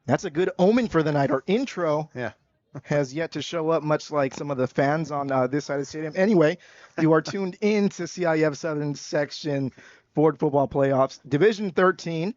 That's a good omen for the night. Our intro Yeah. has yet to show up, much like some of the fans on this side of the stadium. Anyway, you are tuned in to CIF Southern Section Ford Football Playoffs. Division 13,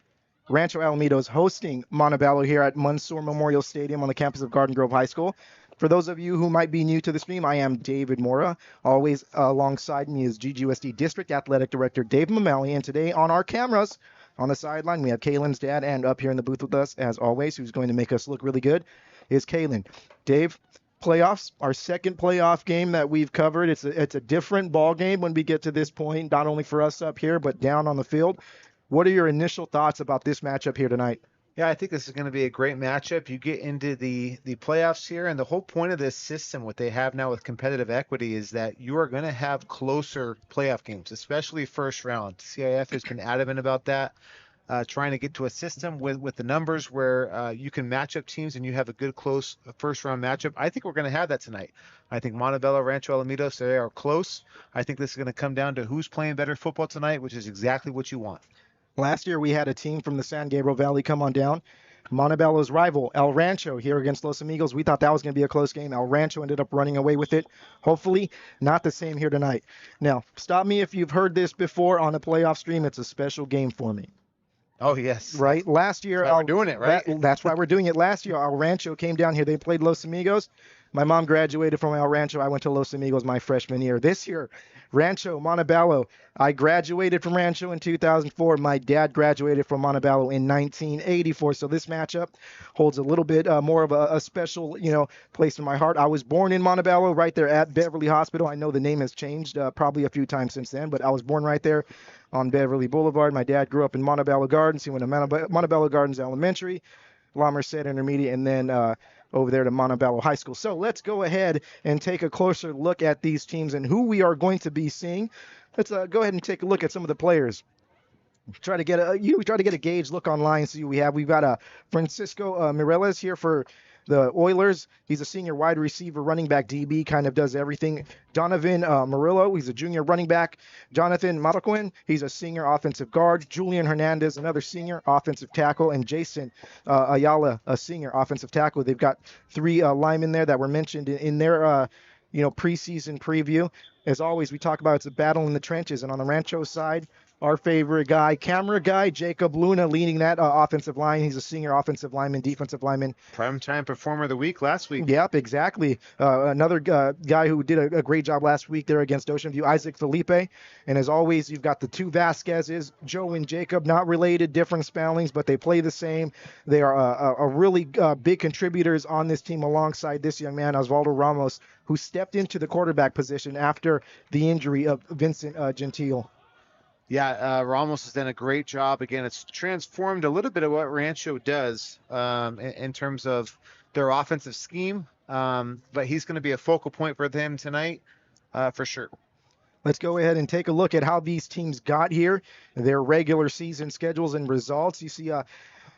Rancho Alamitos hosting Montebello here at Mansour Memorial Stadium on the campus of Garden Grove High School. For those of you who might be new to the stream, I am David Mora. Always alongside me is GGUSD District Athletic Director Dave Mameli. And today on our cameras, on the sideline, we have Kaylin's dad, and up here in the booth with us, as always, who's going to make us look really good, is Kaylin. Dave, playoffs, our second playoff game that we've covered. It's a different ball game when we get to this point, not only for us up here, but down on the field. What are your initial thoughts about this matchup here tonight? Yeah, I think this is going to be a great matchup. You get into the playoffs here, and the whole point of this system, what they have now with competitive equity, is that you are going to have closer playoff games, especially first round. CIF has been adamant about that, trying to get to a system with the numbers where you can match up teams and you have a good close first round matchup. I think we're going to have that tonight. I think Montebello, Rancho Alamitos, they are close. I think this is going to come down to who's playing better football tonight, which is exactly what you want. Last year, we had a team from the San Gabriel Valley come on down. Montebello's rival, El Rancho, here against Los Amigos. We thought that was going to be a close game. El Rancho ended up running away with it. Hopefully, not the same here tonight. Now, stop me if you've heard this before on a playoff stream. It's a special game for me. Oh, yes. Right? Last year, that's why we're doing it, right? That's why we're doing it. Last year, El Rancho came down here. They played Los Amigos. My mom graduated from El Rancho. I went to Los Amigos my freshman year. This year, Rancho, Montebello. I graduated from Rancho in 2004. My dad graduated from Montebello in 1984. So this matchup holds a little bit more of a special, place in my heart. I was born in Montebello, right there at Beverly Hospital. I know the name has changed probably a few times since then, but I was born right there on Beverly Boulevard. My dad grew up in Montebello Gardens. He went to Montebello Gardens Elementary, La Merced Intermediate, and then over there to Montebello High School. So let's go ahead and take a closer look at these teams and who we are going to be seeing. Let's go ahead and take a look at some of the players. Try to get a gauge look online. See who we have. We've got Francisco Mireles here for the Oilers. He's a senior wide receiver, running back, DB, kind of does everything. Donovan Murillo, he's a junior running back. Jonathan Maraquin, he's a senior offensive guard. Julian Hernandez, another senior offensive tackle. And Jason Ayala, a senior offensive tackle. They've got three linemen there that were mentioned in their preseason preview. As always, we talk about it's a battle in the trenches. And on the Rancho side, our favorite guy, camera guy, Jacob Luna, leading that offensive line. He's a senior offensive lineman, defensive lineman. Primetime performer of the week last week. Yep, exactly. Another guy who did a great job last week there against Ocean View, Isaac Felipe. And as always, you've got the two Vasquezes, Joe and Jacob, not related, different spellings, but they play the same. They are a really big contributors on this team alongside this young man, Osvaldo Ramos, who stepped into the quarterback position after the injury of Vincent Gentile. Yeah, Ramos has done a great job. Again, it's transformed a little bit of what Rancho does in terms of their offensive scheme, but he's going to be a focal point for them tonight for sure. Let's go ahead and take a look at how these teams got here, their regular season schedules and results. You see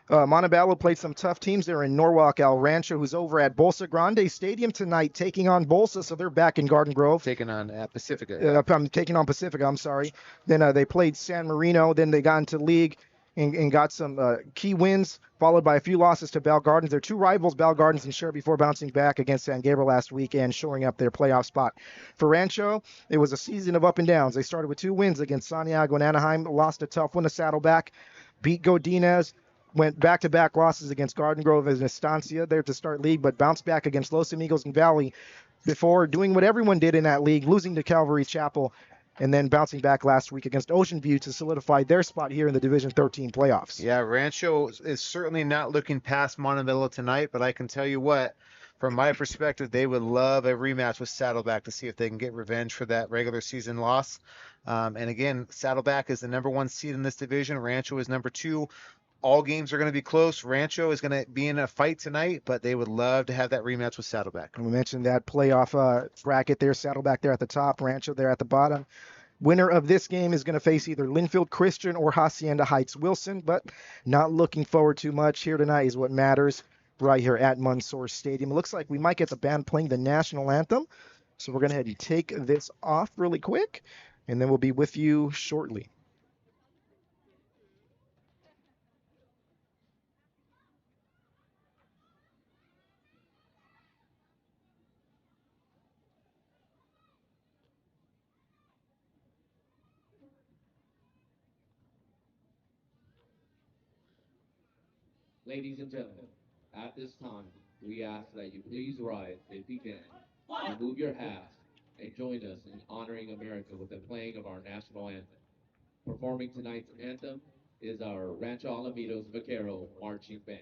Montebello played some tough teams there in Norwalk. El Rancho, who's over at Bolsa Grande Stadium tonight, taking on Bolsa, so they're back in Garden Grove. Taking on Pacifica. Taking on Pacifica, I'm sorry. Then they played San Marino. Then they got into league and got some key wins, followed by a few losses to Bell Gardens. Their two rivals, Bell Gardens and Sure, before bouncing back against San Gabriel last week and shoring up their playoff spot. For Rancho, it was a season of up and downs. They started with two wins against Santiago and Anaheim, lost a tough one to Saddleback, beat Godinez, went back-to-back losses against Garden Grove and Estancia there to start league, but bounced back against Los Amigos and Valley before doing what everyone did in that league, losing to Calvary Chapel, and then bouncing back last week against Ocean View to solidify their spot here in the Division 13 playoffs. Yeah, Rancho is certainly not looking past Montebello tonight, but I can tell you what, from my perspective, they would love a rematch with Saddleback to see if they can get revenge for that regular season loss. And again, Saddleback is the number one seed in this division. Rancho is number two. All games are going to be close. Rancho is going to be in a fight tonight, but they would love to have that rematch with Saddleback. We mentioned that playoff bracket there, Saddleback there at the top, Rancho there at the bottom. Winner of this game is going to face either Linfield Christian or Hacienda Heights Wilson, but not looking forward too much here tonight is what matters right here at Mansour Stadium. It looks like we might get the band playing the national anthem, so we're going to head and take this off really quick, and then we'll be with you shortly. Ladies and gentlemen, at this time, we ask that you please rise if you can, remove your hats, and join us in honoring America with the playing of our national anthem. Performing tonight's anthem is our Rancho Alamitos Vaquero Marching Band.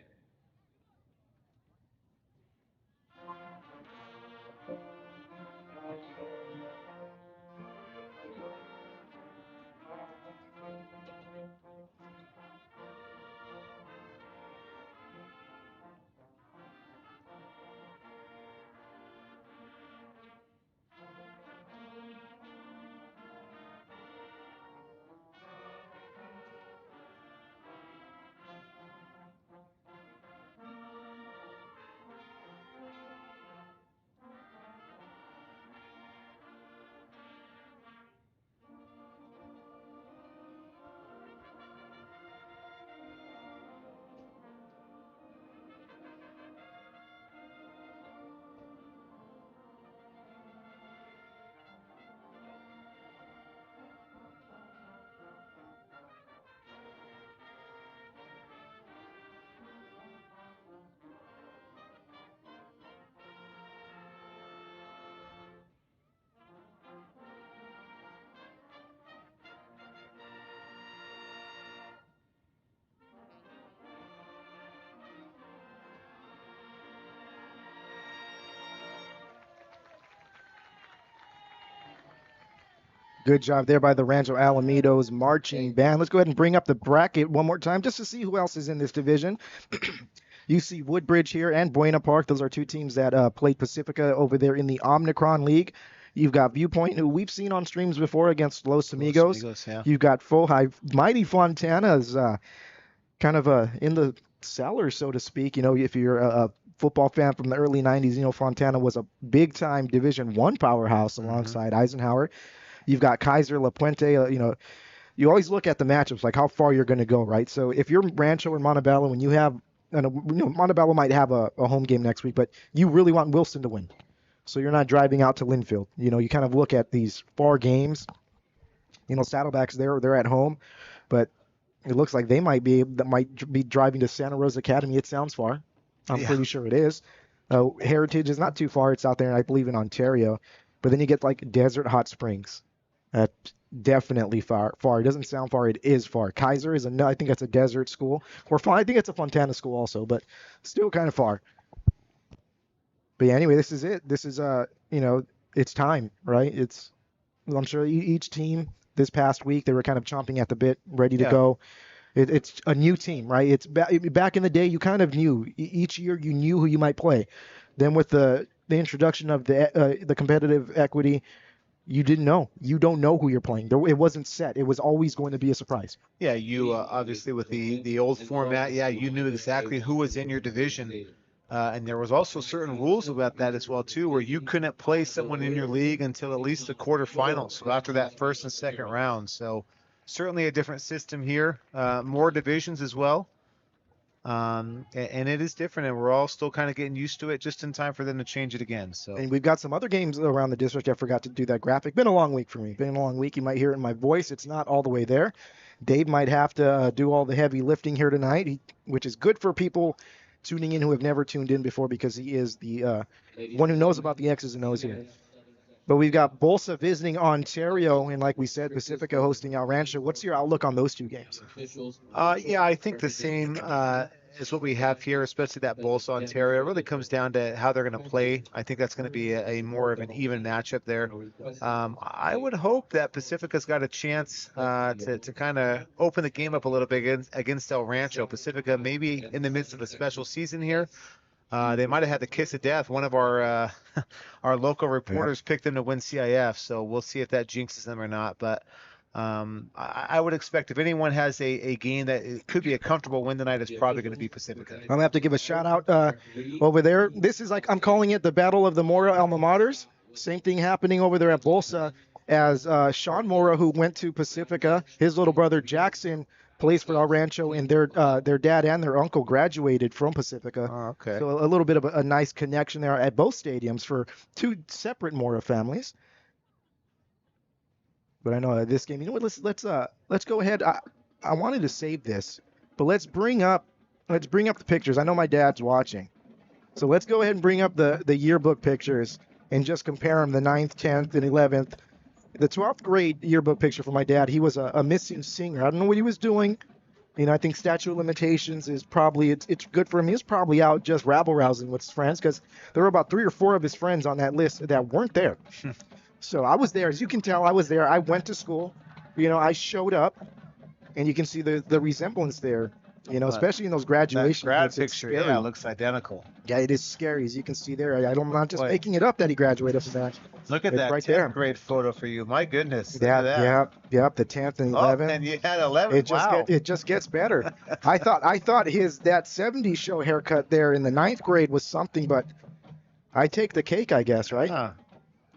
Good job there by the Rancho Alamitos marching band. Let's go ahead and bring up the bracket one more time just to see who else is in this division. You see Woodbridge here and Buena Park. Those are two teams that played Pacifica over there in the Omnicron League. You've got Viewpoint, who we've seen on streams before against Los Amigos. Yeah. You've got Fohai. Mighty Fontana's kind of in the cellar, so to speak. You know, if you're a football fan from the early 90s, you know, Fontana was a big-time Division I powerhouse alongside Eisenhower. You've got Kaiser, La Puente, you know, you always look at the matchups, like how far you're going to go, right? So if you're Rancho or Montebello and you have, you know, Montebello might have a home game next week, but you really want Wilson to win. So you're not driving out to Linfield. You know, you kind of look at these far games. You know, Saddlebacks, they're at home, but it looks like they might be driving to Santa Rosa Academy. It sounds far. I'm pretty sure it is. Heritage is not too far. It's out there, I believe, in Ontario. But then you get like Desert Hot Springs. That's definitely far. It doesn't sound far. It is far. Kaiser is I think that's a desert school. Or I think it's a Fontana school also, but still kind of far. But yeah, anyway, this is it. This is you know, it's time, right? I'm sure each team this past week they were kind of chomping at the bit, ready to go. It's a new team, right? It's back in the day you kind of knew each year you knew who you might play. Then with the introduction of the competitive equity, you didn't know. You don't know who you're playing. It wasn't set. It was always going to be a surprise. Yeah, you obviously with the old format, you knew exactly who was in your division. And there was also certain rules about that as well too, where you couldn't play someone in your league until at least the quarterfinals. So after that first and second round. So certainly a different system here. More divisions as well. And it is different, and we're all still kind of getting used to it, just in time for them to change it again. So, and we've got some other games around the district. I forgot to do that graphic. Been a long week for me. Been a long week. You might hear it in my voice. It's not all the way there. Dave might have to do all the heavy lifting here tonight, which is good for people tuning in who have never tuned in before, because he is the one who knows about the X's and O's here. But we've got Bolsa visiting Ontario, and like we said, Pacifica hosting El Rancho. What's your outlook on those two games? I think the same is what we have here, especially that Bolsa Ontario. It really comes down to how they're going to play. I think that's going to be a more of an even matchup there. I would hope that Pacifica's got a chance to kind of open the game up a little bit against El Rancho. Pacifica maybe in the midst of a special season here. They might have had the kiss of death. One of our our local reporters picked them to win CIF, so we'll see if that jinxes them or not. But I would expect if anyone has a game that it could be a comfortable win tonight, it's probably going to be Pacifica. I'm going to have to give a shout out over there. This is like, I'm calling it the Battle of the Mora Alma Maters. Same thing happening over there at Bolsa, as Sean Mora, who went to Pacifica, his little brother Jackson plays for El Rancho, and their dad and their uncle graduated from Pacifica. Oh, okay. So a little bit of a nice connection there at both stadiums for two separate Mora families. But I know this game. You know what? Let's go ahead. I wanted to save this, but let's bring up let's bring up the pictures. I know my dad's watching. So let's go ahead and bring up the yearbook pictures and just compare them, the 9th, 10th, and 11th. The 12th grade yearbook picture for my dad, he was a missing singer. I don't know what he was doing. I think statute of limitations is probably, it's good for him. He was probably out just rabble-rousing with his friends because there were about 3 or 4 of his friends on that list that weren't there. So I was there. As you can tell, I was there. I went to school. I showed up, and you can see the resemblance there. Especially in those graduation That grad pics, it's picture, scary. yeah, looks identical. Yeah, it is scary, as you can see there. I'm not just making it up that he graduated from that. Look at It's that right 10th there. grade photo for you. My goodness. Look at that. Yep, the 10th and 11th. Oh, and you had 11. Wow. It just gets better. I thought that 70s show haircut there in the 9th grade was something, but I take the cake, I guess, right? Huh.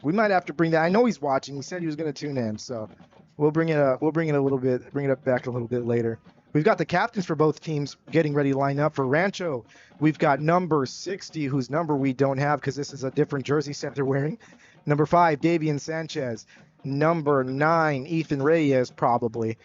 We might have to bring that. I know he's watching. He said he was going to tune in, so we'll bring it up back a little bit later. We've got the captains for both teams getting ready to line up. For Rancho, we've got number 60, whose number we don't have because this is a different jersey set they're wearing. Number 5, Davian Sanchez. Number 9, Ethan Reyes, probably.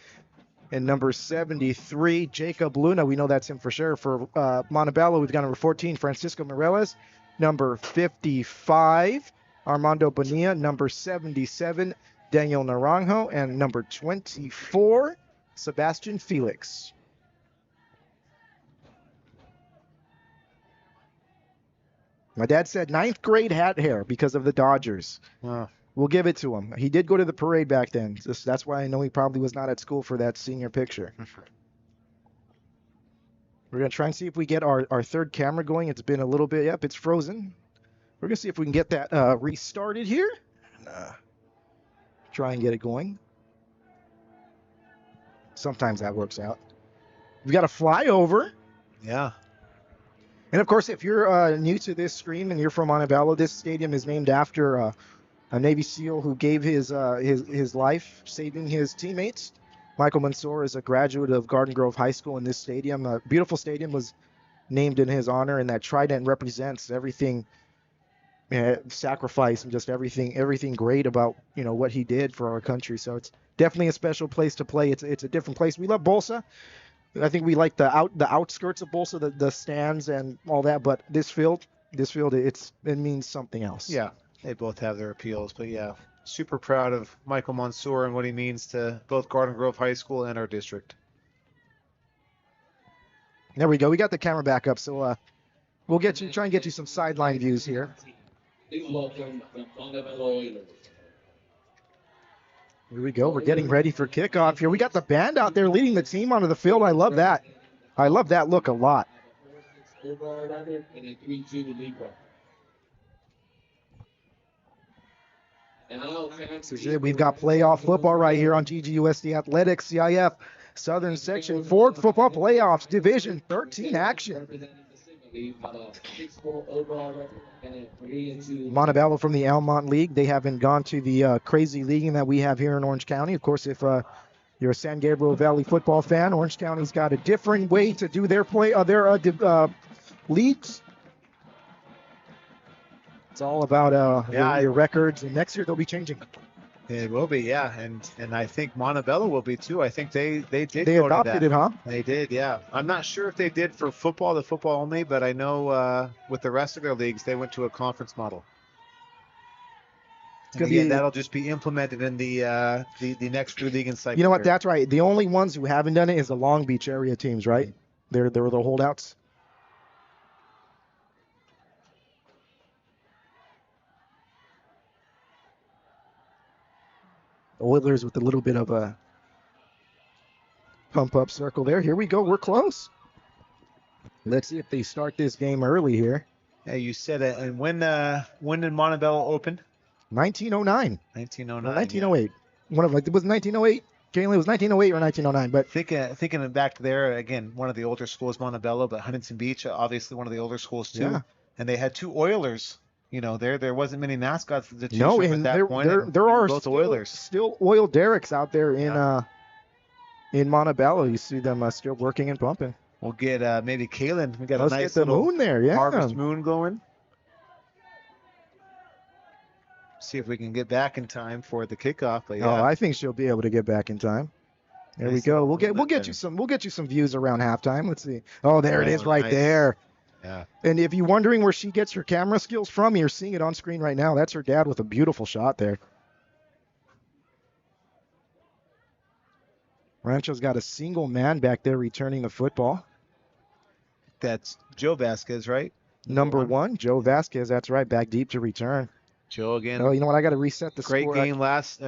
And number 73, Jacob Luna. We know that's him for sure. For Montebello, we've got number 14, Francisco Moreles. Number 55, Armando Bonilla. Number 77, Daniel Naranjo. And number 24, Sebastian Felix. My dad said 9th grade hat hair because of the Dodgers. Wow. We'll give it to him. He did go to the parade back then. That's why I know he probably was not at school for that senior picture. We're going to try and see if we get our third camera going. It's been a little bit. Yep, it's frozen. We're going to see if we can get that restarted here. Try and get it going. Sometimes that works out. We've got a flyover. Yeah. And, of course, if you're new to this stream and you're from Montebello, this stadium is named after a Navy SEAL who gave his life saving his teammates. Michael Mansour is a graduate of Garden Grove High School in this stadium. A beautiful stadium was named in his honor, and that trident represents everything, sacrifice and just everything great about what he did for our country. So it's definitely a special place to play. It's a different place. We love Bolsa. I think we like the outskirts of Bolsa, the stands and all that. But this field, it means something else. Yeah, they both have their appeals. But yeah, super proud of Michael Mansour and what he means to both Garden Grove High School and our district. There we go. We got the camera back up, so we'll try and get you some sideline views here. Please welcome the Montebello Oilers. Here we go. We're getting ready for kickoff here. We got the band out there leading the team onto the field. I love that. I love that look a lot. And a 3-2 lead. So we've got playoff football right here on GGUSD Athletics, CIF Southern Section Ford Football Playoffs Division 13 action. Montebello from the Almont League. They haven't gone to the crazy leaguing that we have here in Orange County. Of course, if you're a San Gabriel Valley football fan, Orange County's got a different way to do their leagues. It's all about your records, and next year they'll be changing. It will be, yeah, and I think Montebello will be too. I think they did. They adopted it, huh? They did, yeah. I'm not sure if they did for football, the football only, but I know with the rest of their leagues, they went to a conference model. That'll just be implemented in the next league and cycle. You know what? That's right. The only ones who haven't done it is the Long Beach area teams, right? They were the holdouts. Oilers with a little bit of a pump-up circle there. Here we go. We're close. Let's see if they start this game early here. Yeah, you said it. And when did Montebello open? 1909. 1909. No, 1908. Yeah. It was 1908. Kaylee, it was 1908 or 1909. But thinking back there again, one of the older schools, Montebello, but Huntington Beach, obviously one of the older schools too. Yeah. And they had two Oilers. There wasn't many mascots at the at that point. There are still Oil Derricks out there in Montebello. You see them still working and pumping. We'll get maybe Kalen. We got Let's a nice get the moon there, yeah. Harvest moon going. See if we can get back in time for the kickoff. But yeah. Oh, I think she'll be able to get back in time. There we go. We'll get you some views around halftime. Let's see. Oh, there it is right nice. there. Yeah. And if you're wondering where she gets her camera skills from, you're seeing it on screen right now. That's her dad with a beautiful shot there. Rancho's got a single man back there returning the football. That's Joe Vasquez, right? Number 1, Joe Vasquez. That's right, back deep to return. Joe again. Oh, you know what? I got to reset the Great score. game last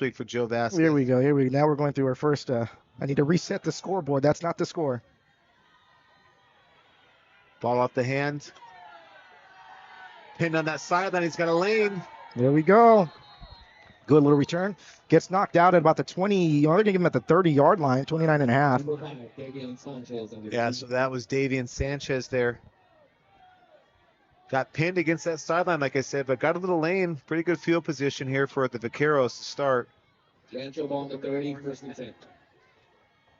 week for Joe Vasquez. Here we go. Now we're going through our first. I need to reset the scoreboard. That's not the score. Ball off the hand. Pinned on that sideline. He's got a lane. There we go. Good little return. Gets knocked out at about the 20. They're going to give him at the 30-yard line, 29 and a half. Yeah, so that was Davian Sanchez there. Got pinned against that sideline, like I said, but got a little lane. Pretty good field position here for the Vaqueros to start. Rancho ball on the 30, first and 10.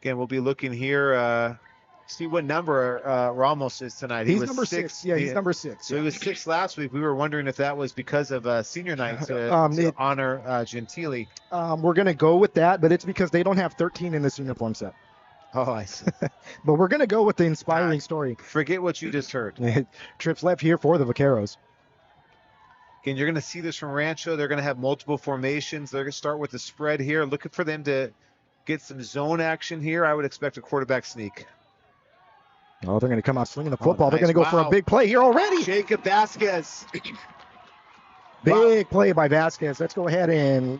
Again, we'll be looking here. See what number Ramos is tonight. He's number 6. Yeah, he's number 6. So he was 6 last week. We were wondering if that was because of senior night to honor Gentili. We're going to go with that, but it's because they don't have 13 in this uniform set. Oh, I see. But we're going to go with the inspiring story. Forget what you just heard. Trips left here for the Vaqueros. Again, you're going to see this from Rancho. They're going to have multiple formations. They're going to start with the spread here. Looking for them to get some zone action here. I would expect a quarterback sneak. Oh, they're going to come out swinging the football. Nice. They're going to go for a big play here already. Jacob Vasquez. Big play by Vasquez. Let's go ahead and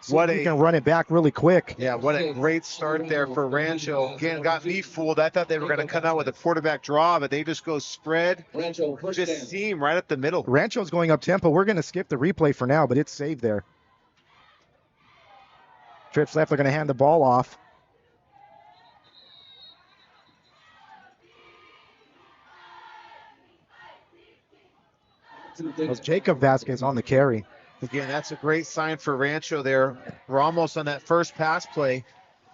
we can run it back really quick. Yeah, what a great start there for Rancho. Again, got me fooled. I thought they were going to come out with a quarterback draw, but they just go spread. Rancho, just seam right up the middle. Rancho's going up tempo. We're going to skip the replay for now, but it's saved there. Trips left. They're going to hand the ball off. It was Jacob Vasquez on the carry. Again, that's a great sign for Rancho there. Ramos on that first pass play.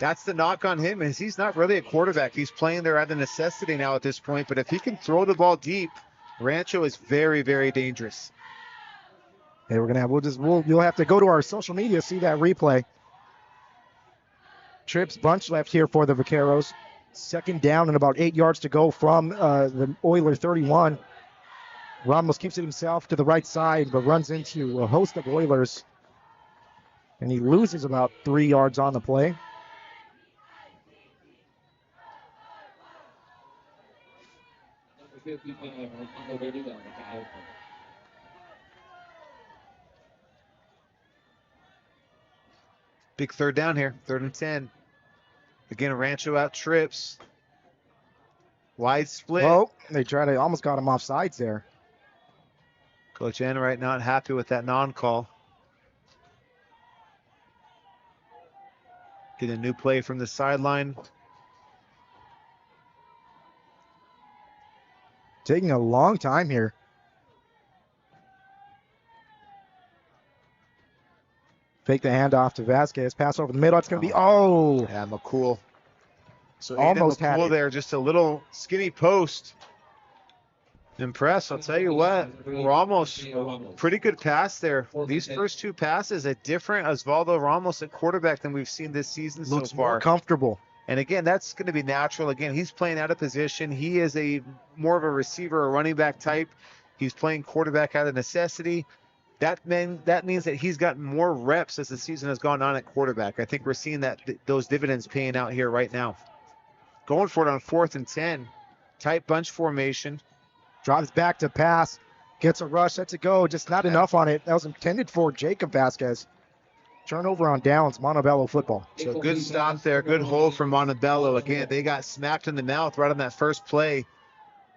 That's the knock on him, is he's not really a quarterback. He's playing there out of necessity now at this point. But if he can throw the ball deep, Rancho is very, very dangerous. Hey, we're gonna have you'll have to go to our social media to see that replay. Trips bunch left here for the Vaqueros. Second down and about 8 yards to go from the Oiler 31. Ramos keeps it himself to the right side, but runs into a host of Oilers. And he loses about 3 yards on the play. Big third down here, 3rd and 10. Again, Rancho out trips. Wide split. Oh, they almost got him off sides there. Coach Enright not happy with that non-call. Get a new play from the sideline. Taking a long time here. Fake the handoff to Vasquez. Pass over the middle. It's going to be, Yeah, McCool. So almost had McCool it. there, just a little skinny post. Impressed, I'll tell you what. Ramos, pretty good pass there. These first 2 passes, a different Osvaldo Ramos at quarterback than we've seen this season looks so far. more comfortable. And again, that's going to be natural. Again, he's playing out of position. He is more of a receiver or running back type. He's playing quarterback out of necessity. That means that he's gotten more reps as the season has gone on at quarterback. I think we're seeing those dividends paying out here right now. Going for it on 4th and 10. Tight bunch formation. Drops back to pass. Gets a rush. That's a go. Just not enough on it. That was intended for Jacob Vasquez. Turnover on downs. Montebello football. So good stop there. Good hold from Montebello. Again, they got smacked in the mouth right on that first play,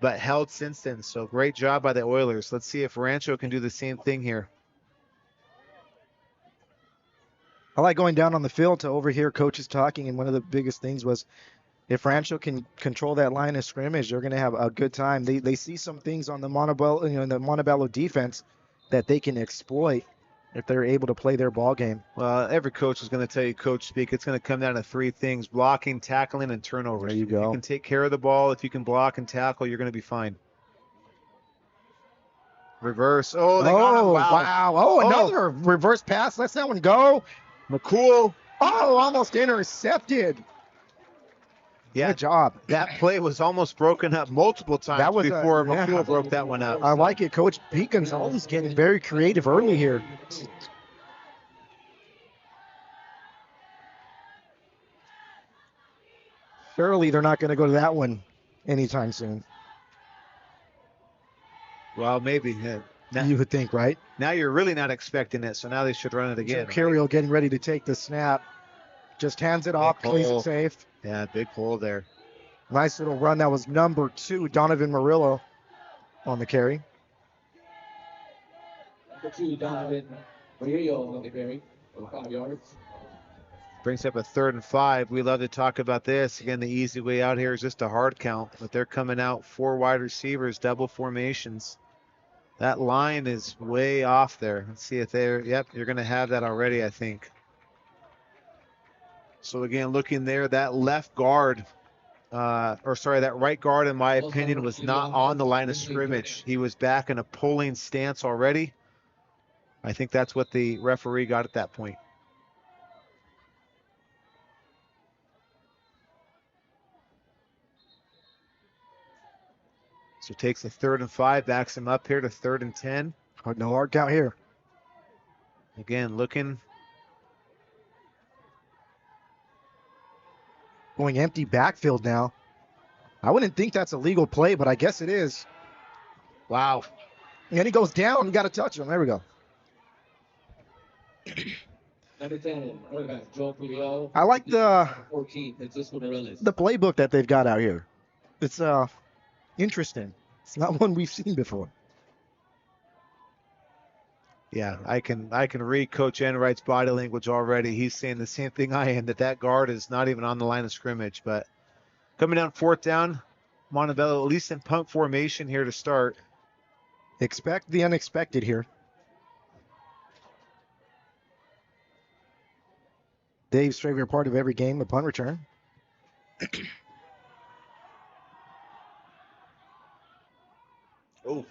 but held since then. So great job by the Oilers. Let's see if Rancho can do the same thing here. I like going down on the field to overhear coaches talking, and one of the biggest things was if Rancho can control that line of scrimmage, they're going to have a good time. They see some things on the Montebello, in the Montebello defense that they can exploit if they're able to play their ball game. Well, every coach is going to tell you coach speak. It's going to come down to 3 things: blocking, tackling, and turnovers. There you go. If you can take care of the ball, if you can block and tackle, you're going to be fine. Reverse. They got him. Wow. Another reverse pass. Let's that one go. McCool Oh, almost intercepted. Yeah, Good job. that play was almost broken up multiple times That was before yeah. McCool broke that one up. I like it. Coach Beacon's always getting very creative early here. Surely they're not going to go to that one anytime soon. Well, maybe. Now, You would think, right? now you're really not expecting it, so now they should run it again. Joe Carriel getting ready to take the snap. Just hands it off, plays it safe. Yeah, big hole there. Nice little run. That was number 2, Donovan Murillo on the carry. Number 2, Donovan Murillo on the carry for 5 yards. Brings up a 3rd and 5. We love to talk about this. Again, the easy way out here is just a hard count, but they're coming out 4 wide receivers, double formations. That line is way off there. Let's see if they're, yep, you're going to have that already, I think. So again, looking there, that left guard, that right guard, in my opinion, was not on the line of scrimmage. He was back in a pulling stance already. I think that's what the referee got at that point. So takes a 3rd and 5, backs him up here to 3rd and 10. No hard count here. Again, looking. Going empty backfield now. I wouldn't think that's a legal play, but I guess it is. Wow. And he goes down. You got to touch him. There we go. Number 10, quarterback Joe Carriel. I like the 14, Francisco Morales. the playbook that they've got out here. It's interesting. It's not one we've seen before. Yeah, I can read Coach Enright's body language already. He's saying the same thing I am, that guard is not even on the line of scrimmage. But coming down 4th down, Montebello at least in punt formation here to start. Expect the unexpected here. Dave's favorite part of every game, the punt return. Oh.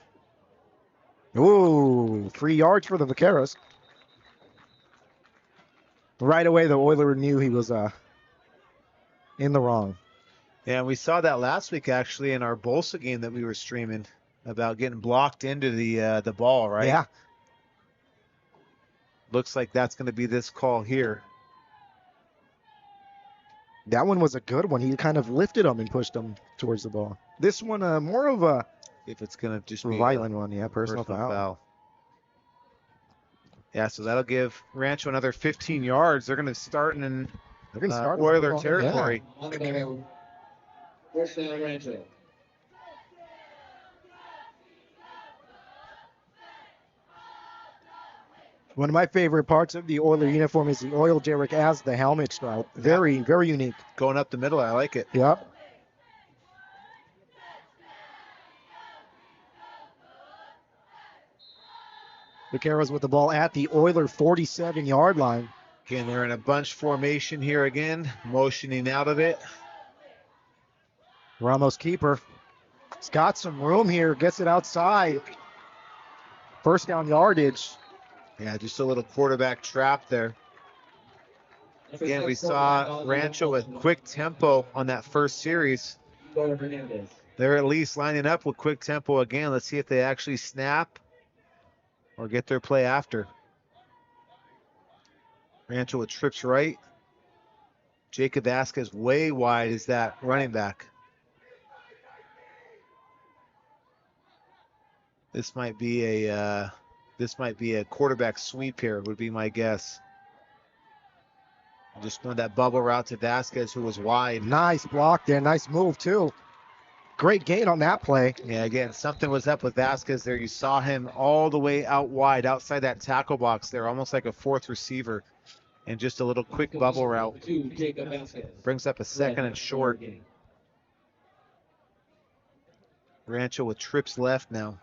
Ooh, 3 yards for the Vaqueros. Right away, the Oiler knew he was in the wrong. Yeah, we saw that last week actually in our Bolsa game that we were streaming about getting blocked into the ball, right? Yeah. Looks like that's going to be this call here. That one was a good one. He kind of lifted him and pushed him towards the ball. This one, more of a If it's going to just be violent one, yeah, personal foul. Yeah, so that'll give Rancho another 15 yards. They're going to start in They're going to start Oiler territory. Yeah. First down, Rancho. One of my favorite parts of the Oiler uniform is the oil derrick as the helmet stripe. Very, very unique. Going up the middle, I like it. Yep. Vaqueros with the ball at the Oiler 47-yard line. Again, they're in a bunch formation here again, motioning out of it. Ramos keeper. He's got some room here, gets it outside. First down yardage. Yeah, just a little quarterback trap there. Again, we saw Rancho with quick tempo on that first series. They're at least lining up with quick tempo again. Let's see if they actually snap or get their play after. Rancho with trips right. Jacob Vasquez way wide is that running back. This might be a quarterback sweep here, would be my guess. Just going that bubble route to Vasquez, who was wide. Nice block there. Nice move, too. Great gain on that play. Yeah, again, something was up with Vasquez there. You saw him all the way out wide, outside that tackle box there, almost like a 4th receiver. And just a little quick bubble route. Brings up a 2nd and short. Rancho with trips left now.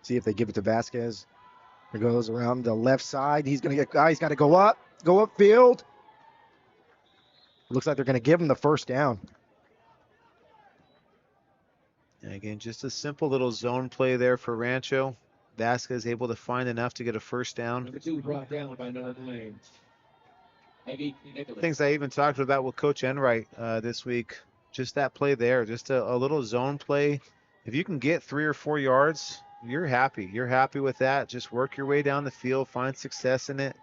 See if they give it to Vasquez. He goes around the left side. He's going to get, he's got to go upfield. Looks like they're going to give him the first down. And again, just a simple little zone play there for Rancho. Vasquez able to find enough to get a first down. Number 2 brought down by Notre Dame. Heavy Nicholas. Things I even talked about with Coach Enright this week. Just that play there, just a little zone play. If you can get 3 or 4 yards, you're happy. You're happy with that. Just work your way down the field, find success in it.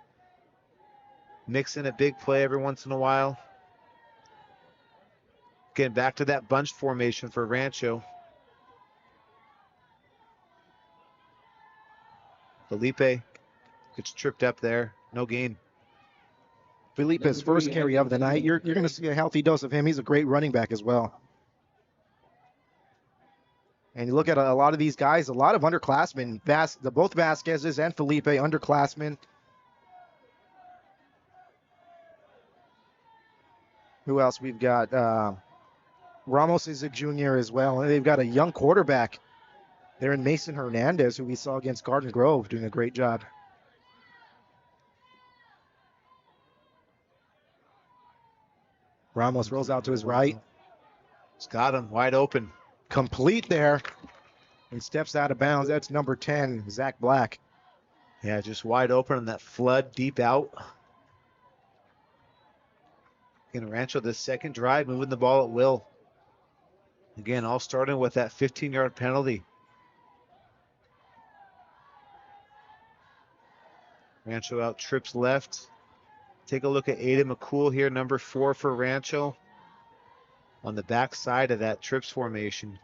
Mix in a big play every once in a while. Getting back to that bunch formation for Rancho. Felipe gets tripped up there. No gain. Felipe's first carry of the night. You're going to see a healthy dose of him. He's a great running back as well. And you look at a lot of these guys, a lot of underclassmen. Both Vasquez's and Felipe underclassmen. Who else? We've got Ramos is a junior as well. And they've got a young quarterback there in Mason Hernandez, who we saw against Garden Grove, doing a great job. Ramos rolls out to his right. He's got him wide open. Complete there. And steps out of bounds. That's number 10, Zach Black. Yeah, just wide open on that flood deep out. Again, Rancho, this second drive, moving the ball at will. Again, all starting with that 15-yard penalty. Rancho out trips left. Take a look at Aiden McCool here, number 4 for Rancho. On the back side of that trips formation.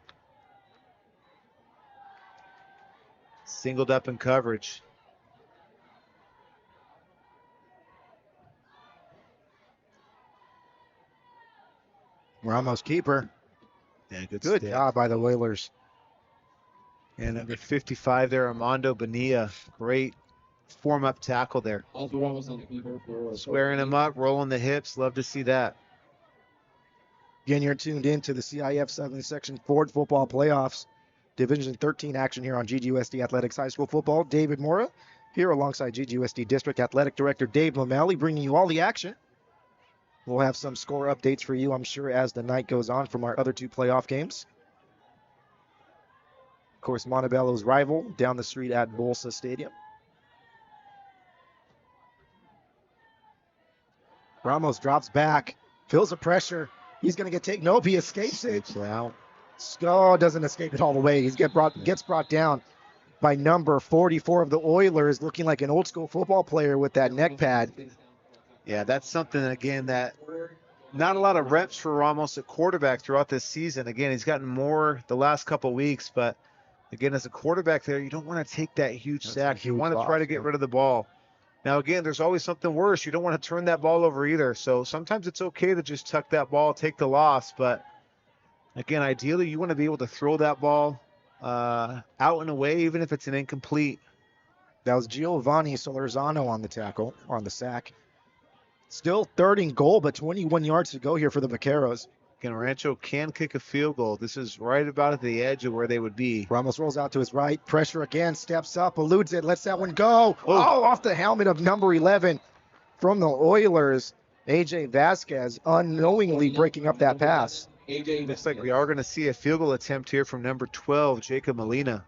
Singled up in coverage. Ramos keeper. Yeah, good Good stick. job by the Oilers. And number 55 there, Armando Bonilla. Great form-up tackle there. Also Ramos on the keeper for Squaring him up, rolling the hips. Love to see that. Again, you're tuned in to the CIF-SS Ford Football Playoffs. Division 13 action here on GGUSD Athletics High School Football. David Mora here alongside GGUSD District Athletic Director Dave Lamalley, bringing you all the action. We'll have some score updates for you, I'm sure, as the night goes on from our other 2 playoff games. Of course, Montebello's rival down the street at Bolsa Stadium. Ramos drops back, feels the pressure. He's going to get taken. Nope, he escapes it. Wow. Oh, doesn't escape it all the way. He gets brought down by number 44 of the Oilers, looking like an old school football player with that neck pad. Yeah, that's something, again, that not a lot of reps for Ramos at quarterback throughout this season. Again, he's gotten more the last couple weeks, but again, as a quarterback there, you don't want to take that huge sack. You want to try to get rid of the ball. Now, again, there's always something worse. You don't want to turn that ball over either. So sometimes it's okay to just tuck that ball, take the loss. But, again, ideally, you want to be able to throw that ball out and away, even if it's an incomplete. That was Giovanni Solorzano on the tackle, or on the sack. Still 3rd and goal, but 21 yards to go here for the Vaqueros. Again, Rancho can kick a field goal. This is right about at the edge of where they would be. Ramos rolls out to his right. Pressure again. Steps up. Eludes it. Lets that one go. Oh, off the helmet of number 11 from the Oilers. A.J. Vasquez unknowingly breaking up that pass. Looks like we are going to see a field goal attempt here from number 12, Jacob Molina.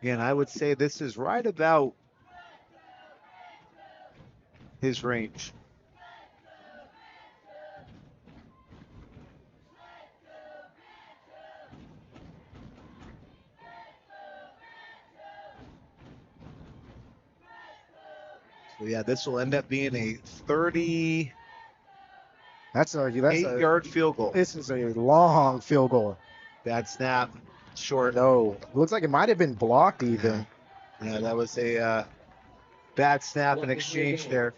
Again, I would say this is right about his range. So yeah, this will end up being a 38-yard field goal. This is a long field goal. Bad snap, short. No, looks like it might have been blocked even. Yeah, that was a bad snap and exchange there.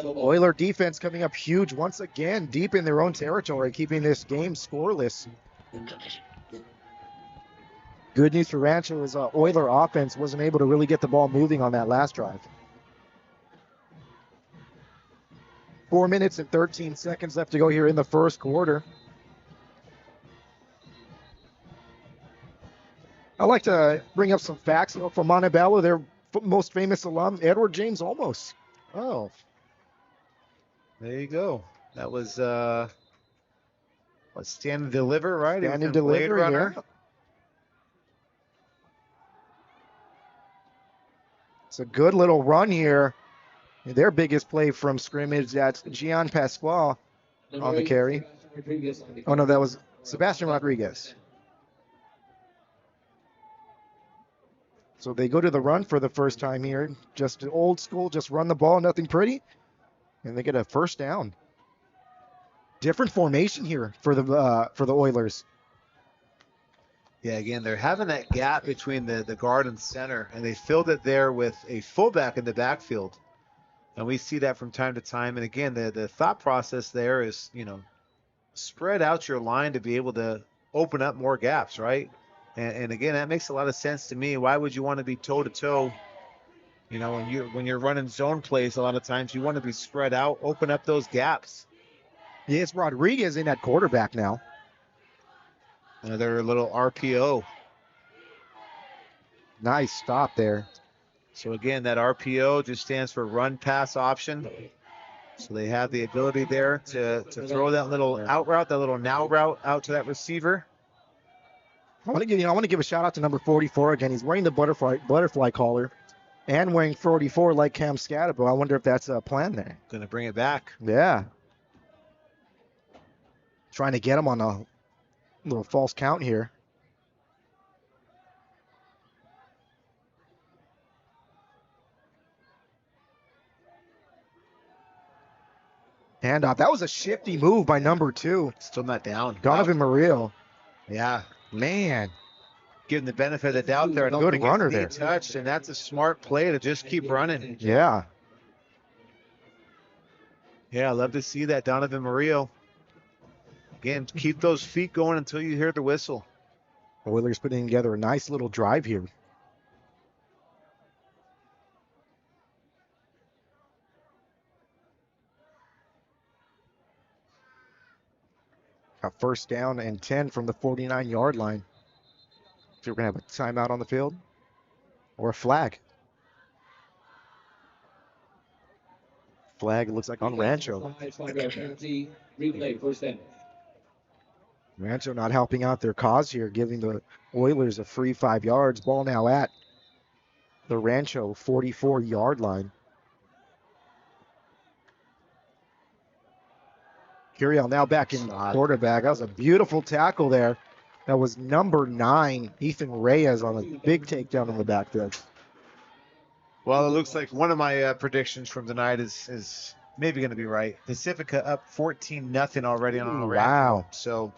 Oiler defense coming up huge once again, deep in their own territory, keeping this game scoreless. Good news for Rancho is Oiler offense wasn't able to really get the ball moving on that last drive. 4 minutes and 13 seconds left to go here in the first quarter. I'd like to bring up some facts from Montebello. Their most famous alum, Edward James Olmos. Oh, there you go. That was Stand and deliver, right? Stand and deliver here. It's a good little run here. Their biggest play from scrimmage, that's Gian Pasquale on the carry. Oh, no, that was Sebastian Rodriguez. So they go to the run for the first time here. Just old school, just run the ball, nothing pretty. And they get a first down. Different formation here for the Oilers. Yeah, again, they're having that gap between the guard and center, and they filled it there with a fullback in the backfield. And we see that from time to time. And again, the thought process there is, spread out your line to be able to open up more gaps, right? And again, that makes a lot of sense to me. Why would you want to be toe-to-toe? When you're running zone plays, a lot of times you want to be spread out, open up those gaps. Yeah, it's Rodriguez in at quarterback now. Another little RPO. Nice stop there. So again, that RPO just stands for run pass option. So they have the ability there to throw that little out route, that little now route out to that receiver. I want to give a shout out to number 44 again. He's wearing the butterfly collar and wearing 44 like Cam Scatabo. I wonder if that's a plan there. Going to bring it back. Yeah. Trying to get him on a little false count here. Handoff. That was a shifty move by number 2. Still not down. Donovan Murillo. Yeah. Man. Give him the benefit of the doubt there. Good runner there. Touched, and that's a smart play to just keep running. Yeah. Yeah, I love to see that, Donovan Murillo. Again, keep those feet going until you hear the whistle. Oilers putting together a nice little drive here. A first down and 10 from the 49-yard line. So we're going to have a timeout on the field or a flag. Flag looks like on Rancho. Rancho not helping out their cause here, giving the Oilers a free 5 yards. Ball now at the Rancho 44-yard line. Curiel now back in quarterback. That was a beautiful tackle there. That was number 9, Ethan Reyes, on a big takedown in the backfield. Well, it looks like one of my predictions from tonight is maybe going to be right. Pacifica up 14-0 already on a Wow. So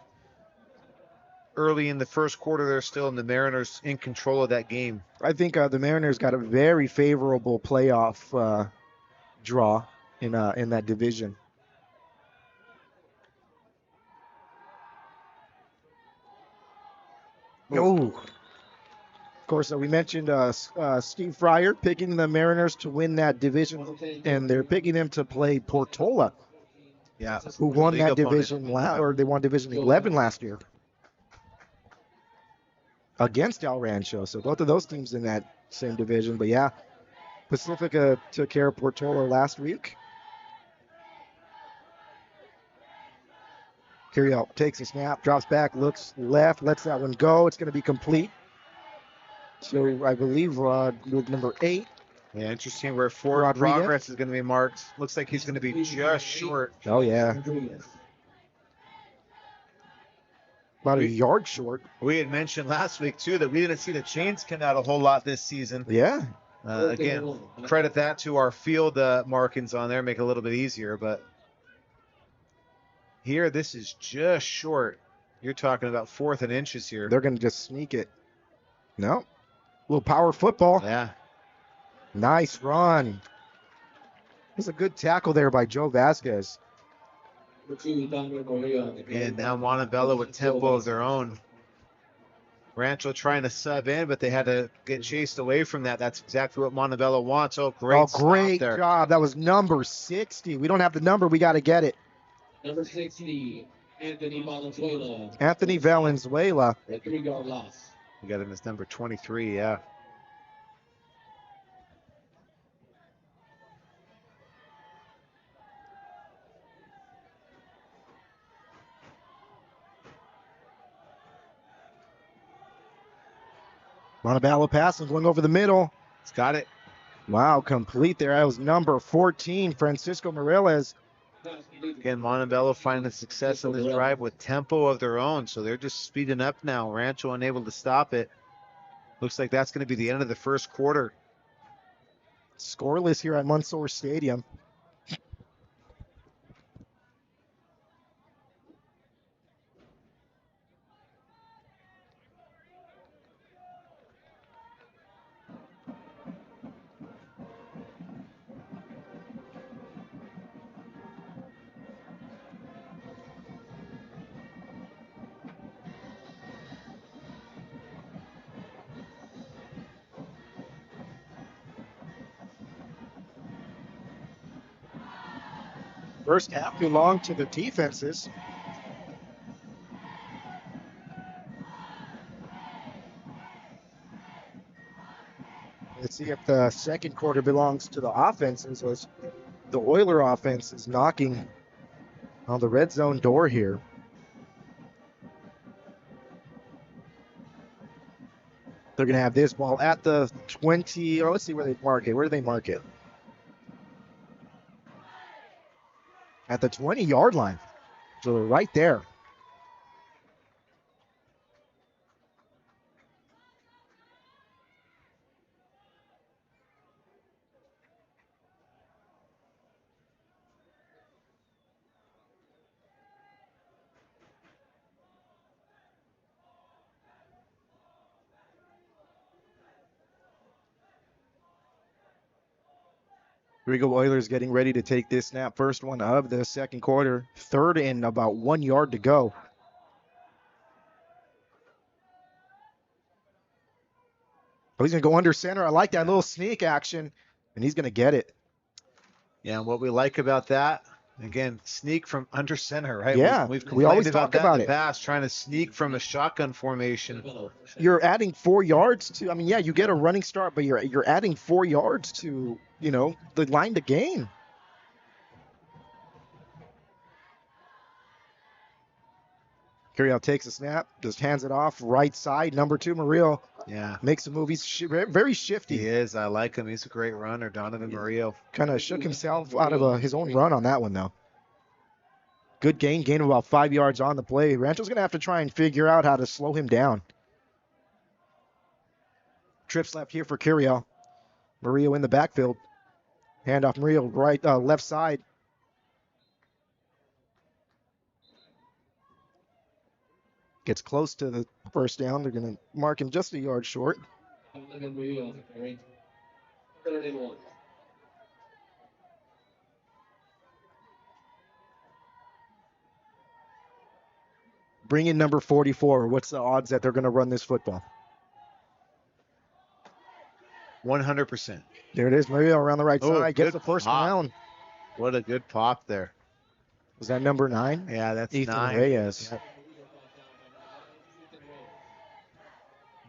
early in the first quarter, they're still in the Mariners in control of that game. I think the Mariners got a very favorable playoff draw in that division. Oh, of course, we mentioned Steve Fryer picking the Mariners to win that division, and they're picking them to play Portola, who won that division, or they won Division 11 last year against El Rancho. So both of those teams in that same division. But yeah, Pacifica took care of Portola last week. Curiel takes a snap, drops back, looks left, lets that one go. It's going to be complete. So I believe number 8. Yeah, interesting where forward progress is going to be marked. Looks like he's going to be just short. Oh, yeah. About a yard short. We had mentioned last week, too, that we didn't see the chains come out a whole lot this season. Yeah. Again, credit that to our field markings on there, make it a little bit easier, but here, this is just short. You're talking about 4th and inches here. They're going to just sneak it. No. A little power football. Yeah. Nice run. It was a good tackle there by Joe Vasquez. And now Montebello with tempo of their own. Rancho trying to sub in, but they had to get chased away from that. That's exactly what Montebello wants. Oh, great job. That was number 60. We don't have the number. We got to get it. Number 60, Anthony Valenzuela. Anthony Valenzuela. A 3-yard loss. We got him as number 23, yeah. Montebello passing, going over the middle. He's got it. Wow, complete there. That was number 14, Francisco Morales. Again, Montebello finding success on this drive with tempo of their own, so they're just speeding up now. Rancho unable to stop it. Looks like that's going to be the end of the first quarter. Scoreless here at Mansour Stadium. First half belonged to the defenses. Let's see if the second quarter belongs to the offenses, as the Oiler offense is knocking on the red zone door here. They're going to have this ball at the 20, or let's see where they mark it. Where do they mark it? At the 20-yard line. So they're right there. Rigo Oilers getting ready to take this snap. First one of the second quarter. Third and about 1 yard to go. Oh, he's going to go under center. I like that little sneak action, and he's going to get it. Yeah, and what we like about that, again, sneak from under center, right? Yeah, we've we always complained talk about in the it. past, trying to sneak from a shotgun formation. You're adding 4 yards to, I mean, yeah, you get a running start, but you're adding 4 yards to, you know, the line to gain. Curiel takes a snap, just hands it off, right side, number 2, Murillo. Yeah. Makes a move. He's very shifty. He is. I like him. He's a great runner, Donovan Murillo. Kind of shook himself out of his own run on that one, though. Good gain of about 5 yards on the play. Rancho's going to have to try and figure out how to slow him down. Trips left here for Curiel. Murillo in the backfield. Handoff Murillo left side. Gets close to the first down. They're going to mark him just a yard short. Bring in number 44. What's the odds that they're going to run this football? 100%. There it is. Murillo around the right side. Gets the first down. What a good pop there. Was that number 9? Yeah, that's Ethan 9. Reyes. Yep.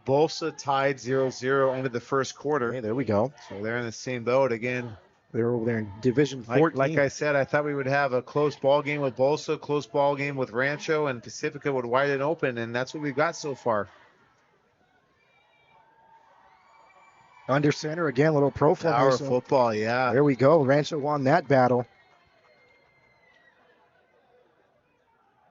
Bolsa tied 0-0 into the first quarter. Hey, there we go. So they're in the same boat again. They're over there in Division 14. Like I said, I thought we would have a close ball game with Bolsa, close ball game with Rancho, and Pacifica would widen open, and that's what we've got so far. Under center again, little pro Power formation. football, yeah. There we go. Rancho won that battle.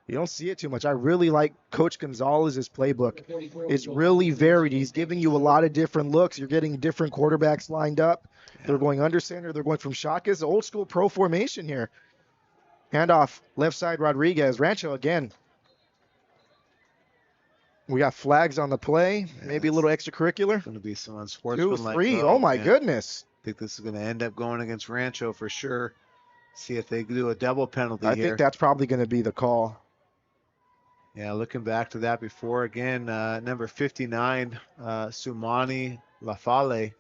You don't see it too much. I really like Coach Gonzalez's playbook. It's really varied. He's giving you a lot of different looks. You're getting different quarterbacks lined up. Yeah. They're going under center. They're going from shotgun. Old school pro formation here. Handoff, left side, Rodriguez. Rancho again. We got flags on the play. Maybe a little extracurricular. Going to be some unsportsmanlike. 2, 3. Oh, my goodness. I think this is going to end up going against Rancho for sure. See if they do a double penalty here. I think that's probably going to be the call. Yeah, looking back to that before, again, number 59, Sumani Lafale,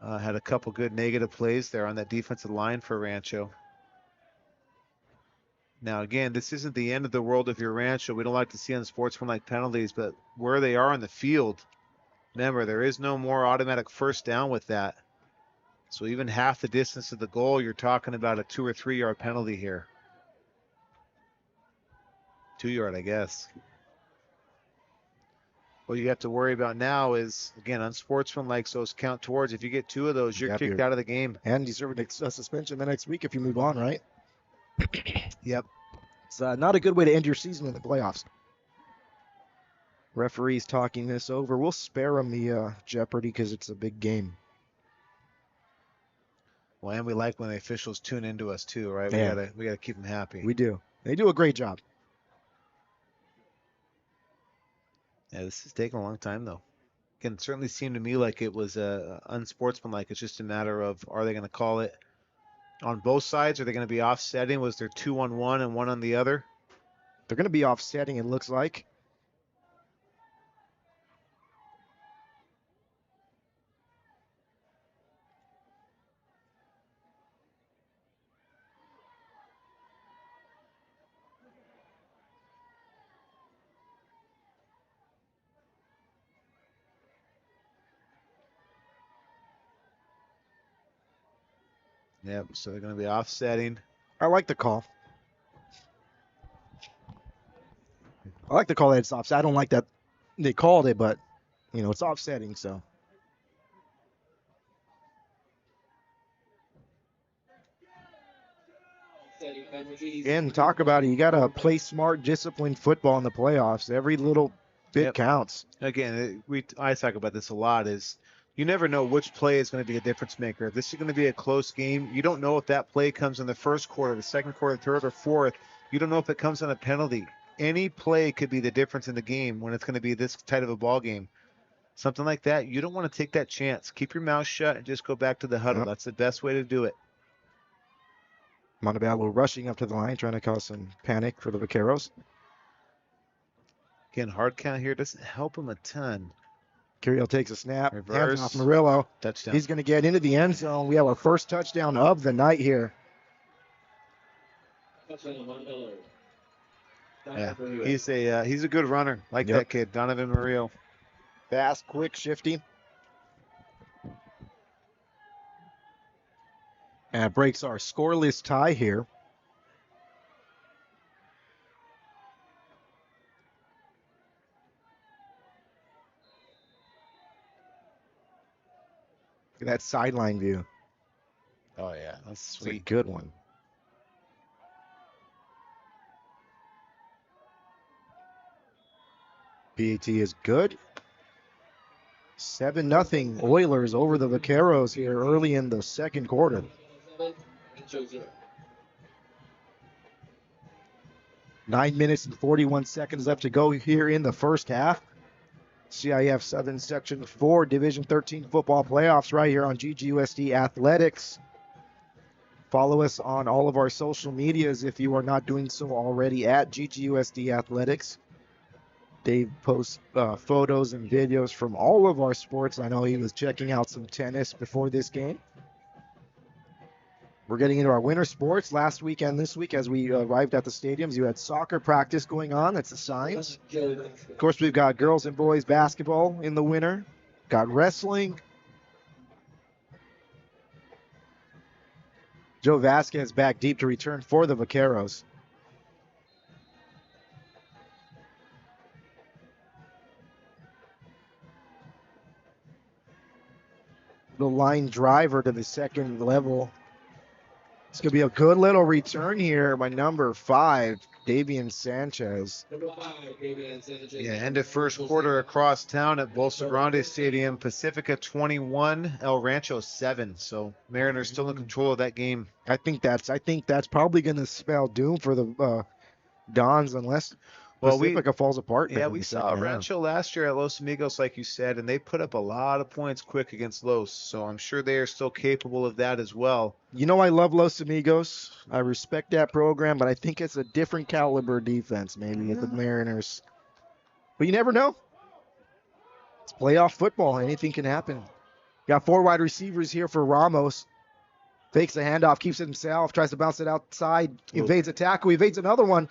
had a couple good negative plays there on that defensive line for Rancho. Now, again, this isn't the end of the world if you're Rancho. We don't like to see unsportsmanlike penalties, but where they are on the field, remember, there is no more automatic first down with that. So even half the distance of the goal, you're talking about a 2 or 3 yard penalty here. 2 yard, I guess. What you have to worry about now is, again, unsportsmanlike, so those count towards. If you get 2 of those, you're kicked out of the game. And you serve a suspension the next week if you move on, right? Yep. It's not a good way to end your season in the playoffs. Referees talking this over. We'll spare them the jeopardy because it's a big game. Well, and we like when the officials tune into us too, right? Yeah. We gotta keep them happy. We do. They do a great job. Yeah, this is taking a long time though. Again, it certainly seemed to me like it was unsportsmanlike. It's just a matter of, are they going to call it on both sides? Are they going to be offsetting? Was there 2 on one and 1 on the other? They're going to be offsetting, it looks like. Yep, so they're going to be offsetting. I like the call. I like the call that it's offset. I don't like that they called it, but, it's offsetting, so. Again, talk about it. You got to play smart, disciplined football in the playoffs. Every little bit counts. Again, I talk about this a lot, is you never know which play is going to be a difference maker. If this is going to be a close game, you don't know if that play comes in the first quarter, the second quarter, third, or fourth. You don't know if it comes on a penalty. Any play could be the difference in the game when it's going to be this tight of a ball game. Something like that, you don't want to take that chance. Keep your mouth shut and just go back to the huddle. Yep. That's the best way to do it. Montebello rushing up to the line, trying to cause some panic for the Vaqueros. Again, hard count here doesn't help him a ton. Carriel takes a snap. Reverse. Hands off Murillo. Touchdown. He's going to get into the end zone. We have our first touchdown of the night here. Yeah, he's a good runner. Like that kid, Donovan Murillo. Fast, quick, shifty. And it breaks our scoreless tie here. Look at that sideline view. Oh, yeah. That's sweet. It's a good one. PAT is good. 7-0 Oilers over the Vaqueros here early in the second quarter. 9 minutes and 41 seconds left to go here in the first half. CIF Southern Section 4 Division 13 football playoffs right here on GGUSD Athletics. Follow us on all of our social medias if you are not doing so already at GGUSD Athletics. Dave posts photos and videos from all of our sports. I know he was checking out some tennis before this game. We're getting into our winter sports. Last week and this week, as we arrived at the stadiums, you had soccer practice going on. That's the signs. Of course, we've got girls and boys basketball in the winter. Got wrestling. Joe Vasquez back deep to return for the Vaqueros. The line driver to the second level. It's going to be a good little return here by number 5, Davian Sanchez. Yeah, end of first quarter across town at Bolsa Grande Stadium. Pacifica 21, El Rancho 7. So Mariners still in control of that game. I think that's probably going to spell doom for the Dons unless Pacifica falls apart. Yeah, we saw Rancho last year at Los Amigos, like you said, and they put up a lot of points quick against Los. So I'm sure they are still capable of that as well. You know, I love Los Amigos. I respect that program, but I think it's a different caliber defense maybe at the Mariners. But you never know. It's playoff football. Anything can happen. Got 4 wide receivers here for Ramos. Fakes the handoff, keeps it himself, tries to bounce it outside, evades a tackle, evades another one.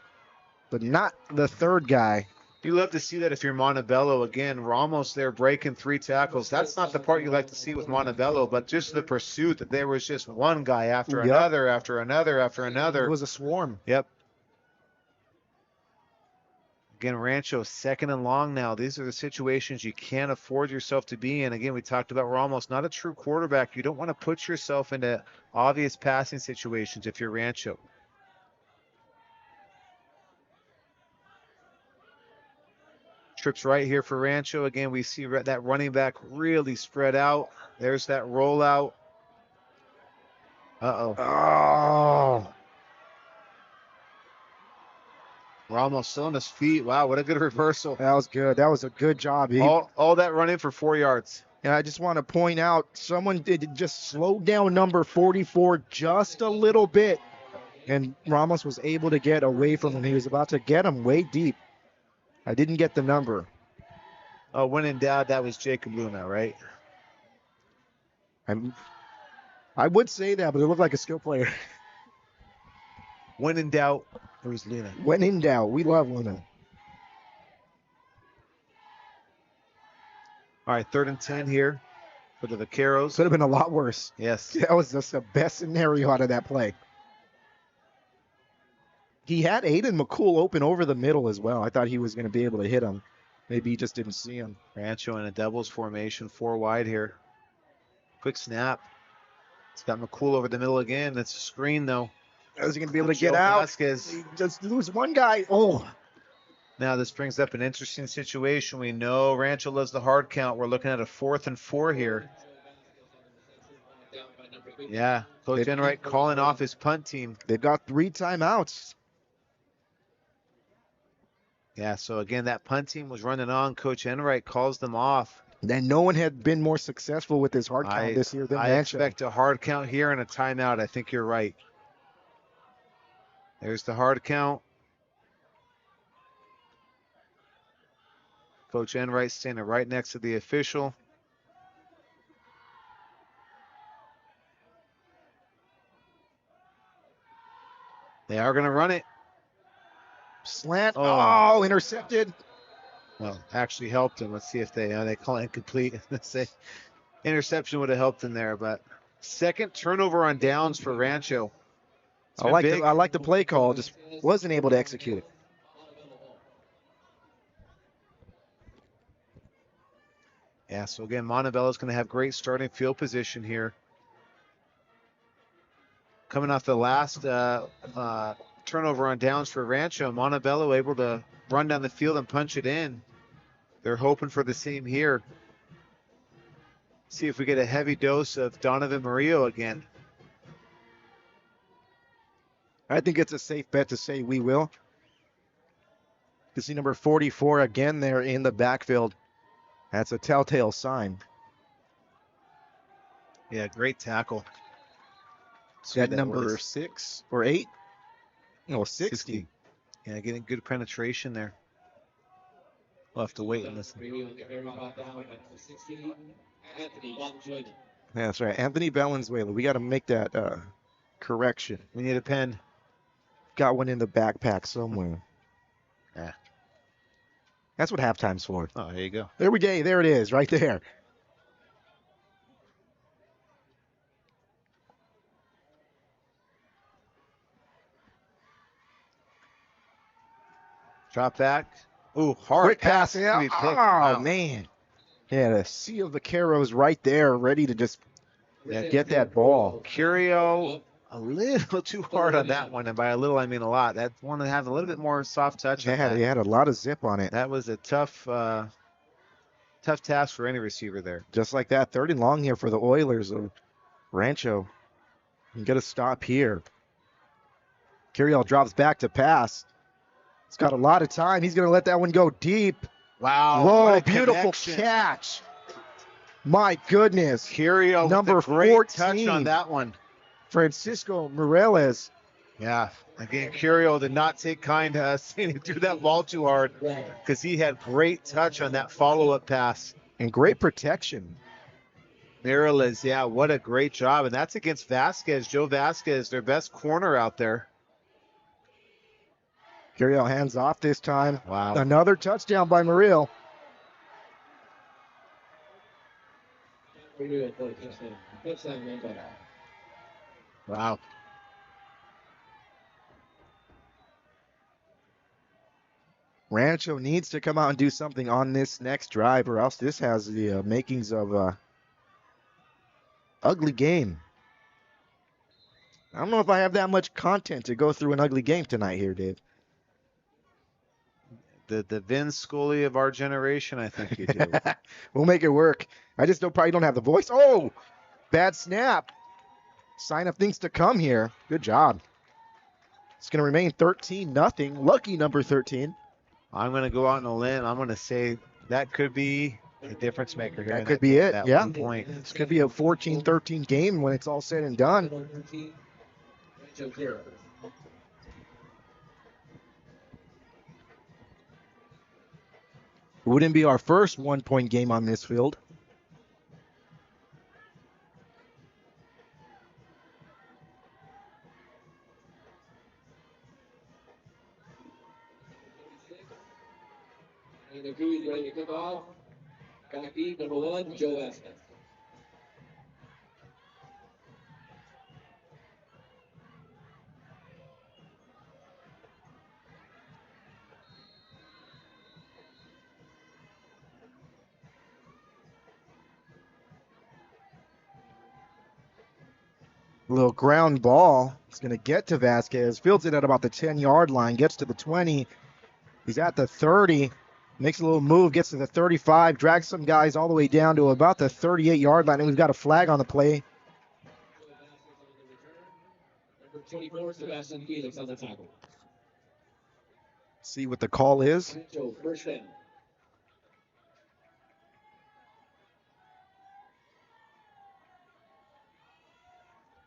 But not the third guy. You love to see that if you're Montebello. Again, Ramos there breaking 3 tackles. That's not the part you like to see with Montebello, but just the pursuit that there was just one guy after another, after another, after another. It was a swarm. Yep. Again, Rancho, 2nd and long now. These are the situations you can't afford yourself to be in. Again, we talked about Ramos, not a true quarterback. You don't want to put yourself into obvious passing situations if you're Rancho. Trips right here for Rancho. Again, we see that running back really spread out. There's that rollout. Uh-oh. Oh, Ramos still on his feet. Wow, what a good reversal. that was good. That was a good job. All that running for 4 yards. And I just want to point out, someone did just slow down number 44 just a little bit, and Ramos was able to get away from him. He was about to get him way deep. I didn't get the number. Oh, when in doubt, that was Jacob Luna, right? I would say that, but it looked like a skill player. When in doubt, it was Luna. When in doubt, we love Luna. All right, 3rd and 10 here for the Vaqueros. Could have been a lot worse. Yes. That was just the best scenario out of that play. He had Aiden McCool open over the middle as well. I thought he was going to be able to hit him. Maybe he just didn't see him. Rancho in a doubles formation, 4 wide here. Quick snap. It's got McCool over the middle again. That's a screen, though. Is he going to be able to get Joe out? Vasquez. He just lose one guy. Oh. Now this brings up an interesting situation. We know Rancho loves the hard count. We're looking at a 4th and 4 here. Yeah, Coach Enright calling off his punt team. They've got 3 timeouts. Yeah, so again, that punt team was running on. Coach Enright calls them off. And no one had been more successful with his hard count this year than Rancho. I expect a hard count here and a timeout. I think you're right. There's the hard count. Coach Enright standing right next to the official. They are going to run it. Slant. Oh, intercepted. Well, actually helped him. Let's see if they call it incomplete. Let's say interception would have helped him there, but 2nd turnover on downs for Rancho. I like the play call. Just wasn't able to execute it. Yeah, so again, Montebello's going to have great starting field position here. Coming off the last turnover on downs for Rancho, Montebello able to run down the field and punch it in. They're hoping for the same here. See if we get a heavy dose of Donovan Murillo again. I think it's a safe bet to say we will. You see number 44 again there in the backfield. That's a telltale sign. Yeah, great tackle. That number 6 or 8? No, 60. Yeah, getting good penetration there. We'll have to wait and listen. That's right. Anthony Valenzuela. We got to make that correction. We need a pen. Got one in the backpack somewhere. Yeah. That's what halftime's for. Oh, there you go. There it is, right there. Drop back. Ooh, hard Quick pass. Yeah. Oh, wow. man. Yeah, the sea of Vaqueros right there, ready to just get that ball. Curio, a little too hard on that one, and by a little I mean a lot. That one that has a little bit more soft touch. Yeah, he had a lot of zip on it. That was a tough task for any receiver there. Just like that, 3rd and long here for the Oilers of Rancho. You got to stop here. Curiel drops back to pass. He's got a lot of time. He's going to let that one go deep. Wow. Whoa, beautiful catch. My goodness. Curio, number great 14. touch on that one. Francisco Morales. Yeah. Again, Curio did not take kind to seeing him do that ball too hard because he had great touch on that follow-up pass. And great protection. Morales, yeah, what a great job. And that's against Vasquez. Joe Vasquez, their best corner out there. Curiel hands off this time. Wow. Another touchdown by Murillo. Wow. Rancho needs to come out and do something on this next drive, or else this has the makings of a ugly game. I don't know if I have that much content to go through an ugly game tonight here, Dave. The Vince Scully of our generation, I think you do. We'll make it work. I just probably don't have the voice. Oh, bad snap. Sign of things to come here. Good job. It's going to remain 13-0. Lucky number 13. I'm going to go out on a limb. I'm going to say that could be a difference maker here. That could be it, at yeah. 1 point. This could be a 14-13 game when it's all said and done. Wouldn't be our first 1-point game on this field. And the crew is ready to kick off. Copy number 1, Joe Estes. Little ground ball. It's going to get to Vasquez. Fields it at about the 10-yard line. Gets to the 20. He's at the 30. Makes a little move. Gets to the 35. Drags some guys all the way down to about the 38-yard line. And we've got a flag on the play. Number 24, Sebastian Felix on the tackle. See what the call is. Rancho, first down.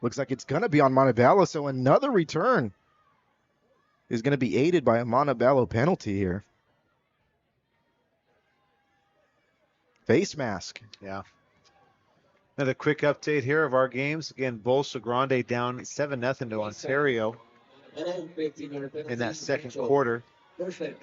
Looks like it's going to be on Montebello, so another return is going to be aided by a Montebello penalty here. Face mask. Yeah. Another quick update here of our games. Again, Bolsa Grande down 7-0 to Ontario in that second quarter. First down.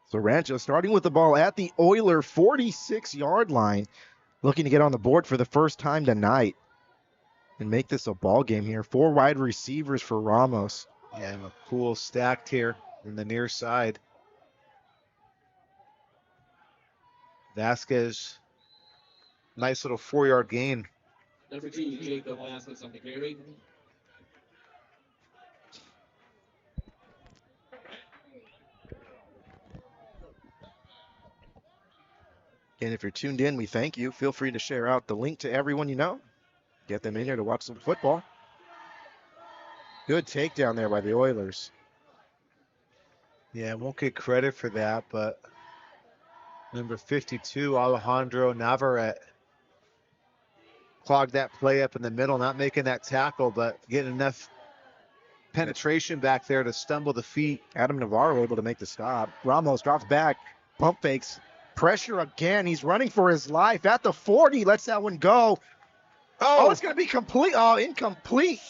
So Rancho starting with the ball at the Oiler 46-yard line, looking to get on the board for the first time tonight and make this a ball game here. 4 wide receivers for Ramos. Yeah, and a cool stacked here in the near side. Vasquez, nice little 4-yard gain. Number 2, Jacob Vasquez on the carry. And if you're tuned in, we thank you. Feel free to share out the link to everyone you know. Get them in here to watch some football. Good takedown there by the Oilers. Yeah, won't get credit for that, but number 52, Alejandro Navarrete, clogged that play up in the middle, not making that tackle, but getting enough penetration back there to stumble the feet. Adam Navarro able to make the stop. Ramos drops back, pump fakes, pressure again. He's running for his life at the 40. Lets that one go. Oh, it's going to be complete. Oh, incomplete.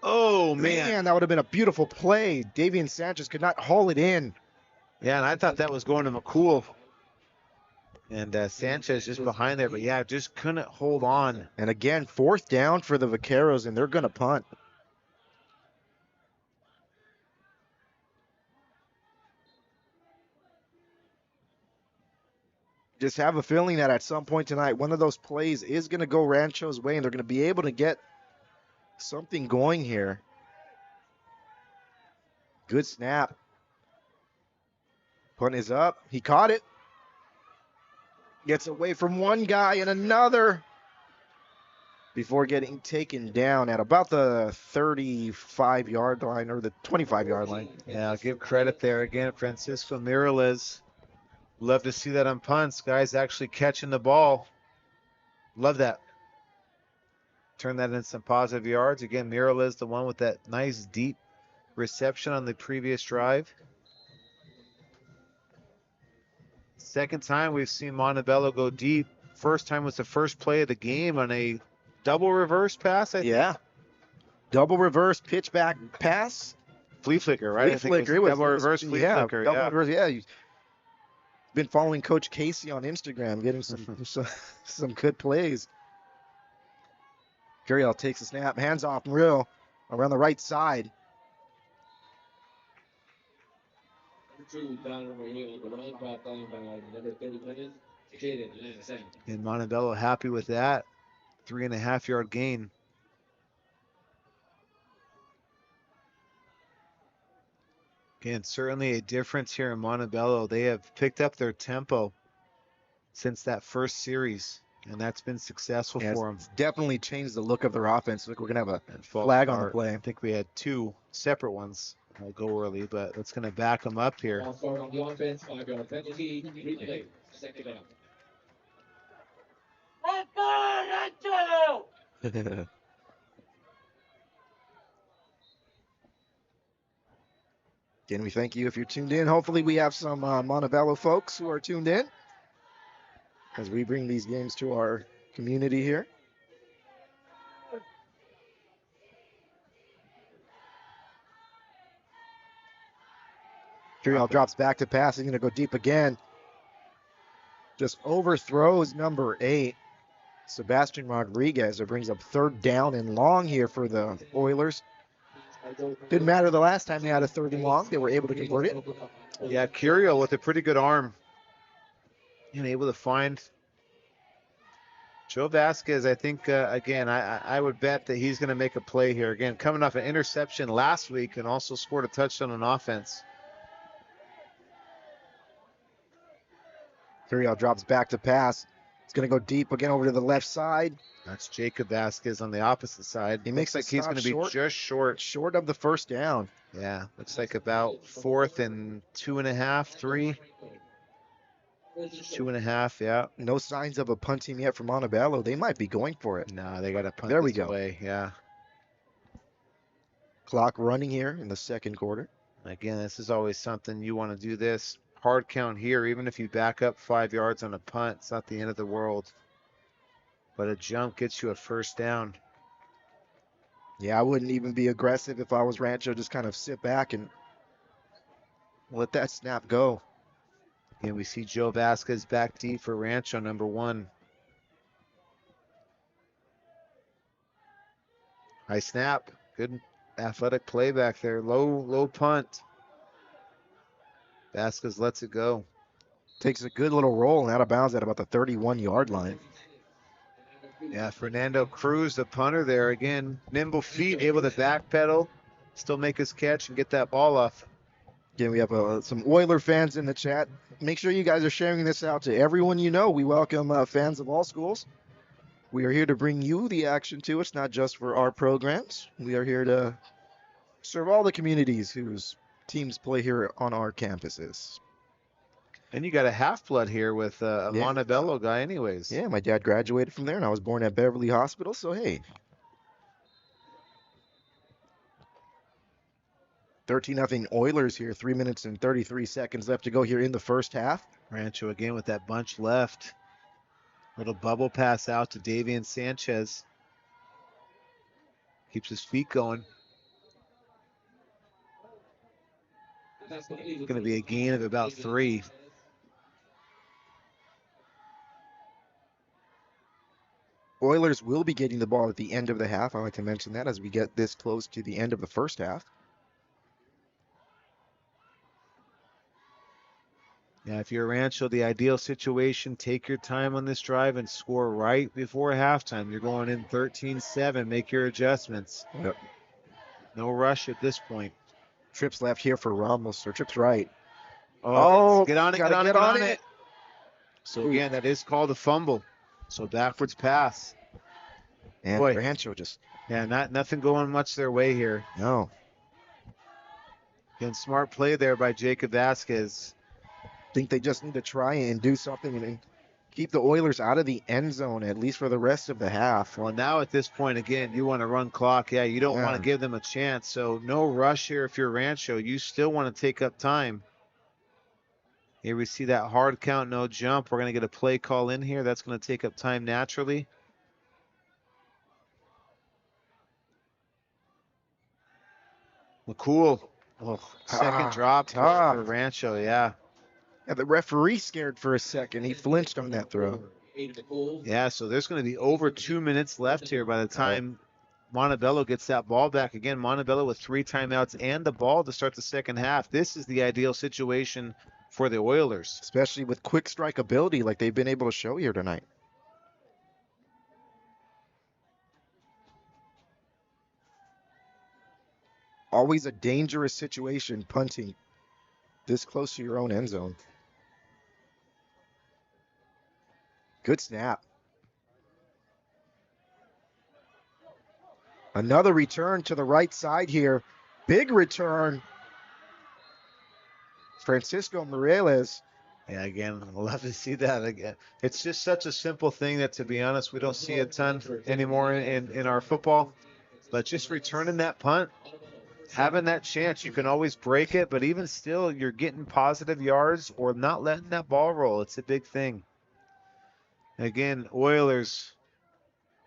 Oh, man. That would have been a beautiful play. Davian Sanchez could not haul it in. Yeah, and I thought that was going to McCool. And Sanchez just behind there, but yeah, just couldn't hold on. And again, 4th down for the Vaqueros, and they're going to punt. Just have a feeling that at some point tonight, one of those plays is going to go Rancho's way, and they're going to be able to get something going here. Good snap. Punt is up. He caught it. Gets away from one guy and another before getting taken down at about the 35-yard line or the 25-yard line. Yeah, I'll give credit there again. Francisco Mireles. Love to see that on punts. Guys actually catching the ball. Love that. Turn that into some positive yards. Again, Mireles, the one with that nice deep reception on the previous drive. Second time we've seen Montebello go deep. First time was the first play of the game on a double reverse pass, I think. Yeah. Double reverse pitch back pass. Flea flicker, right? Flea flicker. It was double reverse flea flicker. Double Yeah. reverse, yeah. You've been following Coach Casey on Instagram, getting some good plays. Curiel takes the snap, hands off real around the right side. And Montebello happy with that. 3.5-yard gain. Again, certainly a difference here in Montebello. They have picked up their tempo since that first series, and that's been successful for them. It's definitely changed the look of their offense. Look, we're going to have a flag on the play. I think we had 2 separate ones go early, but that's going to back them up here. On the offense, 5-yard penalty, replay, second down. Again, we thank you if you're tuned in. Hopefully we have some Montebello folks who are tuned in as we bring these games to our community here. Curiel drops back to pass. He's going to go deep again. Just overthrows number 8, Sebastian Rodriguez. It brings up 3rd down and long here for the Oilers. Didn't matter the last time they had a 3rd and long. They were able to convert it. Yeah, Curiel with a pretty good arm and able to find Joe Vasquez. I think, again, I would bet that he's going to make a play here. Again, coming off an interception last week and also scored a touchdown on offense. Curiel drops back to pass. It's going to go deep again over to the left side. That's Jacob Vasquez on the opposite side. He makes like he's going to be just short of the 1st down. Yeah, looks like about 4th and 2.5, 3. 2.5, yeah. No signs of a punt team yet from Montebello. They might be going for it. No, they got to punt there we this go. Way. Yeah. Clock running here in the 2nd quarter. Again, this is always something you want to do this. Hard count here, even if you back up 5 yards on a punt, it's not the end of the world. But a jump gets you a 1st down. Yeah, I wouldn't even be aggressive if I was Rancho. Just kind of sit back and let that snap go. And we see Joe Vasquez back deep for Rancho, number 1. High snap. Good athletic play back there. Low punt. Vasquez lets it go. Takes a good little roll and out of bounds at about the 31-yard line. Yeah, Fernando Cruz, the punter there. Again, nimble feet, able to backpedal, still make his catch and get that ball off. Again, we have some Oiler fans in the chat. Make sure you guys are sharing this out to everyone you know. We welcome fans of all schools. We are here to bring you the action too. It's not just for our programs. We are here to serve all the communities whose teams play here on our campuses. And you got a half-blood here with a Montebello guy anyways. Yeah, my dad graduated from there, and I was born at Beverly Hospital, so hey. 13-0 Oilers here, 3 minutes and 33 seconds left to go here in the 1st half. Rancho again with that bunch left. Little bubble pass out to Davian Sanchez. Keeps his feet going. It's going to be a gain of about 3. Oilers will be getting the ball at the end of the half. I like to mention that as we get this close to the end of the 1st half. Yeah, if you're Rancho, the ideal situation, take your time on this drive and score right before halftime. You're going in 13-7. Make your adjustments. Yep. No rush at this point. Trips left here for Ramos, or trips right. Oh, get on it. So again, that is called a fumble. So backwards pass. And boy, Rancho just... Yeah, nothing going much their way here. No. Again, smart play there by Jacob Vasquez. I think they just need to try and do something and keep the Oilers out of the end zone, at least for the rest of the half. Well, now at this point, again, you want to run clock. Yeah, you don't want to give them a chance. So no rush here if you're Rancho. You still want to take up time. Here we see that hard count, no jump. We're going to get a play call in here. That's going to take up time naturally. McCool. Oh, second drop for Rancho, yeah. Yeah, the referee scared for a second. He flinched on that throw. Yeah, so there's going to be over 2 minutes left here by the time Montebello gets that ball back. Again, Montebello with 3 timeouts and the ball to start the second half. This is the ideal situation for the Oilers. Especially with quick strike ability like they've been able to show here tonight. Always a dangerous situation punting this close to your own end zone. Good snap. Another return to the right side here. Big return. Francisco Morales. Yeah, again, I'd love to see that again. It's just such a simple thing that, to be honest, we don't see a ton anymore in our football. But just returning that punt, having that chance, you can always break it, but even still, you're getting positive yards or not letting that ball roll. It's a big thing. Again, Oilers,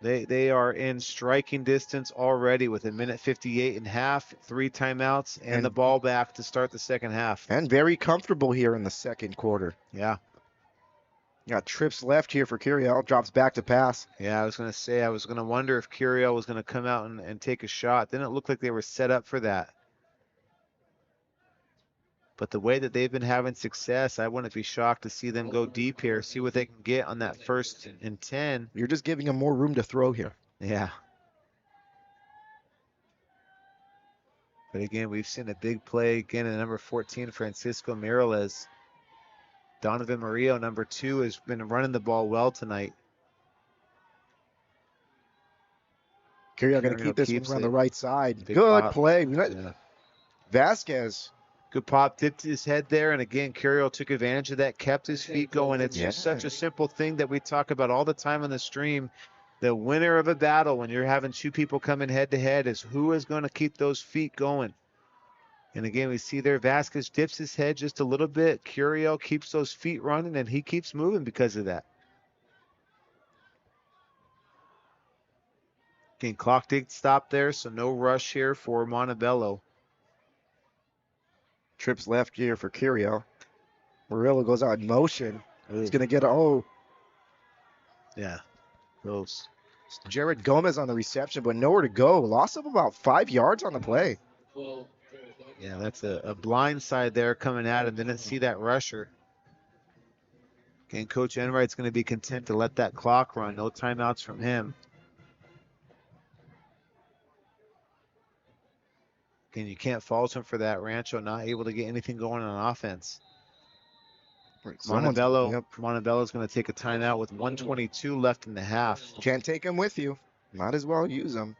they are in striking distance already with 1:58.5, 3 timeouts, and the ball back to start the second half. And very comfortable here in the second quarter. Yeah. Got trips left here for Curiel. Drops back to pass. Yeah, I was going to say, I was going to wonder if Curiel was going to come out and take a shot. Didn't look like they were set up for that. But the way that they've been having success, I wouldn't be shocked to see them go deep here, see what they can get on that 1st and 10. You're just giving them more room to throw here. Yeah. But again, we've seen a big play again in number 14, Francisco Morales. Donovan Murillo, number 2, has been running the ball well tonight. Curiel going to keep this one on the right side. Big Good pop. play. Yeah. Vasquez. Good pop, dipped his head there, and again, Curiel took advantage of that, kept his feet going. It's just such a simple thing that we talk about all the time on the stream. The winner of a battle when you're having 2 people coming head-to-head is who is going to keep those feet going. And again, we see there Vasquez dips his head just a little bit. Curiel keeps those feet running, and he keeps moving because of that. Again, clock did stop there, so no rush here for Montebello. Trips left here for Curiel. Murillo goes out in motion. He's going to get Yeah, close. Jared Gomez on the reception, but nowhere to go. Loss of about 5 yards on the play. Yeah, that's a blind side there coming at him. Didn't see that rusher. Again, Coach Enright's going to be content to let that clock run. No timeouts from him. Again, you can't fault him for that. Rancho not able to get anything going on offense. Montebello's going to take a timeout with 1:22 left in the half. Can't take him with you. Might as well use him.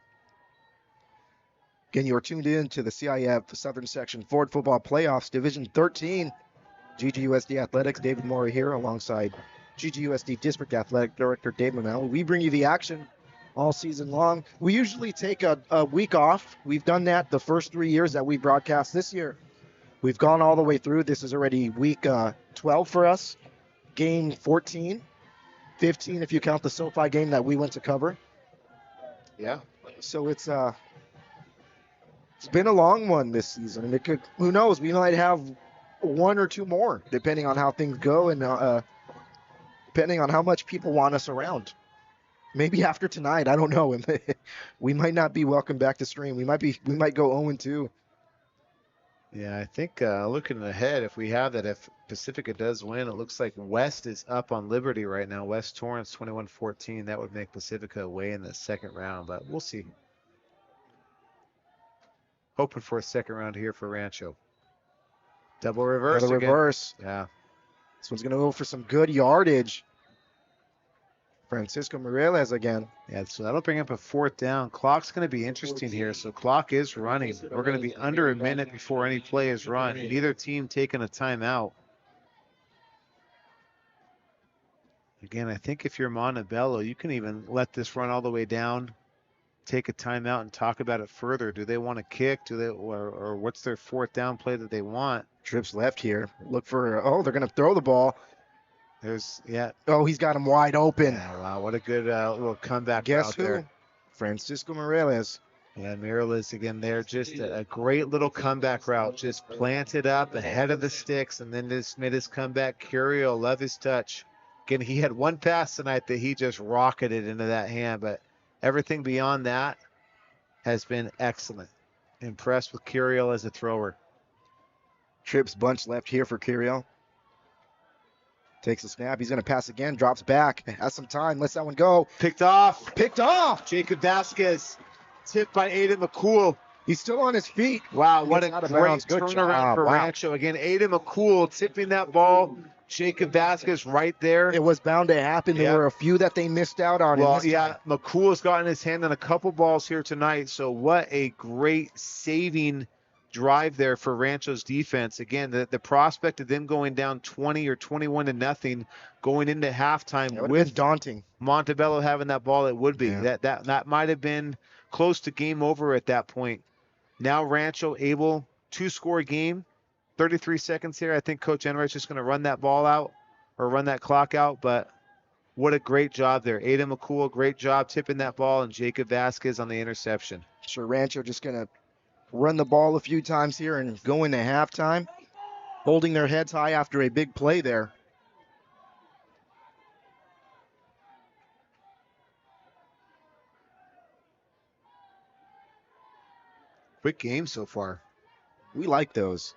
Again, you are tuned in to the CIF Southern Section Ford Football Playoffs, Division 13. GGUSD Athletics, David Mora here alongside GGUSD District Athletic Director Dave Manelli. We bring you the action all season long. We usually take a week off. We've done that the first 3 years that we broadcast. This year, we've gone all the way through. This is already week 12 for us. Game 14, 15 if you count the SoFi game that we went to cover. Yeah. So it's been a long one this season, and it could, who knows, we might have 1 or 2 more depending on how things go and depending on how much people want us around. Maybe after tonight, I don't know. We might not be welcome back to stream. We might go 0-2. Yeah, I think looking ahead, if we have that, if Pacifica does win, it looks like West is up on Liberty right now. West Torrance 21-14. That would make Pacifica away in the second round, but we'll see. Hoping for a second round here for Rancho. Double reverse Another again. reverse. Yeah. This one's going to go for some good yardage. Francisco Morales again. Yeah, so that'll bring up a 4th down. Clock's going to be interesting here. So clock is running. We're going to be under a minute before any play is run. Neither team taking a timeout. Again, I think if you're Montebello, you can even let this run all the way down, take a timeout, and talk about it further. Do they want to kick? Do they, or what's their 4th down play that they want? Trips left here. Look for, they're going to throw the ball. He's got him wide open. Yeah, wow, what a good little comeback. Guess who? There. Francisco Morales. Yeah, Morales again there. Just a great little comeback route. Just planted up ahead of the sticks and then just made his comeback. Curiel, love his touch. Again, he had one pass tonight that he just rocketed into that hand, but everything beyond that has been excellent. Impressed with Curiel as a thrower. Trips bunch left here for Curiel. Takes a snap. He's going to pass again. Drops back. Has some time. Lets that one go. Picked off. Picked off. Jacob Vasquez. Tipped by Aiden McCool. He's still on his feet. Wow, what a Out of great bounds. Good turnaround job. for Wow. Rancho. Again, Aiden McCool tipping that ball. Jacob Vasquez right there. It was bound to happen. There Yeah. were a few that they missed out on. Well, in this yeah, time. McCool's gotten his hand on a couple balls here tonight. So what a great saving drive there for Rancho's defense. Again, the prospect of them going down 20 or 21 to nothing going into halftime That would have with been daunting. Montebello having that ball, it would be. Yeah. That might have been close to game over at that point. Now Rancho able to score a game. 33 seconds here. I think Coach Enright's just going to run that ball out or run that clock out, but what a great job there. Aiden McCool, great job tipping that ball, and Jacob Vasquez on the interception. Sure, Rancho just going to run the ball a few times here and go into halftime, holding their heads high after a big play there. Quick game so far. We like those.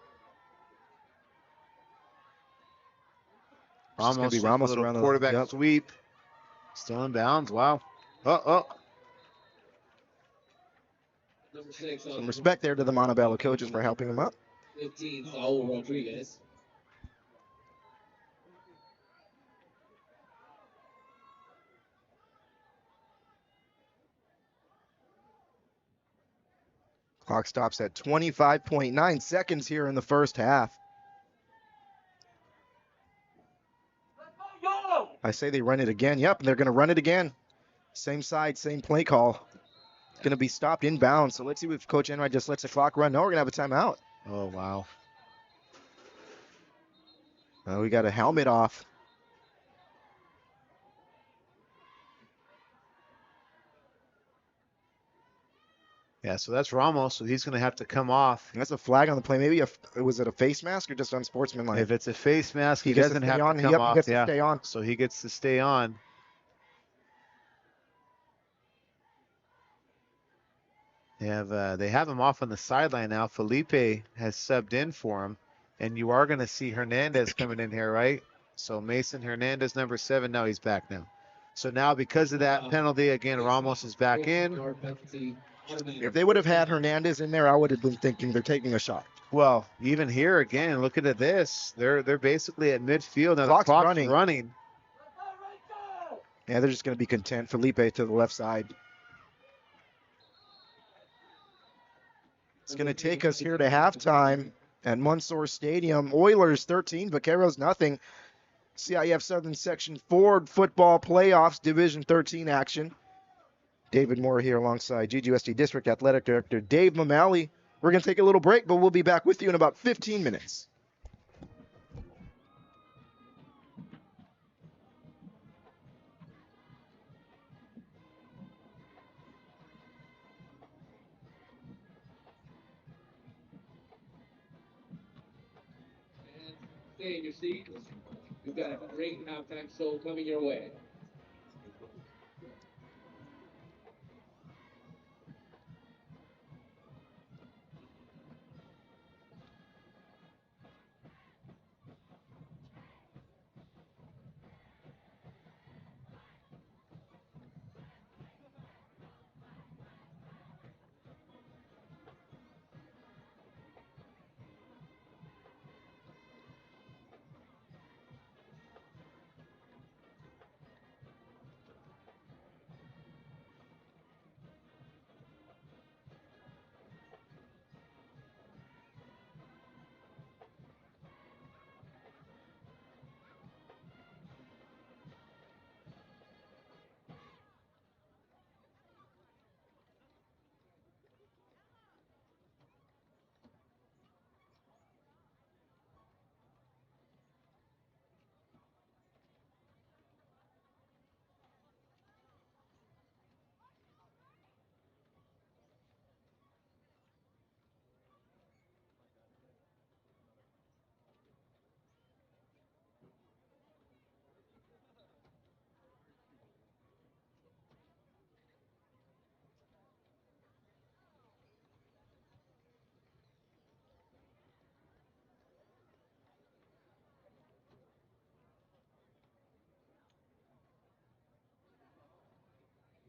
It's gonna be Ramos little around the quarterback yep. sweep. Still in bounds. Wow. Oh. Number 6 on Some respect there to the Montebello coaches for helping them up. 15, Saul Rodriguez. Clock stops at 25.9 seconds here in the first half. I say they run it again. Yep, they're going to run it again. Same side, same play call. Going to be stopped inbounds. So let's see if Coach Enright just lets the clock run. No, we're going to have a timeout. Oh, wow. We got a helmet off. Yeah, so that's Ramos, so he's going to have to come off. That's a flag on the play. Maybe was it a face mask or just unsportsmanlike? If it's a face mask, he gets doesn't to stay have on. to come Yep, off. he gets Yeah, to stay on. so he gets to stay on. They have him off on the sideline now. Felipe has subbed in for him, and you are going to see Hernandez coming in here, right? So Mason Hernandez, number 7. Now he's back now. So now because of that penalty, again, Ramos is back in. If they would have had Hernandez in there, I would have been thinking they're taking a shot. Well, even here again, looking at this, they're basically at midfield now. Clock's The clock's running. running. Yeah, they're just going to be content. Felipe to the left side. It's going to take us here to halftime at Mansour Stadium. Oilers 13, Vaqueros nothing. CIF Southern Section Ford Football Playoffs Division 13 action. David Moore here alongside GGUSD District Athletic Director Dave Mamali. We're going to take a little break, but we'll be back with you in about 15 minutes. And stay in your seats. We've got a great halftime show coming your way.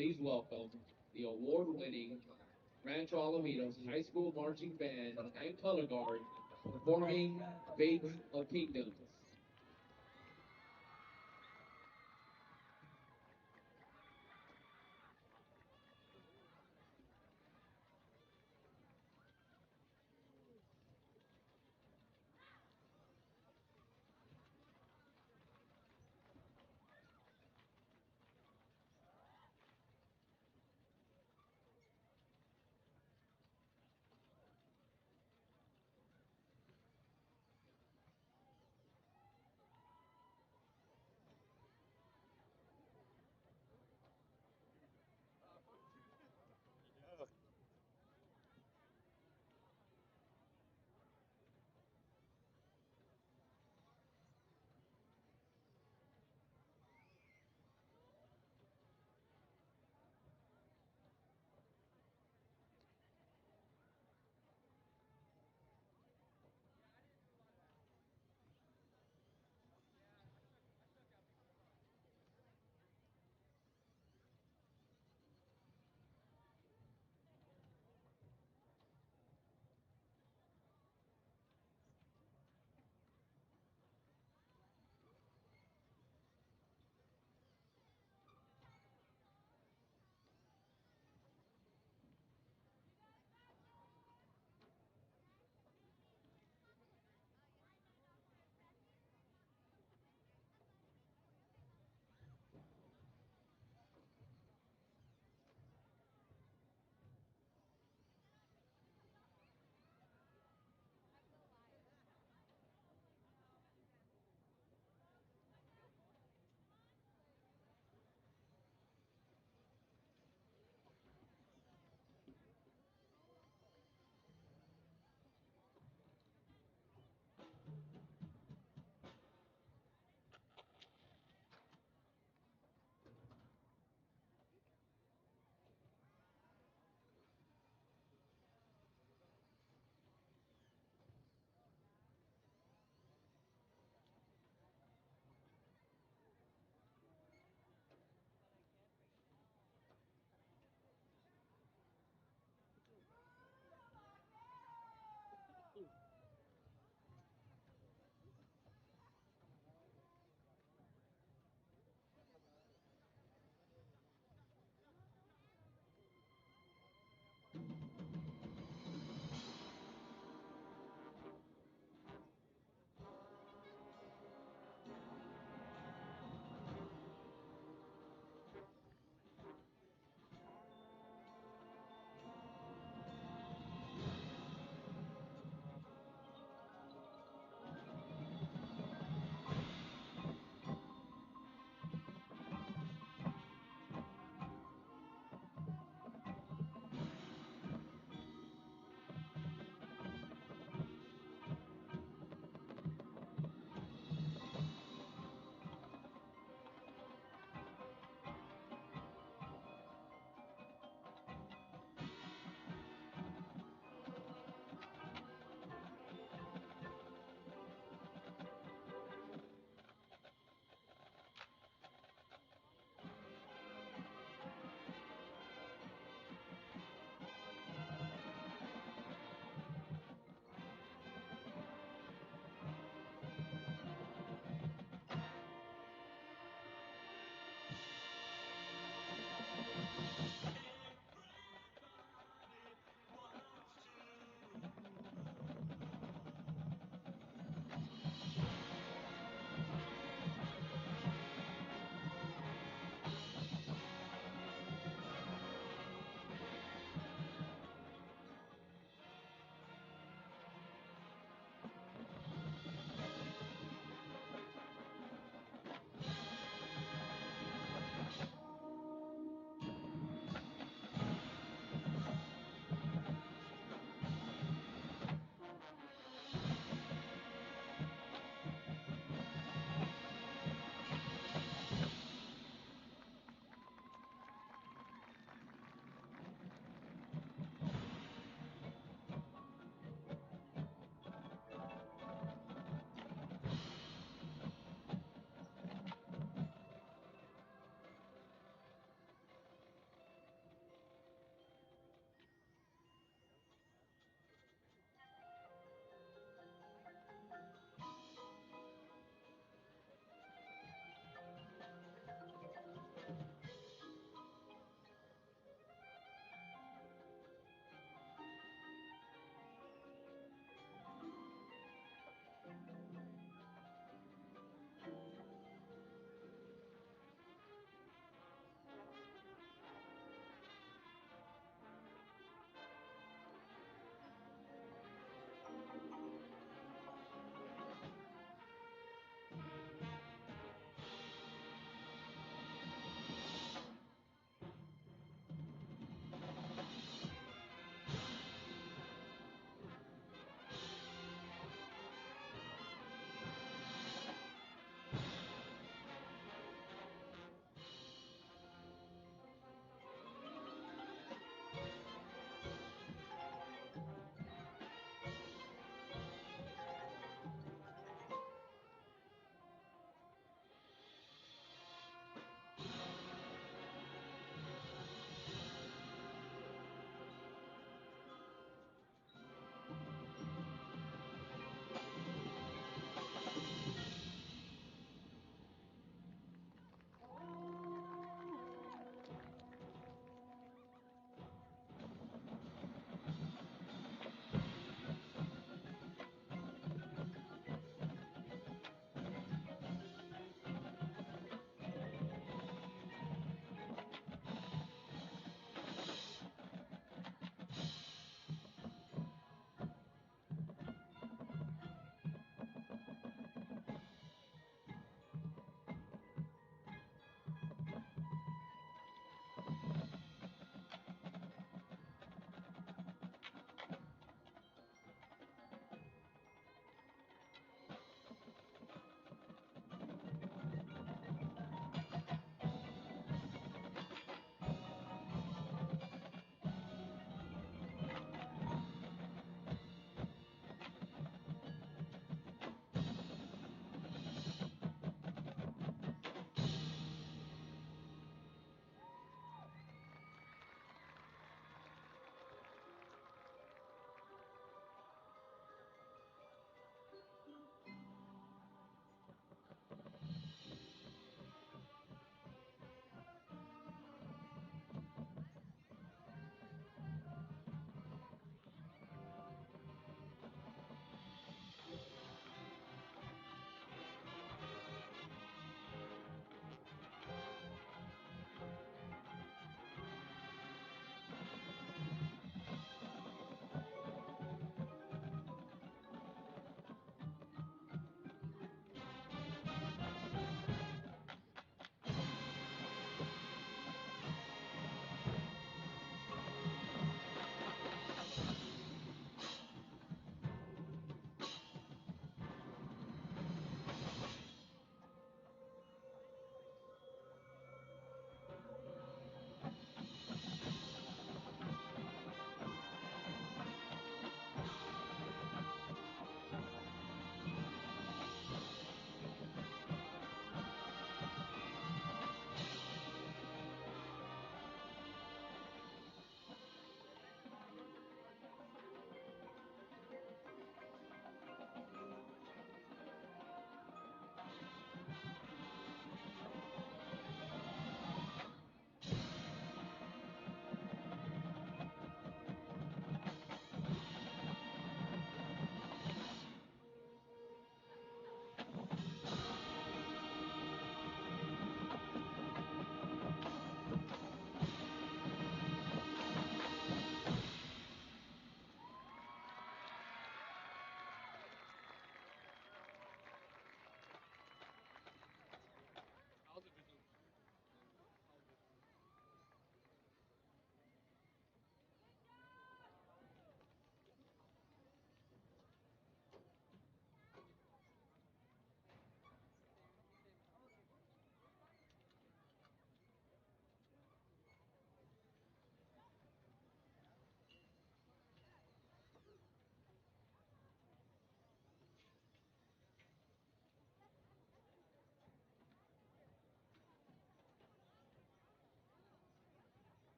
please welcome the award-winning Rancho Alamitos High School Marching Band and Color Guard performing Faith of Kingdoms.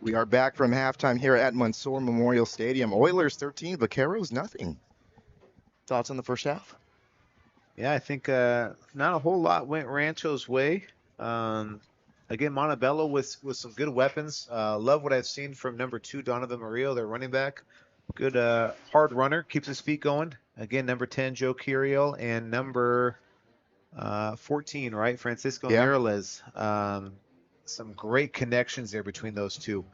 We are back from halftime here at Mansour Memorial Stadium. Oilers 13, Vaqueros nothing. Thoughts on the first half? Yeah, I think not a whole lot went Rancho's way. Again, Montebello with some good weapons. Love what I've seen from number 2, Donovan Murillo, their running back. Good hard runner, keeps his feet going. Again, number 10, Joe Curiel, and number 14, right, Francisco Yeah. Mireles. Some great connections there between those two.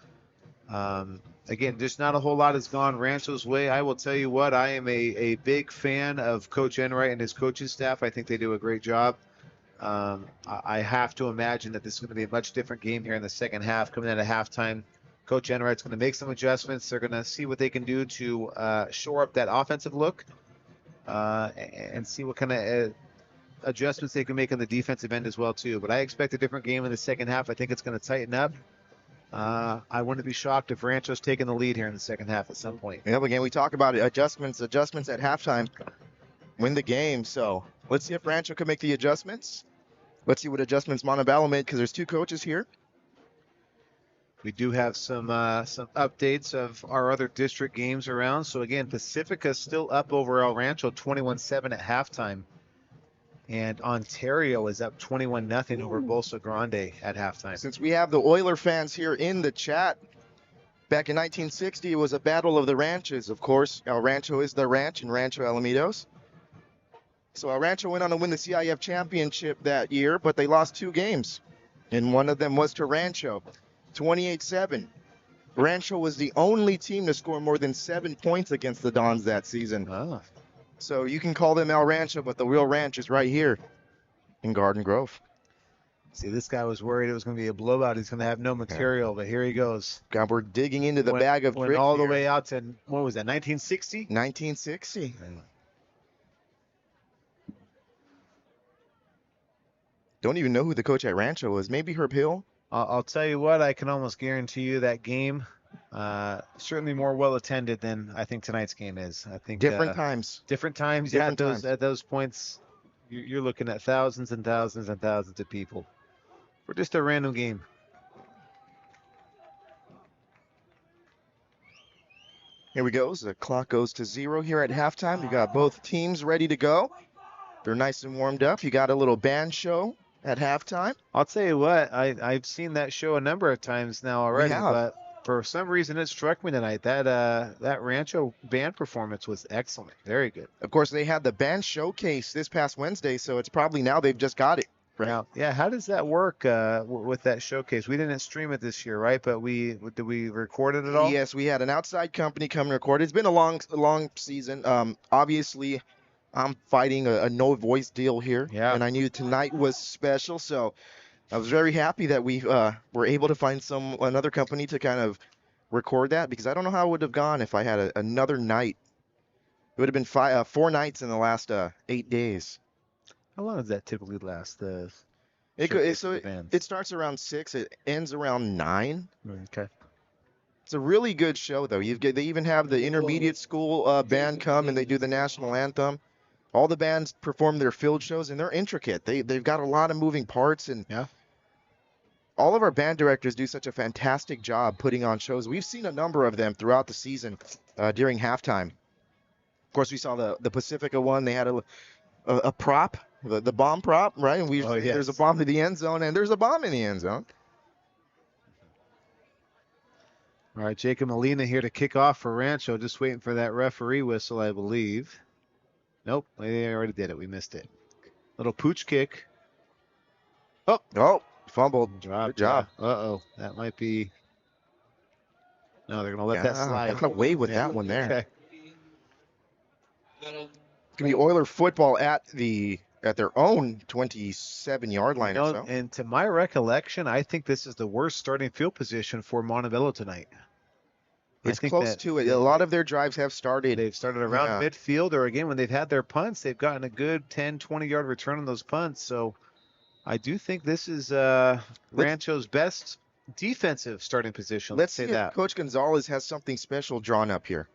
Again, just not a whole lot has gone Rancho's way. I will tell you what, I am a big fan of Coach Enright and his coaching staff. I think they do a great job. I have to imagine that this is going to be a much different game here in the second half. Coming out of halftime, Coach Enright's going to make some adjustments. They're going to see what they can do to shore up that offensive look and see what kind of adjustments they can make on the defensive end as well too. But I expect a different game in the second half. I think it's going to tighten up. I wouldn't be shocked if Rancho's taking the lead here in the second half at some point. Yeah, again, we talk about it. Adjustments at halftime win the game. So let's see if Rancho can make the adjustments. Let's see what adjustments Montebello made because there's 2 coaches here. We do have some updates of our other district games around. So again, Pacifica's still up over El Rancho 21-7 at halftime. And Ontario is up 21-0 over Bolsa Grande at halftime. Since we have the Oiler fans here in the chat, back in 1960, it was a battle of the ranches, of course. El Rancho is the ranch in Rancho Alamitos. So El Rancho went on to win the CIF championship that year, but they lost 2 games. And one of them was to Rancho, 28-7. Rancho was the only team to score more than 7 points against the Dons that season. Oh. So you can call them El Rancho, but the real ranch is right here in Garden Grove. See, this guy was worried it was going to be a blowout. He's going to have no material, but here he goes. God, we're digging into the bag of went tricks all here. the way out to, what was that, 1960? 1960. Don't even know who the coach at Rancho was. Maybe Herb Hill? I'll tell you what, I can almost guarantee you that game, certainly more well attended than I think tonight's game is. I think Different times. Different times. Different yeah, times. At those points, you're looking at thousands and thousands and thousands of people for just a random game. Here we go. So the clock goes to 0 here at halftime. You got both teams ready to go. They're nice and warmed up. You got a little band show at halftime. I'll tell you what, I've seen that show a number of times now already, but for some reason it struck me tonight. That Rancho band performance was excellent. Very good. Of course, they had the band showcase this past Wednesday, so it's probably now they've just got it. Right? Now, yeah, how does that work with that showcase? We didn't stream it this year, right? But did we record it at all? Yes, we had an outside company come and record. It's been a long season. Obviously, I'm fighting a no voice deal here, and I knew tonight was special, so I was very happy that we were able to find another company to kind of record that, because I don't know how it would have gone if I had another night. It would have been 4 nights in the last 8 days. How long does that typically last? It starts around 6. It ends around 9. Okay. It's a really good show, though. They even have the intermediate school band come and they do the national anthem. All the bands perform their field shows, and they're intricate. They've got a lot of moving parts, and all of our band directors do such a fantastic job putting on shows. We've seen a number of them throughout the season during halftime. Of course, we saw the Pacifica one. They had a prop, the bomb prop, right? And there's a bomb in the end zone, and there's a bomb in the end zone. All right, Jacob Molina here to kick off for Rancho. Just waiting for that referee whistle, I believe. Nope, they already did it. We missed it. Little pooch kick. Oh, fumbled. Good job. Uh-oh, that might be. No, they're going to let that slide. Got away with that one there. Okay. It's going to be Oiler football at their own 27-yard line or so. And to my recollection, I think this is the worst starting field position for Montebello tonight. It's close to it. A lot of their drives have started. They've started around midfield, or again, when they've had their punts, they've gotten a good 10, 20-yard return on those punts. So I do think this is Rancho's best defensive starting position. Let's say that. Coach Gonzalez has something special drawn up here.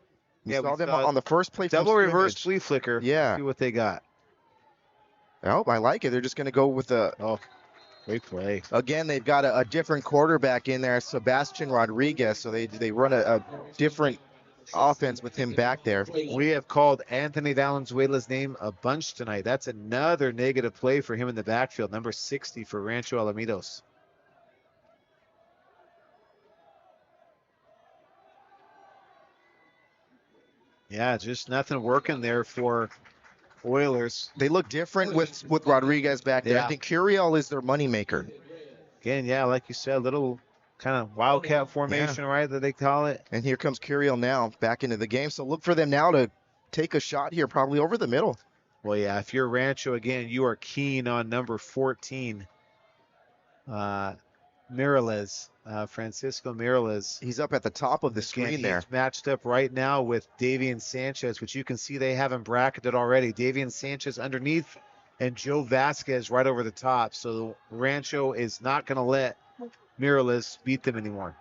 We saw them on the first play. Double reverse flea flicker. Yeah. See what they got. Oh, I like it. They're just going to go with Great play. Again, they've got a different quarterback in there, Sebastian Rodriguez, so they run a different offense with him back there. We have called Anthony Valenzuela's name a bunch tonight. That's another negative play for him in the backfield. Number 60 for Rancho Alamitos. Yeah, just nothing working there for Oilers. They look different with Rodriguez back there. Yeah. I think Curiel is their moneymaker. Again, yeah, like you said, little kind of wildcat formation, right, that they call it. And here comes Curiel now back into the game. So look for them now to take a shot here, probably over the middle. Well, yeah, if you're Rancho, again, you are keen on number 14, Francisco Miralez. He's up at the top of the screen there. He's matched up right now with Davian Sanchez, which you can see they have him bracketed already. Davian Sanchez underneath and Joe Vasquez right over the top. So Rancho is not going to let Miralez beat them anymore.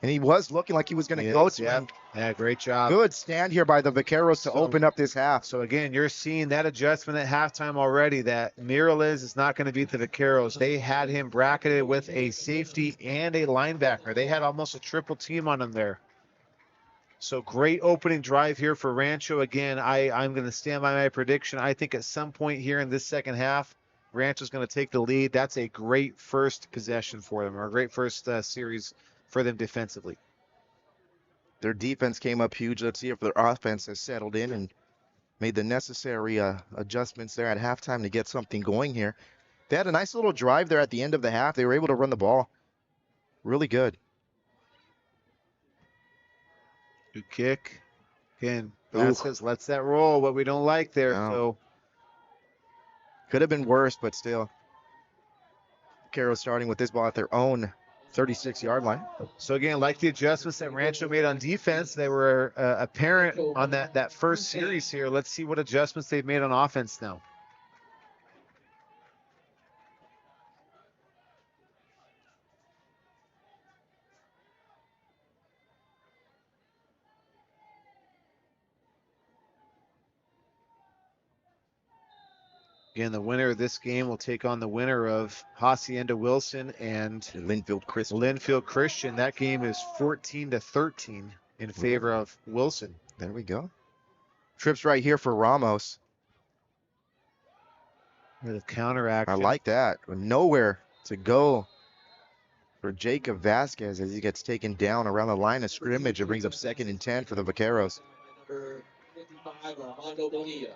And he was looking like he was going to go to him. Yeah, great job. Good stand here by the Vaqueros to open up this half. So again, you're seeing that adjustment at halftime already, that Miralez is not going to beat the Vaqueros. They had him bracketed with a safety and a linebacker. They had almost a triple team on him there. So great opening drive here for Rancho. Again, I'm going to stand by my prediction. I think at some point here in this second half, Rancho's going to take the lead. That's a great first possession for them, or a great first series for them defensively. Their defense came up huge. Let's see if their offense has settled in and made the necessary adjustments there at halftime to get something going here. They had a nice little drive there at the end of the half. They were able to run the ball. Really good. Good kick. Again, Vasquez lets that roll. What we don't like there. No. So could have been worse, but still. Caro starting with this ball at their own 36-yard line. So again, like the adjustments that Rancho made on defense, they were apparent on that first series here. Let's see what adjustments they've made on offense now. Again, the winner of this game will take on the winner of Hacienda Wilson and Linfield Christian. Linfield Christian. That game is 14-13 in favor of Wilson. There we go. Trips right here for Ramos. The counteraction. I like that. Nowhere to go for Jacob Vasquez as he gets taken down around the line of scrimmage. It brings up 2nd and 10 for the Vaqueros. Number 55, Armando Bonilla.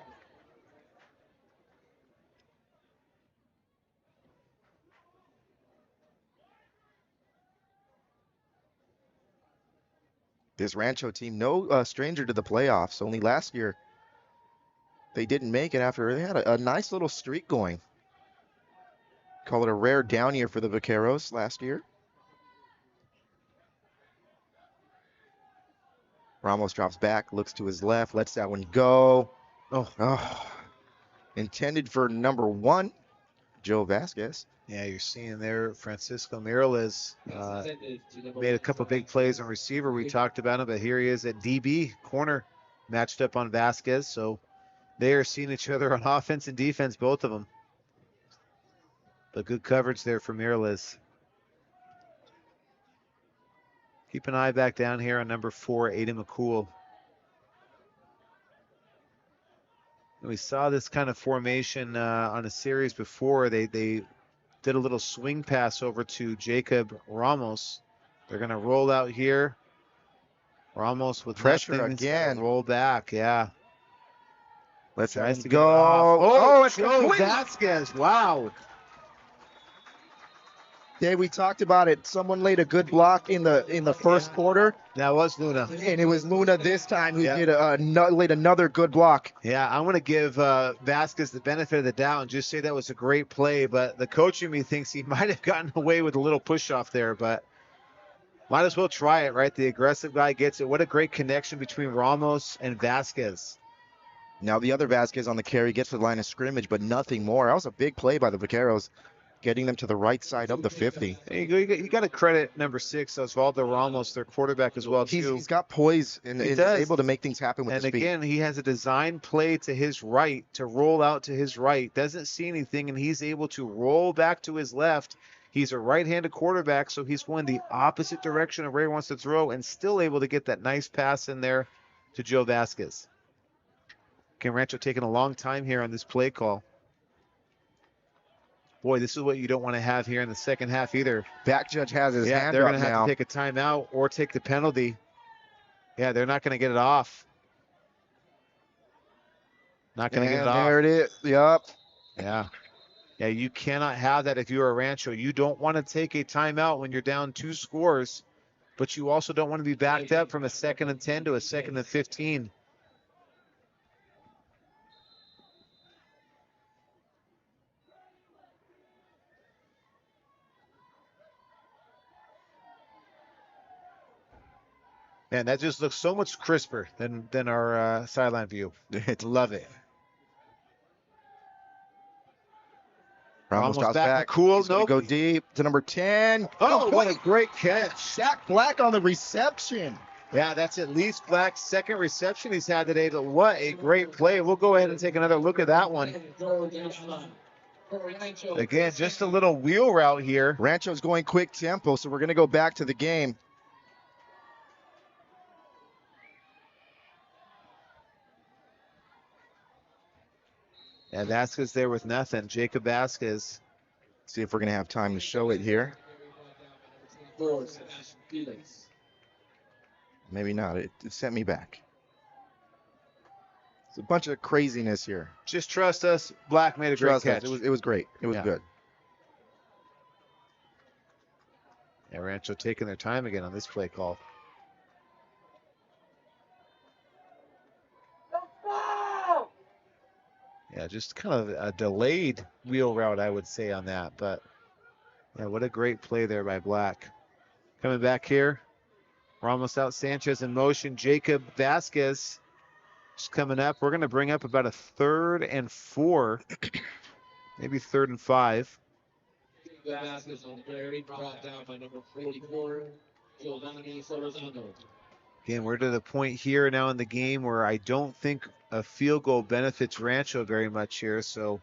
This Rancho team, no stranger to the playoffs. Only last year they didn't make it after they had a nice little streak going. Call it a rare down year for the Vaqueros last year. Ramos drops back, looks to his left, lets that one go. Oh. Intended for number 1, Joe Vasquez. Yeah, you're seeing there Francisco Miralez made a couple big plays on receiver. We talked about him, but here he is at DB, corner, matched up on Vasquez. So they are seeing each other on offense and defense, both of them. But good coverage there for Miralez. Keep an eye back down here on number 4, Aiden McCool. We saw this kind of formation on a series before. They did a little swing pass over to Jacob Ramos. They're going to roll out here. Ramos with pressure again. Roll back, yeah. Let's go. Oh, it's Joe complete. Vasquez. Wow. Yeah, we talked about it. Someone laid a good block in the first quarter. That was Luna. And it was Luna this time who laid another good block. Yeah, I'm going to give Vasquez the benefit of the doubt and just say that was a great play. But the coach in me thinks he might have gotten away with a little push-off there. But might as well try it, right? The aggressive guy gets it. What a great connection between Ramos and Vasquez. Now the other Vasquez on the carry gets to the line of scrimmage, but nothing more. That was a big play by the Vaqueros. getting them to the right side of the 50. There you go. You got to credit number 6, Osvaldo Ramos, their quarterback as well, too. He's got poise and He is does. able to make things happen with And his feet. again, he has a design play to his right, to roll out to his right. Doesn't see anything, and he's able to roll back to his left. He's a right-handed quarterback, so he's going the opposite direction of where he wants to throw and still able to get that nice pass in there to Joe Vasquez. Again, Rancho taking a long time here on this play call. Boy, this is what you don't want to have here in the second half either. Back judge has his hand they're up going to have now. to take a timeout or take the penalty. Yeah, they're not going to get it off. Not going to get it off. There it is. Yup. Yeah. Yeah, you cannot have that if you're a Rancho. You don't want to take a timeout when you're down 2 scores, but you also don't want to be backed up from a 2nd and 10 to a 2nd and 15. Man, that just looks so much crisper than our sideline view. Love it. Ramos Almost drops back. Cool. He's gonna go deep to number 10. Oh, what a great catch. Shaq Black on the reception. Yeah, that's at least Black's second reception he's had today. But what a great play. We'll go ahead and take another look at that one. Again, just a little wheel route here. Rancho's going quick tempo, so we're going to go back to the game. Yeah, Vasquez there with nothing. Jacob Vasquez. See if we're going to have time to show it here. Maybe not. It sent me back. It's a bunch of craziness here. Just trust us. Black made a great catch. It was great. It was good. Yeah, Rancho taking their time again on this play call. Yeah, just kind of a delayed wheel route, I would say, on that. But, yeah, what a great play there by Black. Coming back here. Ramos out, Sanchez in motion. Jacob Vasquez just coming up. We're going to bring up about a 3rd and 4, maybe 3rd and 5. Vasquez on the carry, brought down by number 44, Giovanni Solorzano. Again, we're to the point here now in the game where I don't think a field goal benefits Rancho very much here. So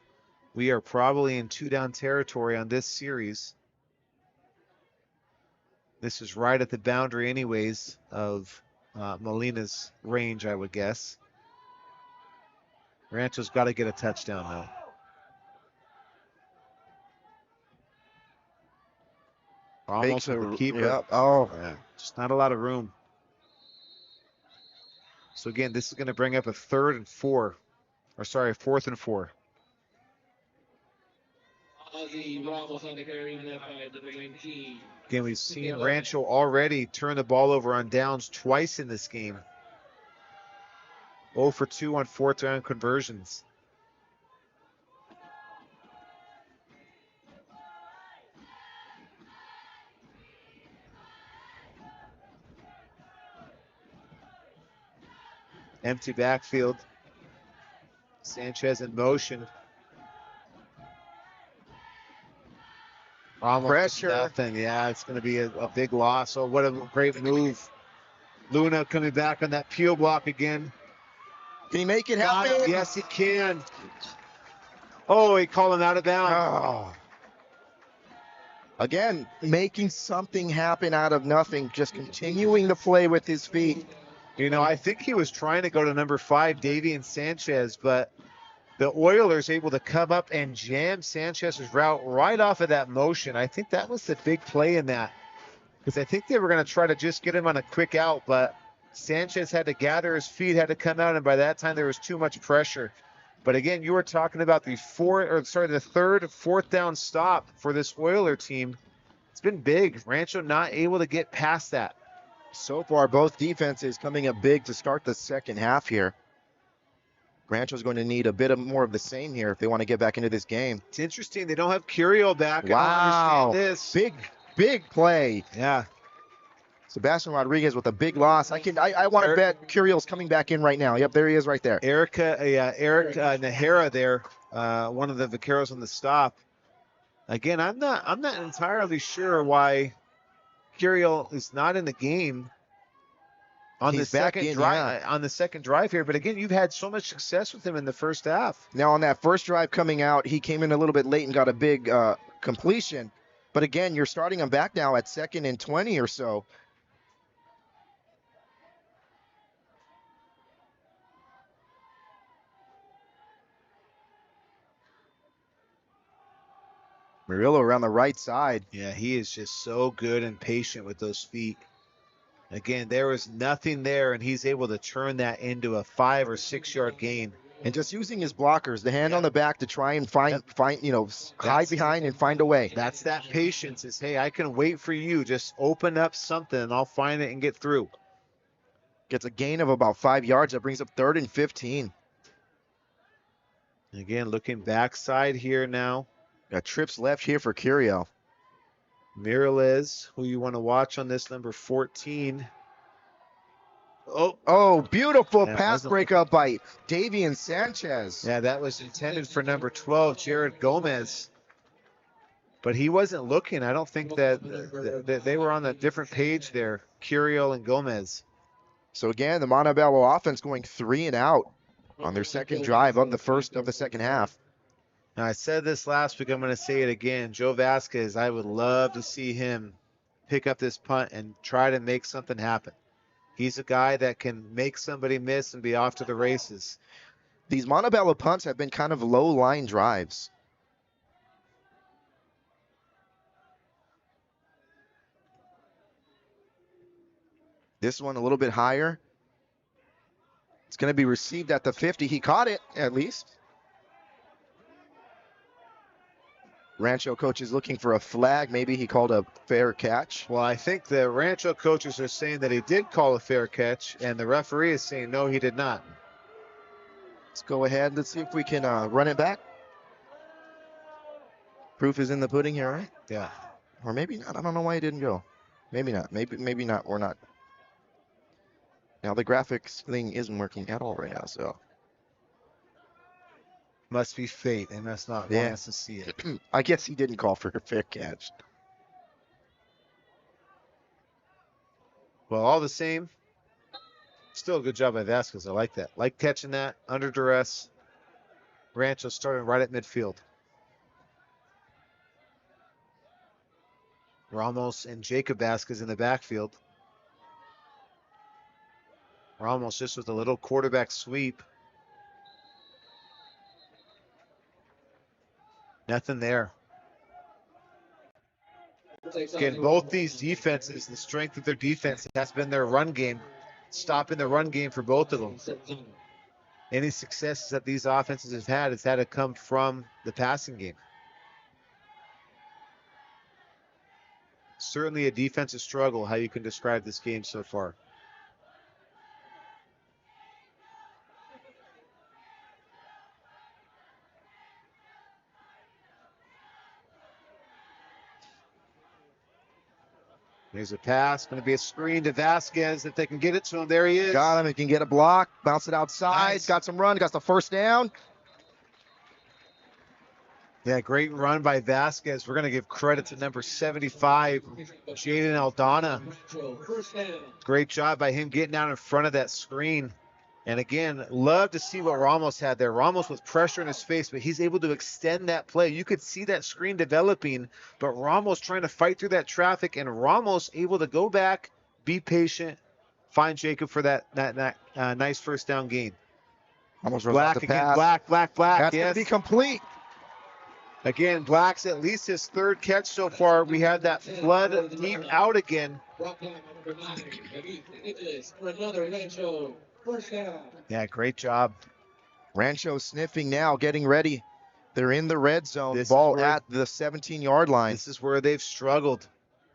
we are probably in 2-down territory on this series. This is right at the boundary anyways of Molina's range, I would guess. Rancho's got to get a touchdown though. Almost with the keeper. Yep. Oh, yeah, just not a lot of room. So again, this is going to bring up a 3rd and 4, or sorry, 4th and 4. Again, we've seen Rancho already turn the ball over on downs twice in this game. 0 for 2 on 4th down conversions. Empty backfield. Sanchez in motion. Almost pressure. Nothing. Yeah, it's going to be a big loss. Oh, what a great move. Luna coming back on that peel block again. Can he make it happen? Yes, he can. Oh, he called him out of bounds. Oh. Again, making something happen out of nothing, just continuing to play with his feet. You know, I think he was trying to go to number 5, Davian Sanchez, but the Oilers able to come up and jam Sanchez's route right off of that motion. I think that was the big play in that, because I think they were going to try to just get him on a quick out, but Sanchez had to gather his feet, had to come out, and by that time there was too much pressure. But again, you were talking about the 3rd, 4th down stop for this Oiler team. It's been big. Rancho not able to get past that. So far, both defenses coming up big to start the second half here. Rancho's going to need a bit more of the same here if they want to get back into this game. It's interesting. They don't have Curiel back. Wow. I don't understand this. Big play. Yeah. Sebastian Rodriguez with a big loss. I want to bet Curiel's coming back in right now. Yep, there he is right there. Eric Nahara there, one of the Vaqueros on the stop. Again, I'm not entirely sure why Curiel is not in the game on He's the back second in, drive yeah. on the second drive here. But again, you've had so much success with him in the first half. Now on that first drive coming out, he came in a little bit late and got a big completion. But again, you're starting him back now at 2nd and 20 or so. Murillo around the right side. Yeah, he is just so good and patient with those feet. Again, there was nothing there, and he's able to turn that into a 5 or 6 yard gain. And just using his blockers, the hand on the back to try and find hide That's- behind and find a way. That's that patience is, hey, I can wait for you. Just open up something, and I'll find it and get through. Gets a gain of about 5 yards. That brings up 3rd and 15. Again, looking backside here now. Got trips left here for Curiel. Miralez, who you want to watch on this, number 14. Oh, beautiful That pass wasn't- breakup by Davian Sanchez. Yeah, that was intended for number 12, Jared Gomez. But he wasn't looking. I don't think that they were on a different page there, Curiel and Gomez. So again, the Montebello offense going 3 and out on their second drive of the first of the second half. Now, I said this last week. I'm going to say it again. Joe Vasquez, I would love to see him pick up this punt and try to make something happen. He's a guy that can make somebody miss and be off to the races. These Montebello punts have been kind of low line drives. This one a little bit higher. It's going to be received at the 50. He caught it, at least. Rancho coach is looking for a flag. Maybe he called a fair catch. Well, I think the Rancho coaches are saying that he did call a fair catch, and the referee is saying no, he did not. Let's go ahead. Let's see if we can run it back. Proof is in the pudding here, right? Yeah. Or maybe not. I don't know why he didn't go. Maybe not. Maybe not. Or not. Now the graphics thing isn't working at all right now, so. Must be fate. They must not want us to see it. I guess he didn't call for a fair catch. Well, all the same, still a good job by Vasquez. I like that. Like catching that under duress. Rancho starting right at midfield. Ramos and Jacob Vasquez in the backfield. Ramos just with a little quarterback sweep. Nothing there. Again, both these defenses, the strength of their defense has been their run game, stopping the run game for both of them. Any successes that these offenses have had has had to come from the passing game. Certainly a defensive struggle, how you can describe this game so far. There's a pass, going to be a screen to Vasquez if they can get it to him. There he is. Got him. He can get a block, bounce it outside. Nice. Got some run, got the first down. Yeah, great run by Vasquez. We're going to give credit to number 75, Jaden Aldana. Great job by him getting out in front of that screen. And again, love to see what Ramos had there. Ramos with pressure in his face, but he's able to extend that play. You could see that screen developing, but Ramos trying to fight through that traffic, and Ramos able to go back, be patient, find Jacob for that nice first down gain. Almost Black the again, pass. Black. That's Yes. going to be complete. Again, Black's at least his third catch so far. We had that flood deep out again. Yeah, great job. Rancho sniffing now, getting ready. They're in the red zone. This is Ball where- at the 17-yard line. This is where they've struggled.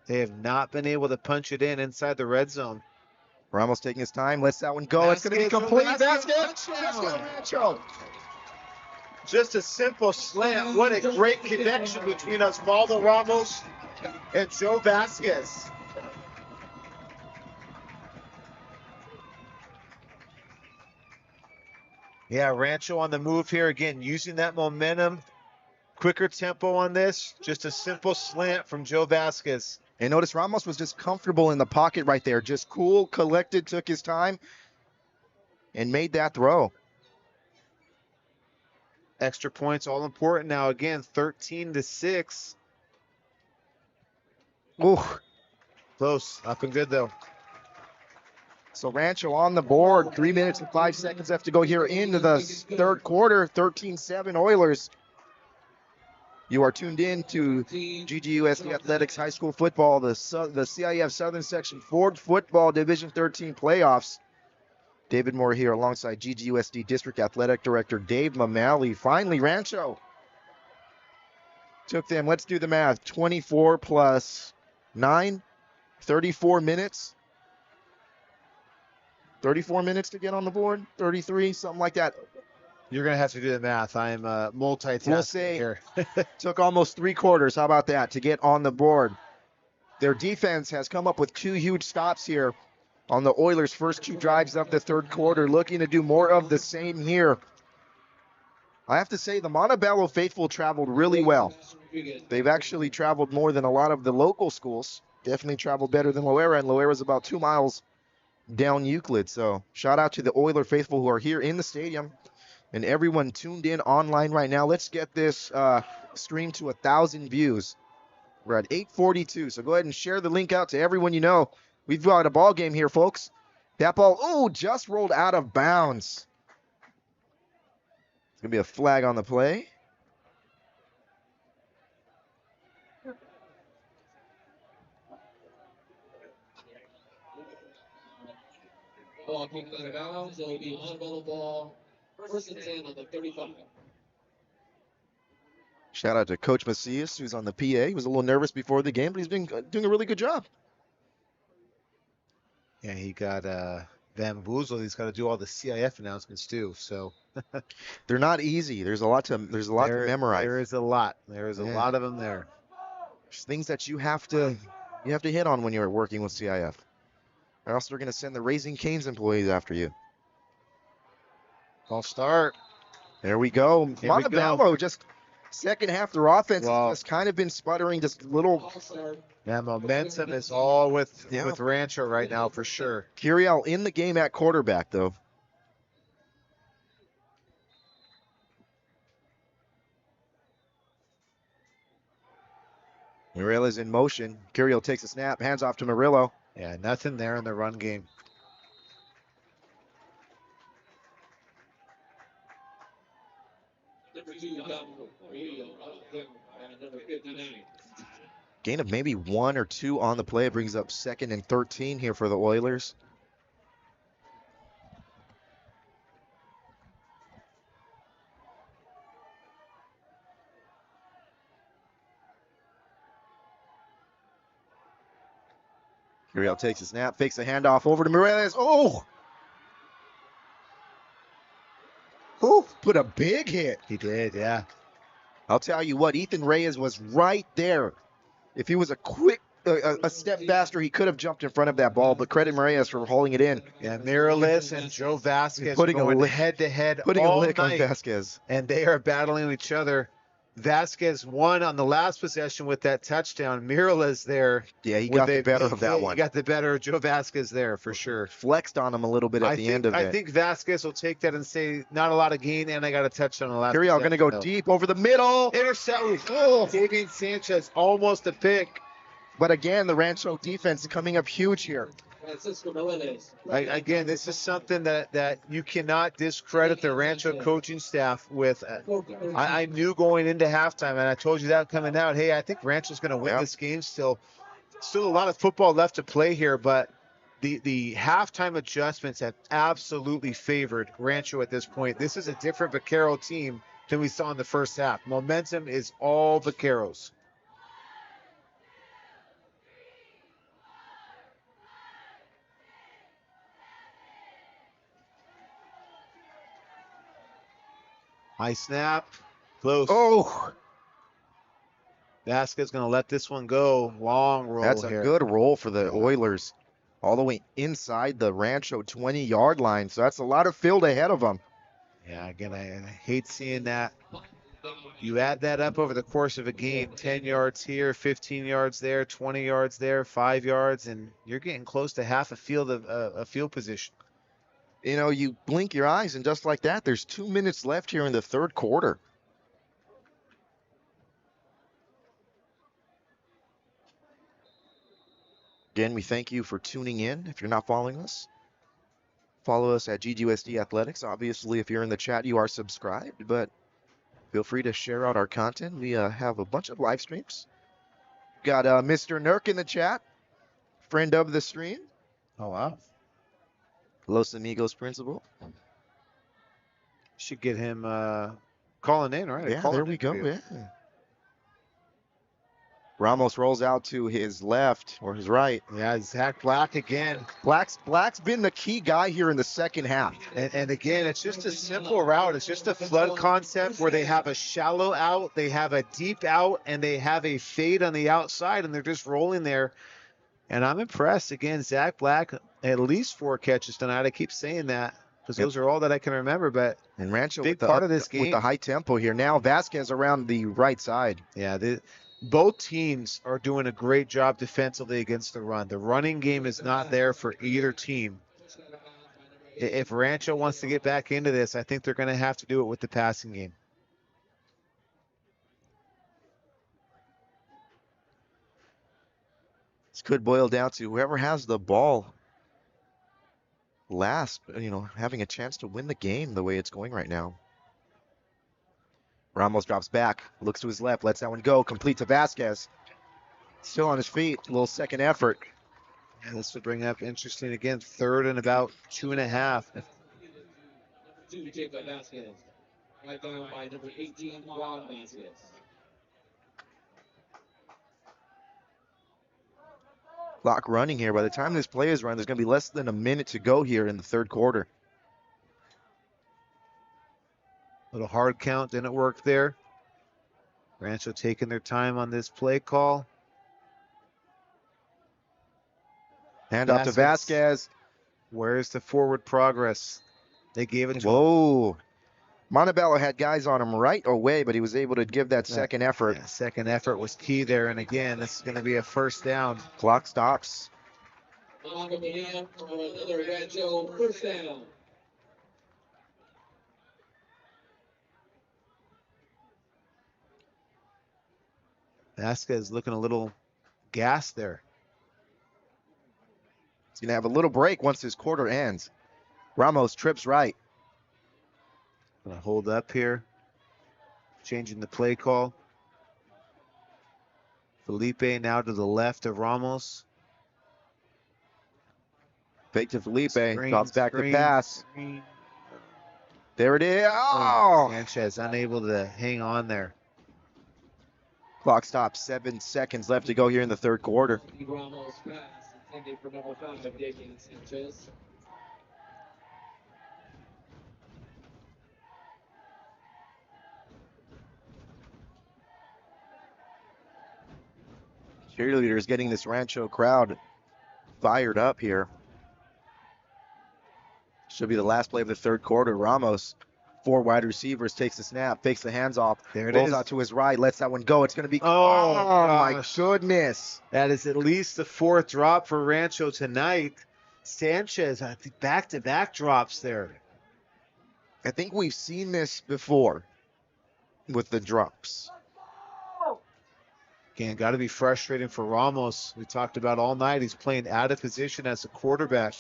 They have not been able to punch it in inside the red zone. Ramos taking his time. Lets that one go. It's going to be complete. Vasquez. Rancho. Just a simple slant. What a great connection between Osvaldo Ramos and Joe Vasquez. Yeah, Rancho on the move here again, using that momentum. quicker tempo on this. Just a simple slant from Joe Vasquez. And notice Ramos was just comfortable in the pocket right there. Just cool, collected, took his time, and made that throw. Extra points all important now. Again, 13-6. Ooh. Close. Up and good, though. So Rancho on the board. 3 minutes and 5 seconds left to go here into the third quarter. 13-7 Oilers. You are tuned in to GGUSD Athletics High School Football, the CIF Southern Section Ford Football Division 13 playoffs. David Moore here alongside GGUSD District Athletic Director Dave Mamali. Finally, Rancho took them, let's do the math, 24 plus 9, 34 minutes. 34 minutes to get on the board, 33, something like that. You're going to have to do the math. I am multitasking We'll say here. took almost 3 quarters, how about that, to get on the board. Their defense has come up with 2 huge stops here on the Oilers' first 2 drives of the third quarter, looking to do more of the same here. I have to say the Montebello faithful traveled really well. They've actually traveled more than a lot of the local schools. Definitely traveled better than Loera, and Loera's about 2 miles down Euclid. So shout out to the Oiler faithful who are here in the stadium and everyone tuned in online right now. Let's get this stream to 1,000 views. We're at 842, so go ahead and share the link out to everyone you know. We've got a ball game here, folks. That ball, just rolled out of bounds. It's going to be a flag on the play. Ball kicked out of bounds. It'll be Montebello ball. First and 10 on the 35. Shout out to Coach Macias, who's on the PA. He was a little nervous before the game, but he's been doing a really good job. Yeah, he got bamboozled. He's got to do all the CIF announcements too. So they're not easy. There's a lot to memorize. There is a lot. There is a lot of them there. There's things that you have to hit on when you're working with CIF. Or else they're going to send the Raising Cane's employees after you. False start. There we go. Montebello just second half their offense has just kind of been sputtering, just little. Yeah, momentum is all with Rancho right now for sure. Curiel in the game at quarterback though. Murillo's in motion. Curiel takes a snap, hands off to Murillo. Yeah, nothing there in the run game. Gain of maybe 1 or 2 on the play. It brings up 2nd and 13 here for the Oilers. Curiel takes a snap, fakes a handoff over to Morales. Oh! Put a big hit. He did, yeah. I'll tell you what, Ethan Reyes was right there. If he was a step faster, he could have jumped in front of that ball, but credit Reyes for holding it in. Yeah, Miralles and Joe Vasquez putting going head-to-head putting all a lick night, on Vasquez. and they are battling each other. Vasquez won on the last possession with that touchdown. Miralles there. Yeah, he got the better of that one. He got the better of Joe Vasquez there for sure. Flexed on him a little bit at the end of it. I think Vasquez will take that and say, not a lot of gain, and I got a touchdown on the last Curiel going to go deep over the middle. Intercept. Oh, Davian Sanchez, almost a pick. But again, the Rancho defense coming up huge here. Again, this is something that you cannot discredit the Rancho coaching staff with. I knew going into halftime, and I told you that coming out, hey, I think Rancho's going to win this game still. Still a lot of football left to play here, but the halftime adjustments have absolutely favored Rancho at this point. This is a different Vaquero team than we saw in the first half. Momentum is all Vaqueros. High snap. Close. Oh! Vasquez going to let this one go. Long roll. That's a good roll for the Oilers. All the way inside the Rancho 20-yard line. So that's a lot of field ahead of them. Yeah, again, I hate seeing that. You add that up over the course of a game, 10 yards here, 15 yards there, 20 yards there, 5 yards, and you're getting close to half a field of a field position. You know, you blink your eyes, and just like that, there's 2 minutes left here in the third quarter. Again, we thank you for tuning in. If you're not following us, follow us at GGUSD Athletics. Obviously, if you're in the chat, you are subscribed, but feel free to share out our content. We have a bunch of live streams. Got Mr. Nurk in the chat, friend of the stream. Oh, wow. Los Amigos principal. Should get him calling in, right? Yeah, there we go. Yeah. Ramos rolls out to his left or his right. Yeah, Zach Black again. Black's been the key guy here in the second half. And again, it's just a simple route. It's just a flood concept where they have a shallow out, they have a deep out, and they have a fade on the outside, and they're just rolling there. And I'm impressed. Again, Zach Black, at least 4 catches tonight. I keep saying that because those are all that I can remember. But and Rancho big with the part of this game with the high tempo here. Now Vasquez around the right side. Yeah, both teams are doing a great job defensively against the run. The running game is not there for either team. If Rancho wants to get back into this, I think they're going to have to do it with the passing game. This could boil down to whoever has the ball last, having a chance to win the game the way it's going right now. Ramos drops back, looks to his left, lets that one go, complete to Vasquez. Still on his feet, a little second effort. And this would bring up interesting again, 3rd and about 2.5. To Jacob Vasquez, right down by number 18, Juan Vasquez. Clock running here. By the time this play is run, there's going to be less than a minute to go here in the third quarter. Little hard count, didn't work there. Rancho taking their time on this play call. Hand off to Vasquez. Where's the forward progress? They gave it to him. Whoa. Montebello had guys on him right away, but he was able to give that second effort. Yeah, second effort was key there. And again, this is going to be a first down. Clock stops. Another Rancho first down. Vasquez looking a little gassed there. He's going to have a little break once this quarter ends. Ramos trips right. Gonna hold up here. Changing the play call. Felipe now to the left of Ramos. Fake to Felipe. Drops back to pass. Screen. There it is. Oh! Sanchez unable to hang on there. Clock stops. 7 seconds left to go here in the third quarter. Ramos pass intended for number 5, Damian Sanchez. Cheerleaders getting this Rancho crowd fired up here. Should be the last play of the third quarter. Ramos, 4 wide receivers, takes the snap, fakes the hands off, there it rolls is. out to his right, lets that one go. It's going to be, oh my gosh. goodness. That is at least the 4th drop for Rancho tonight. Sanchez, I think back-to-back drops there. I think we've seen this before with the drops. Again, got to be frustrating for Ramos. We talked about all night. He's playing out of position as a quarterback.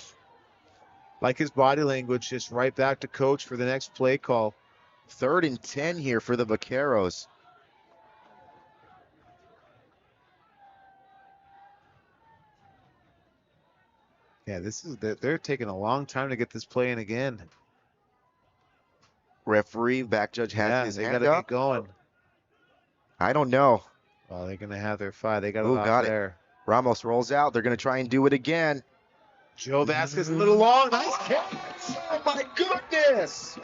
Like his body language, just right back to coach for the next play call. 3rd and 10 here for the Vaqueros. Yeah, they're taking a long time to get this play in again. Referee, back judge has his they hand got to up. get going. I don't know. Well, they're going to have their 5. They got a Ooh, lot got it. there. Ramos rolls out. They're going to try and do it again. Joe Vasquez a little long. Nice catch. Oh, my goodness.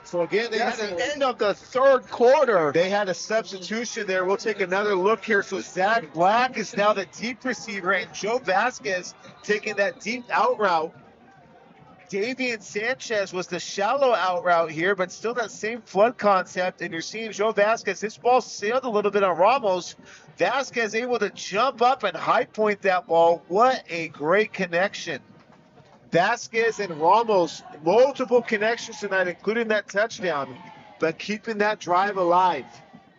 So again, That's the end of the third quarter. They had a substitution there. We'll take another look here. So Zach Black is now the deep receiver, and Joe Vasquez taking that deep out route Davian Sanchez was the shallow out route here, but still that same flood concept. And you're seeing Joe Vasquez. This ball sailed a little bit on Ramos. Vasquez able to jump up and high point that ball. What a great connection. Vasquez and Ramos, multiple connections tonight, including that touchdown, but keeping that drive alive.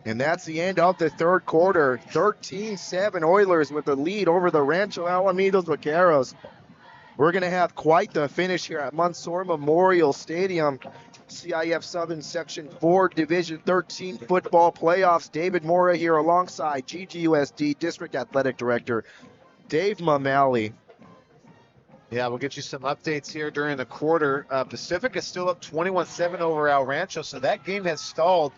And that's the end of the third quarter. 13-7 Oilers with the lead over the Rancho Alamitos Vaqueros. We're going to have quite the finish here at Mansour Memorial Stadium. CIF Southern Section Ford Division 13 football playoffs. David Mora here alongside GGUSD District Athletic Director Dave Mamali. Yeah, we'll get you some updates here during the quarter. Pacific is still up 21-7 over El Rancho, so that game has stalled.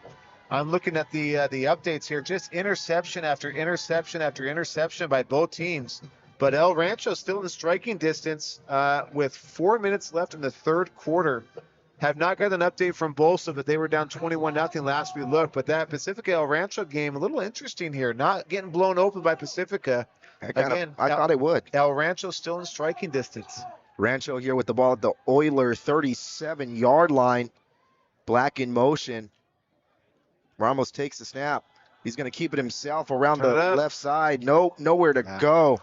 I'm looking at the updates here. Just interception after interception after interception by both teams. But El Rancho still in striking distance with 4 minutes left in the third quarter. Have not got an update from Bolsa, but they were down 21-0 last we looked. But that Pacifica El Rancho game, a little interesting here. Not getting blown open by Pacifica. I thought it would. El Rancho still in striking distance. Rancho here with the ball at the Oiler 37-yard line. Black in motion. Ramos takes the snap. He's going to keep it himself around the left side. Nowhere to go.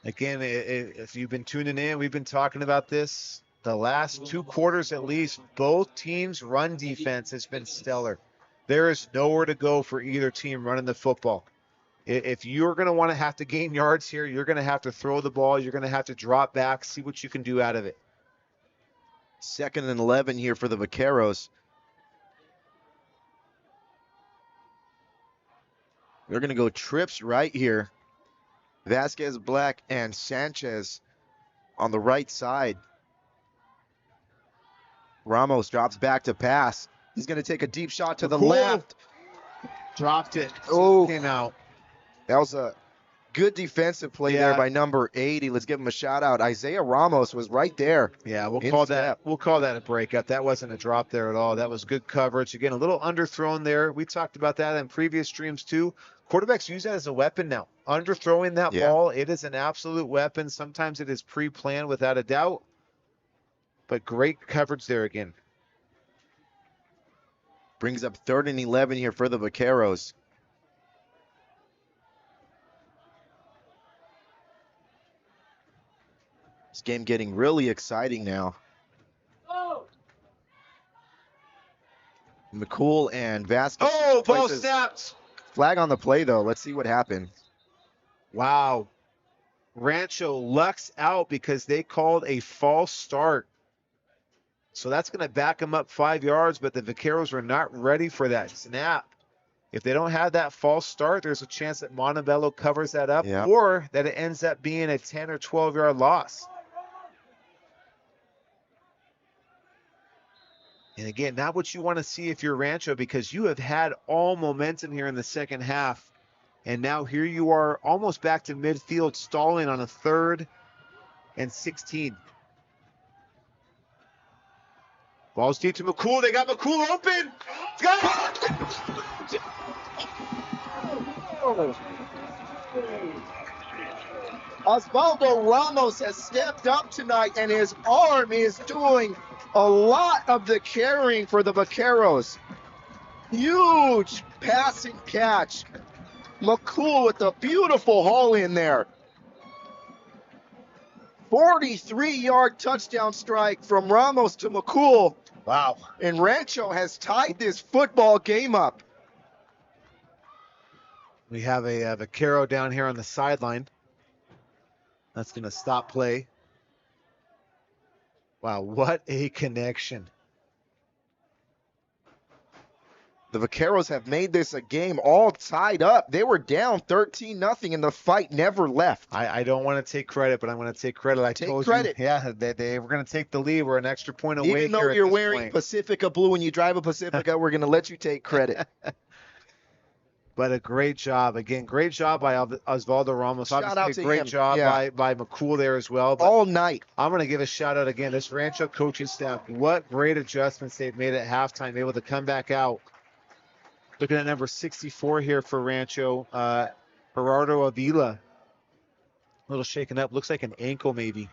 Again, if you've been tuning in, we've been talking about this. The last 2 quarters at least, both teams' run defense has been stellar. There is nowhere to go for either team running the football. If you're going to want to have to gain yards here, you're going to have to throw the ball. You're going to have to drop back, see what you can do out of it. 2nd and 11 here for the Vaqueros. They're going to go trips right here. Vasquez, Black, and Sanchez on the right side. Ramos drops back to pass. He's going to take a deep shot to the left. Dropped it. Oh, came out. That was a good defensive play there by number 80. Let's give him a shout out. Isaiah Ramos was right there. Yeah, we'll call that a breakup. That wasn't a drop there at all. That was good coverage. Again, a little underthrown there. We talked about that in previous streams too. Quarterbacks use that as a weapon now. Underthrowing that ball, it is an absolute weapon. Sometimes it is pre-planned without a doubt. But great coverage there again. Brings up 3rd and 11 here for the Vaqueros. This game getting really exciting now. McCool and Vasquez. Oh, ball snaps. Flag on the play, though. Let's see what happened. Wow. Rancho lucks out because they called a false start. So that's going to back them up 5 yards, but the Vaqueros were not ready for that snap. If they don't have that false start, there's a chance that Montebello covers that up or that it ends up being a 10 or 12-yard loss. And again, not what you want to see if you're Rancho, because you have had all momentum here in the second half. And now here you are almost back to midfield, stalling on a 3rd and 16. Ball's deep to McCool. They got McCool open. Osvaldo Ramos has stepped up tonight, and his arm is doing a lot of the carrying for the Vaqueros. Huge passing catch. McCool with a beautiful haul in there. 43-yard touchdown strike from Ramos to McCool. Wow. And Rancho has tied this football game up. We have a Vaquero down here on the sideline. That's going to stop play. Wow, what a connection. The Vaqueros have made this a game all tied up. They were down 13-0, and the fight never left. I don't want to take credit, but I'm going to take credit. I told you, yeah, they were going to take the lead. We're an extra point away. Even though you're wearing Pacifica blue and you drive a Pacifica, we're going to let you take credit. But a great job. Again, great job by Osvaldo Ramos. Shout out to great him. job by McCool there as well. But all night. I'm going to give a shout out again. This Rancho coaching staff, what great adjustments they've made at halftime, able to come back out. Looking at number 64 here for Rancho, Gerardo Avila. A little shaken up. Looks like an ankle maybe.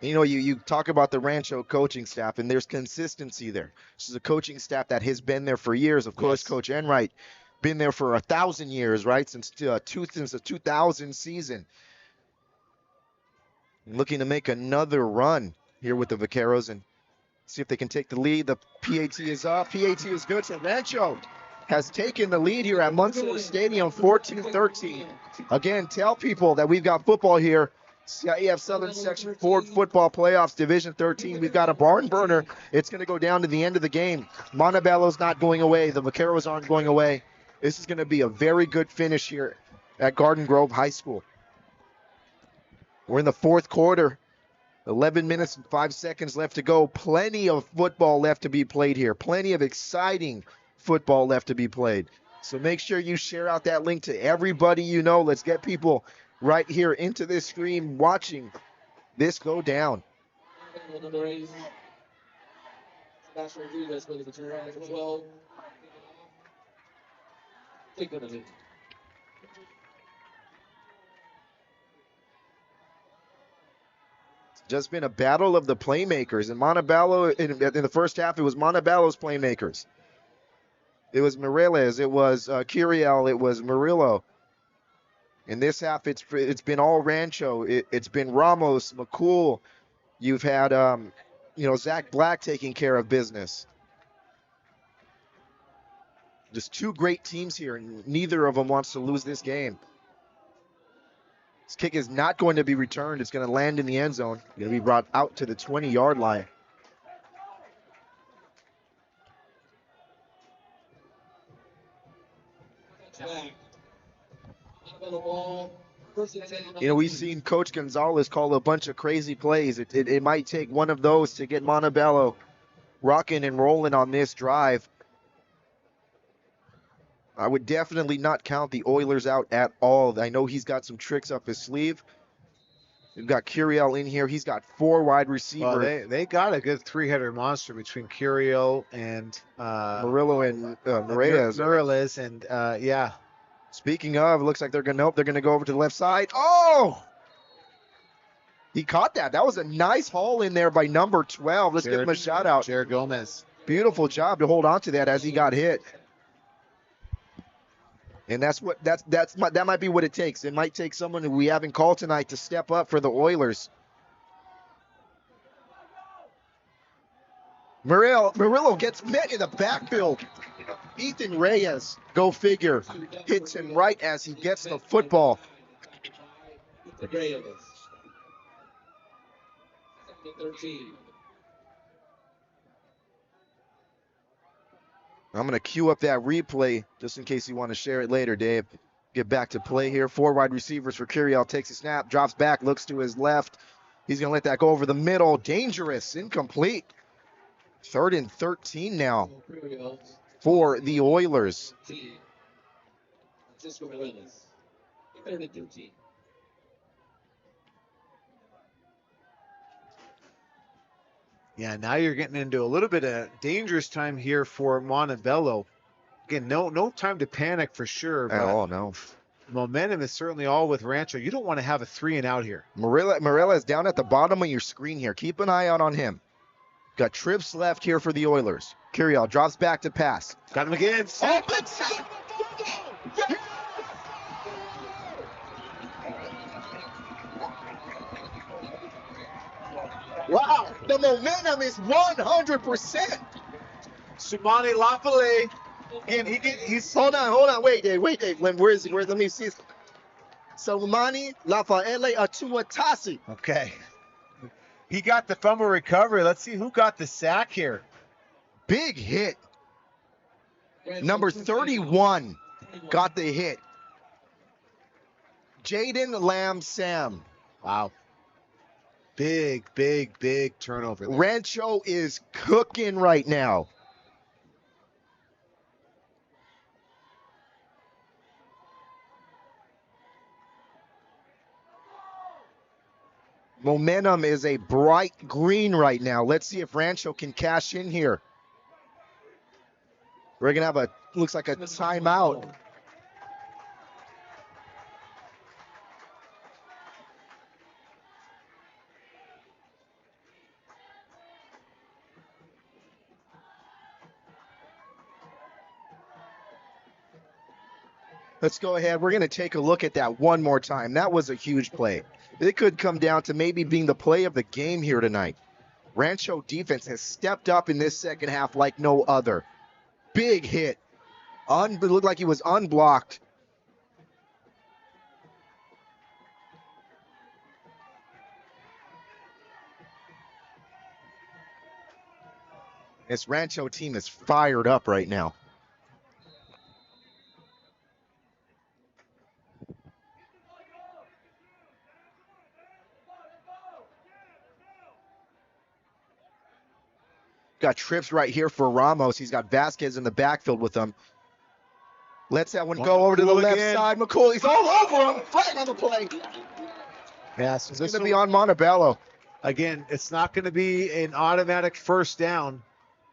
You know, you talk about the Rancho coaching staff, and there's consistency there. This is a coaching staff that has been there for years. Of course, Yes. Coach Enright been there for 1,000 years, right? Since the 2000 season. Looking to make another run here with the Vaqueros and see if they can take the lead. The PAT is up. PAT is good. So Rancho has taken the lead here at Montebello Stadium, 14-13. Again, tell people that we've got football here. CIF Southern Section Ford Football Playoffs, Division 13. We've got a barn burner. It's going to go down to the end of the game. Montebello's not going away. The Vaqueros aren't going away. This is going to be a very good finish here at Garden Grove High School. We're in the fourth quarter. 11 minutes and 5 seconds left to go. Plenty of football left to be played here. Plenty of exciting football left to be played. So make sure you share out that link to everybody you know. Let's get people right here into this stream watching this go down. Number 8, Sebastian Rodriguez with the turn as well. Take a minute. Just been a battle of the playmakers. In Montebello, in the first half, it was Montebello's playmakers. It was Mireles, it was Curiel, it was Murillo. In this half, it's been all Rancho. It's been Ramos, McCool. You've had, Zach Black taking care of business. Just two great teams here, and neither of them wants to lose this game. This kick is not going to be returned. It's going to land in the end zone. Going to be brought out to the 20-yard line. You know, we've seen Coach Gonzalez call a bunch of crazy plays. It might take one of those to get Montebello rocking and rolling on this drive. I would definitely not count the Oilers out at all. I know he's got some tricks up his sleeve. We've got Curiel in here. He's got 4 wide receivers. Well, they got a good three-headed monster between Curiel and Murillo and Mireles. And yeah. Speaking of, looks like they're going to go over to the left side. Oh! He caught that. That was a nice haul in there by number 12. Let's give him a shout out. Jared Gomez. Beautiful job to hold on to that as he got hit. And that might be what it takes. It might take someone who we haven't called tonight to step up for the Oilers. Murillo gets met in the backfield. Ethan Reyes, go figure, hits him right as he gets the football. Reyes. 13. I'm going to queue up that replay just in case you want to share it later, Dave. Get back to play here. 4 wide receivers for Curiel. Takes a snap, drops back, looks to his left. He's going to let that go over the middle. Dangerous, incomplete. 3rd and 13 now for the Oilers. 3rd and 13. Yeah, now you're getting into a little bit of dangerous time here for Montebello. Again, no time to panic for sure. But Oh, no. momentum is certainly all with Rancho. You don't want to have a 3 and out here. Morella is down at the bottom of your screen here. Keep an eye out on him. Got trips left here for the Oilers. Curiel drops back to pass. Got him again. Open shot! Wow, the momentum is 100%. Sumani Lafale. And he's Hold on, wait, Dave. Let me see. Sumani Lafale Atuatasi. okay. He got the fumble recovery. Let's see who got the sack here. Big hit. Number 31 got the hit. Jaden Lamb Sam. Wow. Big turnover there. Rancho is cooking right now. Momentum is a bright green right now. Let's see if Rancho can cash in here. We're going to have looks like a timeout. Let's go ahead. We're going to take a look at that one more time. That was a huge play. It could come down to maybe being the play of the game here tonight. Rancho defense has stepped up in this second half like no other. Big hit. It looked like he was unblocked. This Rancho team is fired up right now. Got trips right here for Ramos. He's got Vasquez in the backfield with him. Let's that one go over to the left side. McCooley's all over him. Flag on the play. Yeah, so It's going to be on Montebello. Again, it's not going to be an automatic first down.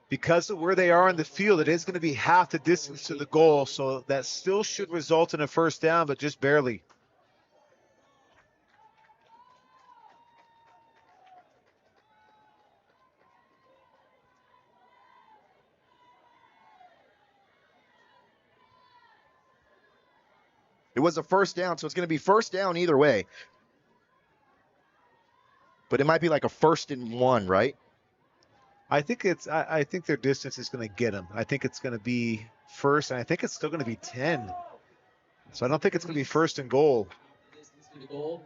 Because of where they are in the field, it is going to be half the distance to the goal. So that still should result in a first down, but just barely. It was a first down, so it's going to be first down either way. But it might be like a 1st and 1, right? I think I think their distance is going to get them. I think it's going to be first, and I think it's still going to be 10. So I don't think it's going to be 1st and goal. Distance to the goal.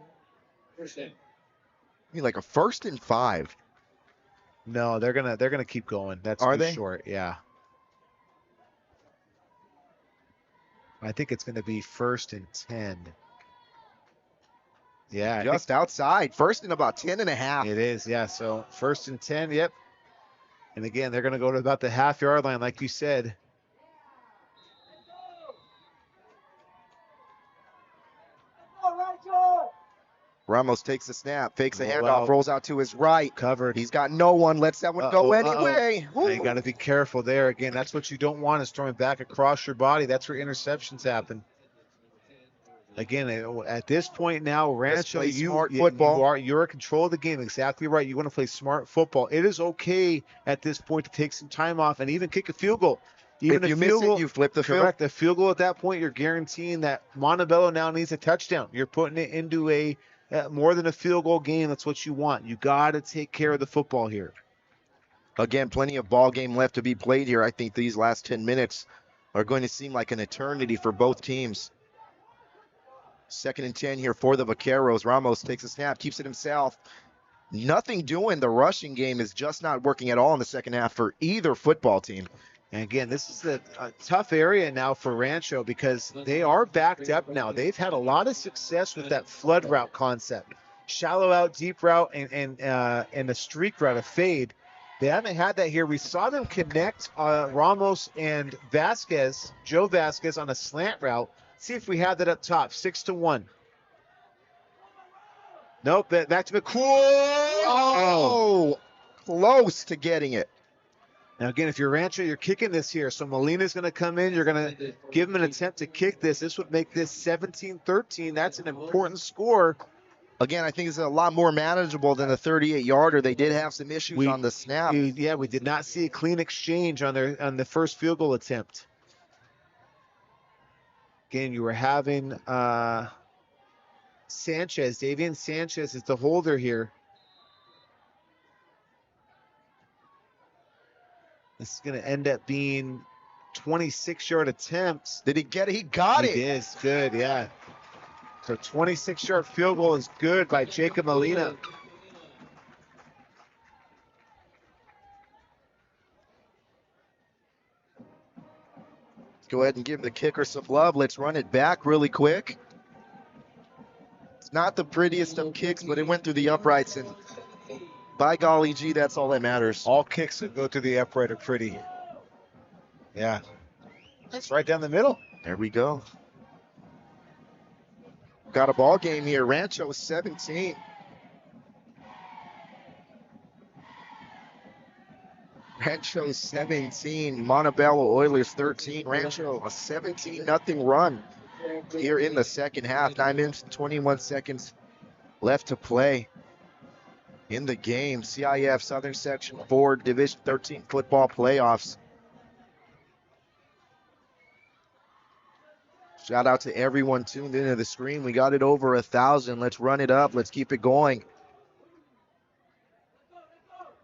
First down. I mean, like a 1st and 5. No, they're gonna keep going. That's Are too they? short. Yeah. I think it's going to be 1st and 10. Yeah, Just outside. 1st and about 10 and a half. it is. Yeah, so 1st and 10. Yep. And again, they're going to go to about the half-yard line, like you said. Ramos takes the snap, fakes a Roll handoff, out. rolls out to his right. Covered. He's got no one. Lets that one go anyway. You got to be careful there. Again, that's what you don't want is throwing back across your body. That's where interceptions happen. Again, at this point now, Rancho, you're in control of the game. Exactly right. You want to play smart football. It is okay at this point to take some time off and even kick a field goal. Even if you miss it, you flip the field. Correct. The field goal at that point, you're guaranteeing that Montebello now needs a touchdown. You're putting it into a more than a field goal game. That's what you want. You got to take care of the football here. Again, plenty of ball game left to be played here. I think these last 10 minutes are going to seem like an eternity for both teams. 2nd and 10 here for the Vaqueros. Ramos takes a snap, keeps it himself. Nothing doing. The rushing game is just not working at all in the second half for either football team. And again, this is a tough area now for Rancho because they are backed up now. They've had a lot of success with that flood route concept. Shallow out, deep route, and the streak route, a fade. They haven't had that here. We saw them connect Ramos and Vasquez, Joe Vasquez, on a slant route. See if we have that up top. 6-1. Nope. Back to McCool. Oh, close to getting it. Now, again, if you're Rancho, you're kicking this here. So Molina's going to come in. You're going to give him an attempt to kick this. This would make this 17-13. That's an important score. Again, I think it's a lot more manageable than the 38-yarder. They did have some issues on the snap. We did not see a clean exchange on the first field goal attempt. Again, you were having Sanchez. Davian Sanchez is the holder here. This is going to end up being 26-yard attempts. Did he get it? He got it. He did. Good, yeah. So 26-yard field goal is good by Jacob Molina. Go ahead and give the kicker some love. Let's run it back really quick. It's not the prettiest of kicks, but it went through the uprights, and by golly gee, that's all that matters. All kicks that go through the upright are pretty. Yeah. That's right down the middle. There we go. Got a ball game here. Rancho 17. Rancho 17, Montebello Oilers 13. Rancho a 17-0 run here in the second half. 9 minutes and 21 seconds left to play in the game. CIF Southern Section Ford Division 13 football playoffs. Shout out to everyone tuned into the screen. We got it over 1,000. Let's run it up. Let's keep it going.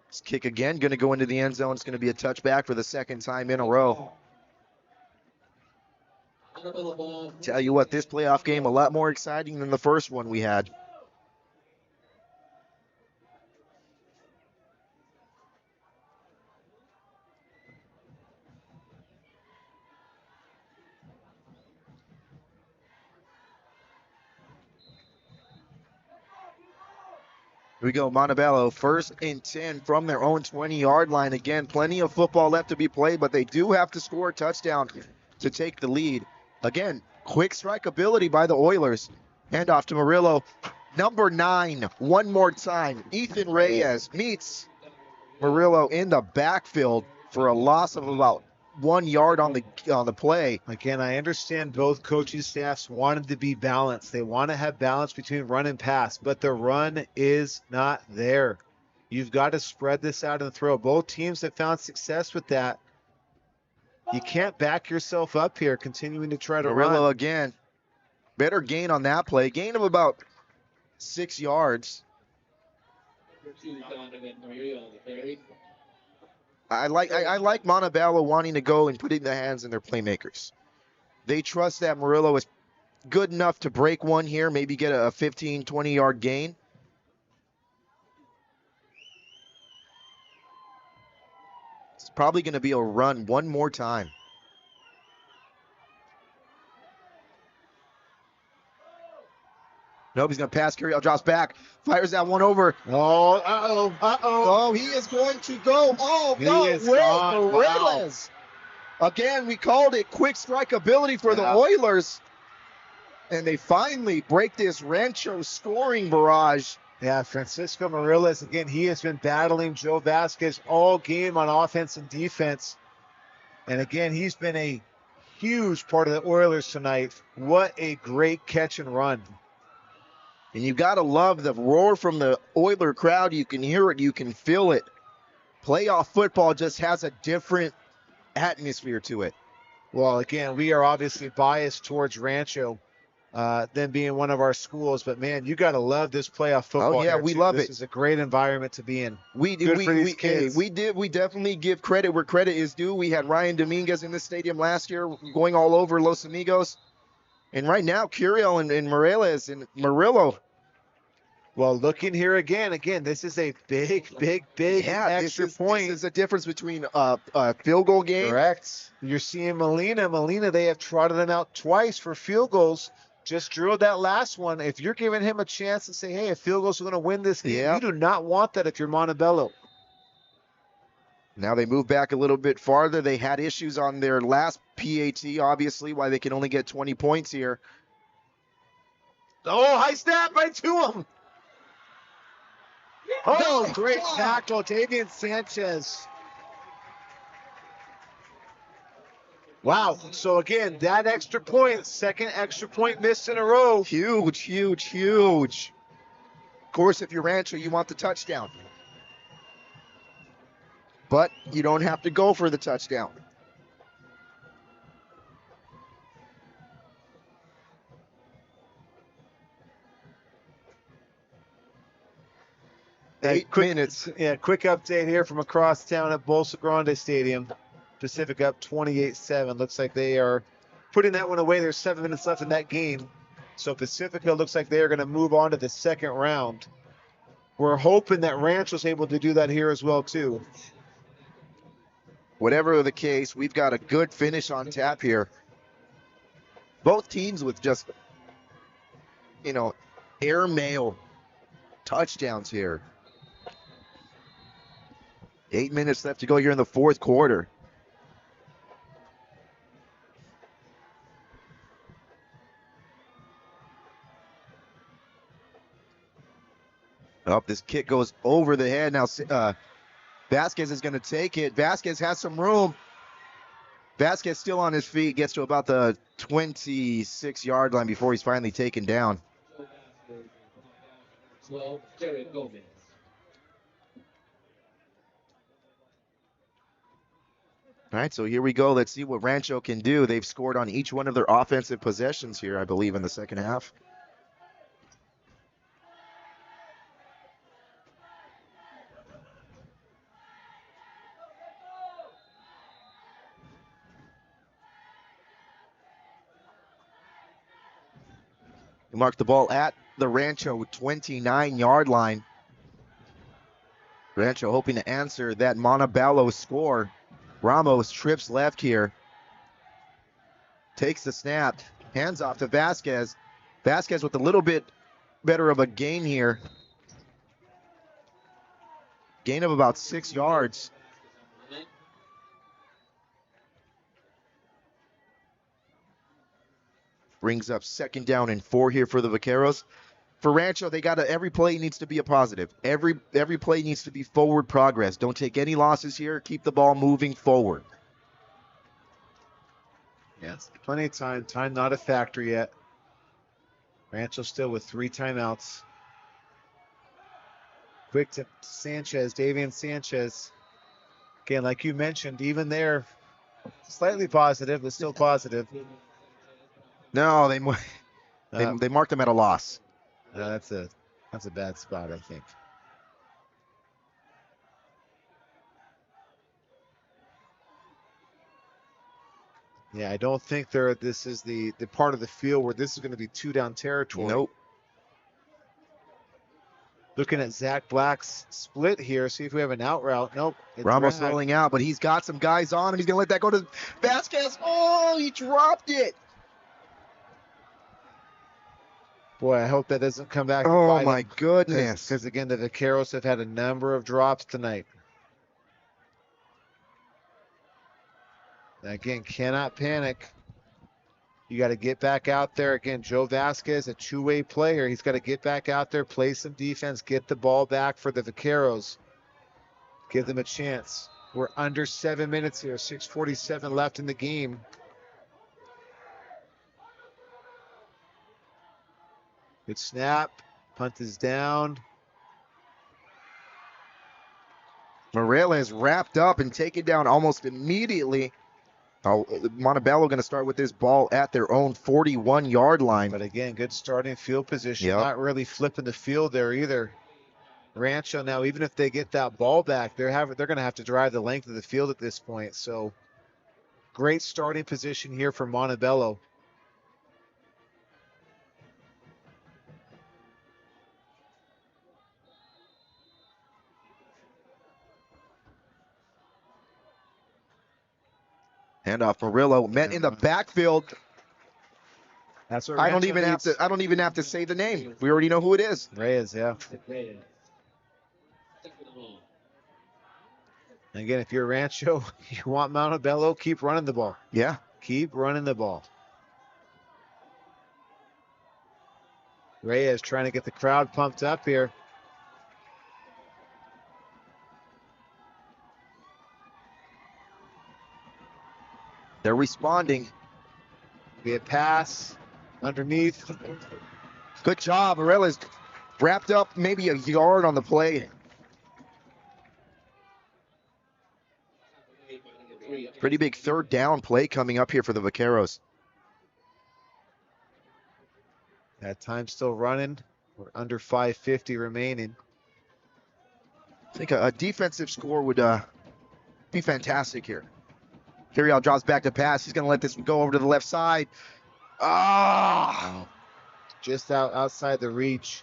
This kick again, going to go into the end zone. It's going to be a touchback for the second time in a row. Tell you what, this playoff game a lot more exciting than the first one we had. Here we go, Montebello, 1st and 10 from their own 20-yard line. Again, plenty of football left to be played, but they do have to score a touchdown to take the lead. Again, quick strike ability by the Oilers. Hand off to Murillo. Number 9, one more time. Ethan Reyes meets Murillo in the backfield for a loss of about 1 yard on the play. Again, I understand both coaching staffs wanted to be balanced. They want to have balance between run and pass, but the run is not there. You've got to spread this out and throw. Both teams have found success with that. You can't back yourself up here continuing to try to Murillo run. again. Better gain on that play. Gain of about 6 yards. I like Montebello wanting to go and put it in the hands of their playmakers. They trust that Murillo is good enough to break one here, maybe get a 15, 20-yard gain. It's probably going to be a run one more time. Nope, he's going to pass. Curiel drops back. Fires that one over. Oh, uh-oh. Oh, he is going to go. Oh, no, He is gone. Morales. Wow. Again, we called it quick strike ability for the Oilers. And they finally break this Rancho scoring barrage. Yeah, Francisco Morales, again, he has been battling Joe Vasquez all game on offense and defense. And again, he's been a huge part of the Oilers tonight. What a great catch and run. And you've got to love the roar from the Oiler crowd. You can hear it. You can feel it. Playoff football just has a different atmosphere to it. Well, again, we are obviously biased towards Rancho, them being one of our schools. But, man, you got to love this playoff football. Oh, yeah, we love it. This is a great environment to be in. We definitely give credit where credit is due. We had Ryan Dominguez in this stadium last year going all over Los Amigos. And right now, Curiel and Morales and Murillo. Well, looking here again, this is a big extra point. This is a difference between a field goal game. Correct. You're seeing Molina, they have trotted him out twice for field goals. Just drilled that last one. If you're giving him a chance to say, hey, if field goals are going to win this game, you do not want that if you're Montebello. Now they move back a little bit farther. They had issues on their last PAT, obviously, why they can only get 20 points here. Oh, high snap right to him. Oh, great tackle, Davian Sanchez. Wow. So, again, that extra point, second extra point missed in a row. Huge. Of course, if you're Rancho, you want the touchdown. But you don't have to go for the touchdown. Quick update here from across town at Bolsa Grande Stadium. Pacific up 28-7. Looks like they are putting that one away. There's 7 minutes left in that game. So Pacifica looks like they are going to move on to the second round. We're hoping that Rancho's able to do that here as well, too. Whatever the case, we've got a good finish on tap here. Both teams with just, airmail touchdowns here. 8 minutes left to go here in the fourth quarter. Oh, this kick goes over the head. Now Vasquez is going to take it. Vasquez has some room. Vasquez still on his feet, gets to about the 26-yard line before he's finally taken down. 12, Jared Gomez. All right, so here we go. Let's see what Rancho can do. They've scored on each one of their offensive possessions here, I believe, in the second half. He marked the ball at the Rancho 29-yard line. Rancho hoping to answer that Montebello score. Ramos trips left here. Takes the snap. Hands off to Vasquez. Vasquez with a little bit better of a gain here. Gain of about 6 yards. Brings up 2nd down and 4 here for the Vaqueros. For Rancho, they got every play needs to be a positive. Every play needs to be forward progress. Don't take any losses here. Keep the ball moving forward. Yes, plenty of time. Time not a factor yet. Rancho still with 3 timeouts. Quick to Sanchez, Davian Sanchez. Again, like you mentioned, even there, slightly positive, but still positive. No, they marked him at a loss. That's a bad spot, I think. Yeah, I don't think this is the part of the field where this is going to be 2-down territory. Nope. Looking at Zach Black's split here, see if we have an out route. Nope. Ramos rolling out, but he's got some guys on him. He's going to let that go to Vasquez. Oh, he dropped it. Boy, I hope that doesn't come back. Oh, my goodness. Because, again, the Vaqueros have had a number of drops tonight. Again, cannot panic. You got to get back out there. Again, Joe Vasquez, a two-way player. He's got to get back out there, play some defense, get the ball back for the Vaqueros. Give them a chance. We're under 7 minutes here, 6:47 left in the game. Good snap. Punt is down. Morella is wrapped up and taken down almost immediately. Montebello going to start with this ball at their own 41-yard line. But again, good starting field position. Yep. Not really flipping the field there either. Rancho now, even if they get that ball back, they're going to have to drive the length of the field at this point. So great starting position here for Montebello. Handoff Murillo met in the backfield. That's what I don't even have to say the name. We already know who it is. Reyes, yeah. And again, if you're Rancho, you want Montebello, keep running the ball. Yeah. Keep running the ball. Reyes trying to get the crowd pumped up here. They're responding. Be a pass underneath. Good job. Morella's wrapped up maybe a yard on the play. Pretty big 3rd down play coming up here for the Vaqueros. That time's still running. We're under 5:50 remaining. I think a defensive score would be fantastic here. Carrial drops back to pass. He's going to let this go over to the left side. Just outside the reach.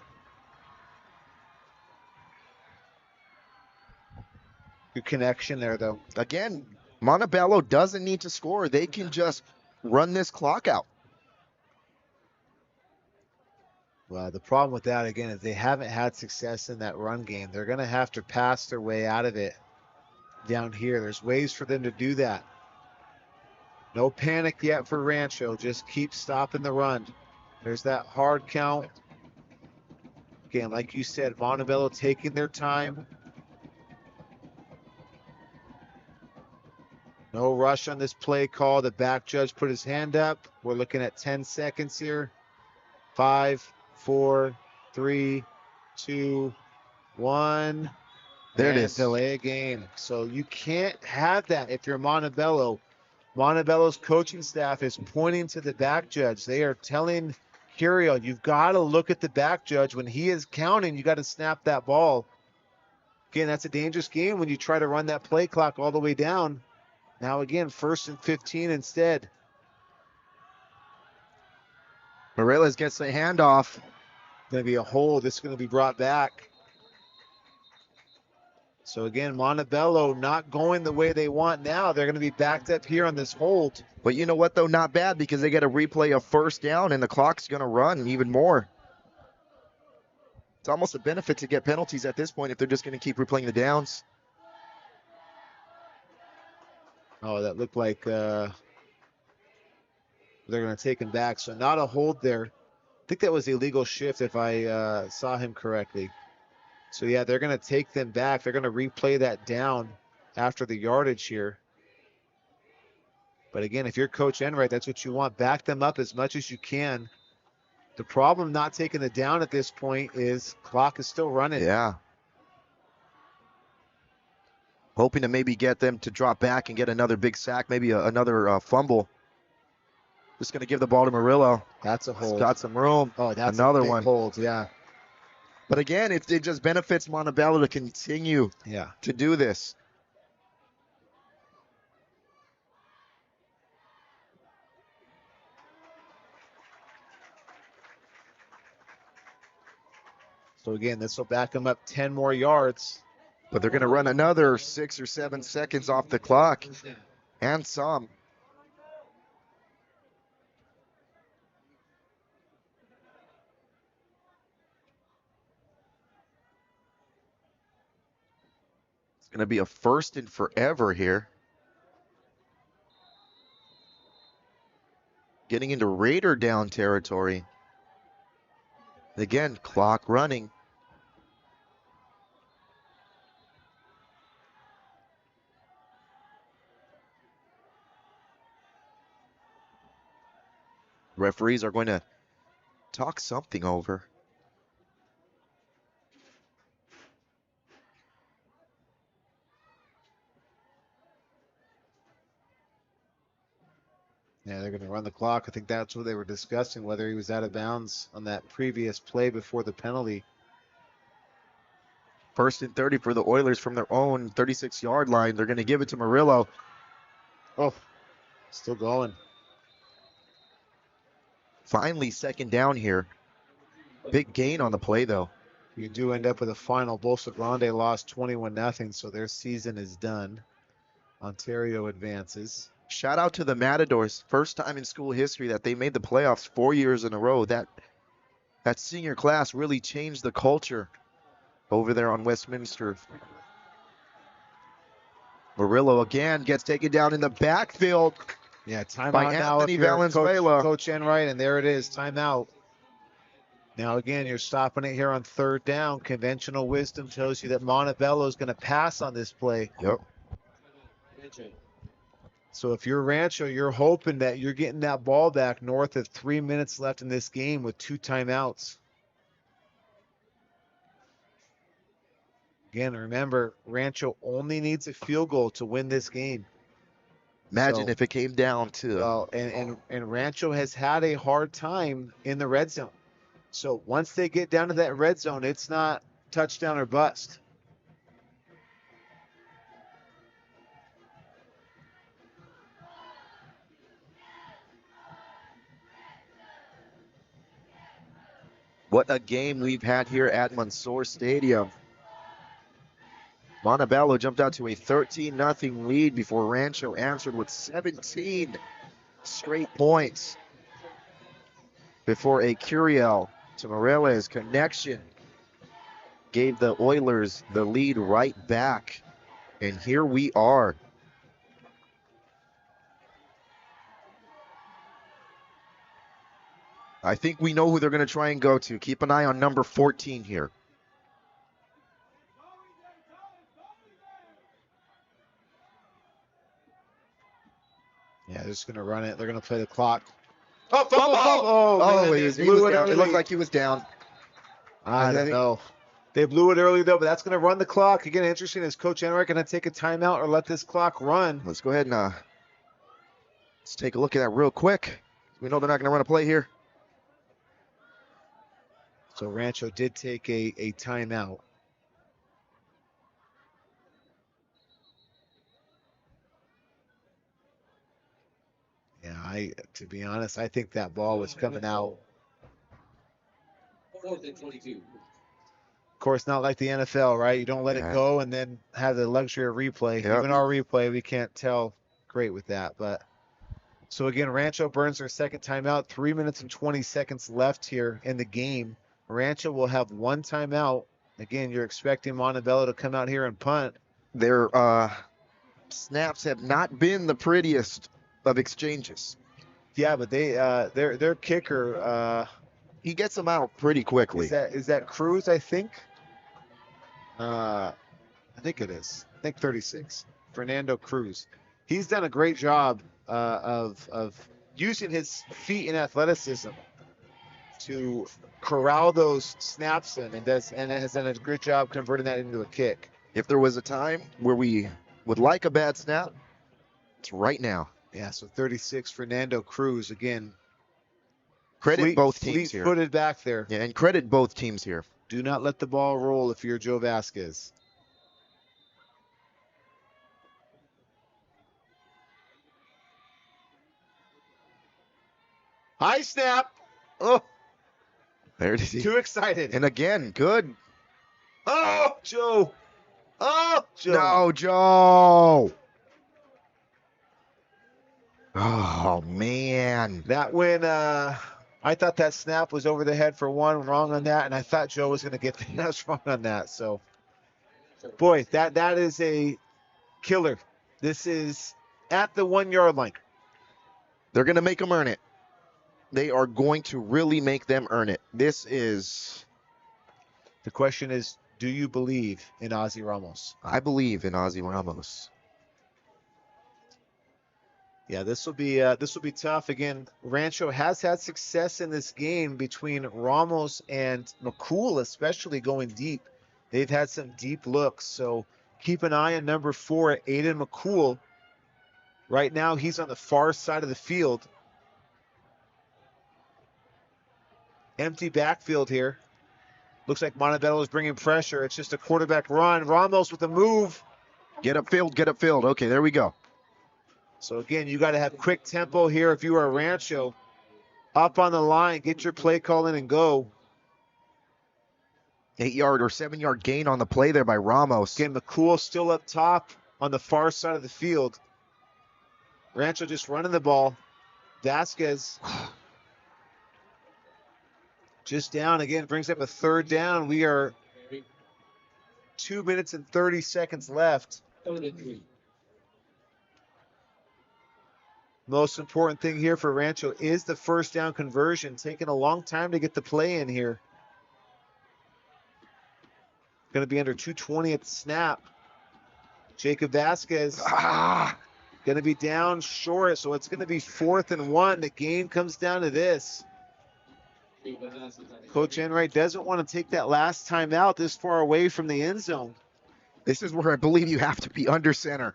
Good connection there, though. Again, Montebello doesn't need to score. They can just run this clock out. Well, the problem with that, again, is they haven't had success in that run game. They're going to have to pass their way out of it down here. There's ways for them to do that. No panic yet for Rancho. Just keep stopping the run. There's that hard count. Again, like you said, Montebello taking their time. No rush on this play call. The back judge put his hand up. We're looking at 10 seconds here. 5, 4, 3, 2, 1. There it And is. delay a game. So you can't have that if you're Montebello. Montebello's coaching staff is pointing to the back judge. They are telling Curiel, you've got to look at the back judge. When he is counting, you got to snap that ball. Again, that's a dangerous game when you try to run that play clock all the way down. Now again, 1st and 15 instead. Morelos gets the handoff. Going to be a hold. This is going to be brought back. So again, Montebello not going the way they want now. They're going to be backed up here on this hold. But you know what, though? Not bad, because they get a replay of first down, and the clock's going to run even more. It's almost a benefit to get penalties at this point if they're just going to keep replaying the downs. Oh, that looked like they're going to take him back. So not a hold there. I think that was illegal shift if I saw him correctly. So yeah, they're going to take them back. They're going to replay that down after the yardage here. But again, if you're Coach Enright, that's what you want. Back them up as much as you can. The problem not taking it down at this point is clock is still running. Yeah. Hoping to maybe get them to drop back and get another big sack, maybe another fumble. Just going to give the ball to Murillo. That's a hold. He's got some room. Oh, that's another a big one. hold, yeah. But again, it just benefits Montebello to continue to do this. So again, this will back them up 10 more yards. But they're going to run another 6 or 7 seconds off the clock. And some. It's going to be a first and forever here. Getting into Raider down territory. Again, clock running. Referees are going to talk something over. Yeah, they're going to run the clock. I think that's what they were discussing, whether he was out of bounds on that previous play before the penalty. 1st and 30 for the Oilers from their own 36-yard line. They're going to give it to Murillo. Oh, still going. Finally, 2nd down here. Big gain on the play, though. You do end up with a final. Bolsa Grande lost 21-0, so their season is done. Ontario advances. Shout out to the Matadors. First time in school history that they made the playoffs 4 years in a row. That senior class really changed the culture over there on Westminster. Murillo again gets taken down in the backfield. Yeah, timeout by now. Anthony Valenzuela. Coach Enright, and there it is, timeout. Now again, you're stopping it here on 3rd down. Conventional wisdom tells you that Montebello is going to pass on this play. Yep. So if you're Rancho, you're hoping that you're getting that ball back north of 3 minutes left in this game with 2 timeouts. Again, remember, Rancho only needs a field goal to win this game. Imagine if it came down to. Well, and Rancho has had a hard time in the red zone. So once they get down to that red zone, it's not touchdown or bust. What a game we've had here at Mansour Stadium. Montebello jumped out to a 13-0 lead before Rancho answered with 17 straight points. Before a Curiel to Moreles connection gave the Oilers the lead right back. And here we are. I think we know who they're going to try and go to. Keep an eye on number 14 here. Yeah, they're just going to run it. They're going to play the clock. Oh, fumble! Oh, man, It looked like he was down. I don't know. They blew it early, though, but that's going to run the clock. Again, interesting. Is Coach Enright going to take a timeout or let this clock run? Let's go ahead and let's take a look at that real quick. We know they're not going to run a play here. So Rancho did take a timeout. Yeah, to be honest, I think that ball was coming out. 4th and 22. Of course, not like the NFL, right? You don't let it go and then have the luxury of replay. Yep. Even our replay, we can't tell great with that. But so again, Rancho burns their second timeout. 3 minutes and 20 seconds left here in the game. Rancho will have one timeout. Again, you're expecting Montebello to come out here and punt. Their snaps have not been the prettiest of exchanges. Yeah, but they their kicker he gets them out pretty quickly. Is that Cruz? I think. I think it is. I think 36. Fernando Cruz. He's done a great job of using his feet and athleticism to corral those snaps in, and has done a good job converting that into a kick. If there was a time where we would like a bad snap, it's right now. Yeah, so 36, Fernando Cruz again. Credit both teams here. Footed back there. Yeah, and credit both teams here. Do not let the ball roll if you're Joe Vasquez. High snap. Oh, there it is. Too excited. And again, good. Oh, Joe. Oh, Joe. No, Joe. Oh, man. That when I thought that snap was over the head for one, wrong on that, and I thought Joe was going to get the that's wrong on that. So, boy, that is a killer. This is at the 1 yard line. They're going to make them earn it. They are going to really make them earn it. This is... The question is, do you believe in Ozzy Ramos? I believe in Ozzy Ramos. Yeah, this will be tough. Again, Rancho has had success in this game between Ramos and McCool, especially going deep. They've had some deep looks, so keep an eye on number 4, Aiden McCool. Right now, he's on the far side of the field. Empty backfield here. Looks like Montebello is bringing pressure. It's just a quarterback run. Ramos with a move. Get upfield, get upfield. Okay, there we go. So again, you got to have quick tempo here if you are Rancho. Up on the line, get your play call in and go. 8-yard or 7-yard gain on the play there by Ramos. Again, McCool still up top on the far side of the field. Rancho just running the ball. Vasquez just down again, brings up a third down. We are 2 minutes and 30 seconds left. 3rd and 3. Most important thing here for Rancho is the first down conversion. Taking a long time to get the play in here. Going to be under 2:20 at the snap. Jacob Vasquez going to be down short, so it's going to be 4th and 1. The game comes down to this. Coach Enright doesn't want to take that last time out this far away from the end zone. This is where I believe you have to be under center.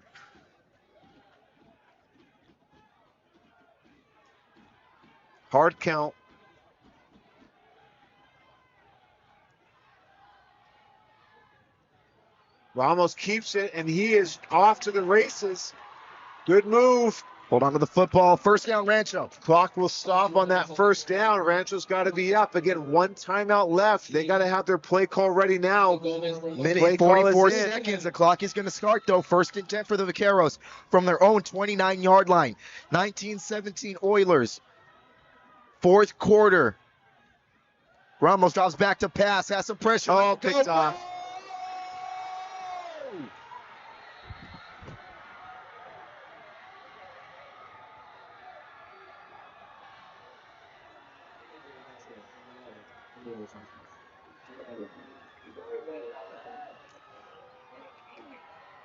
Hard count. Ramos keeps it, and he is off to the races. Good move. Hold on to the football. First down, Rancho. Clock will stop on that first down. Rancho's got to be up. Again, one timeout left. They got to have their play call ready now. Minute 44 seconds. The clock is going to start, though. 1st and 10 for the Vaqueros from their own 29-yard line. 19-17 Oilers. 4th quarter. Ramos drops back to pass. Has some pressure. Oh, picked off.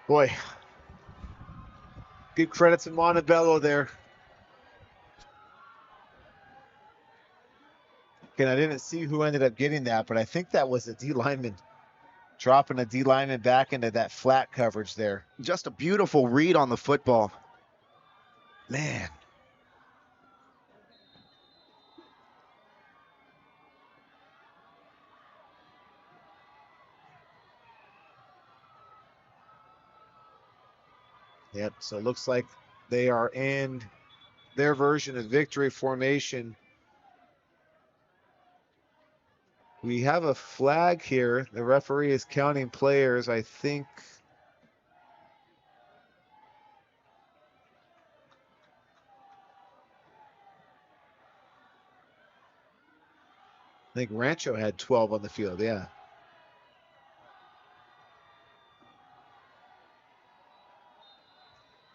Boy, give credit to Montebello there. Again, I didn't see who ended up getting that, but I think that was a D lineman dropping a D lineman back into that flat coverage there. Just a beautiful read on the football. Man. Yep, so it looks like they are in their version of victory formation. We have a flag here. The referee is counting players, I think. I think Rancho had 12 on the field, yeah.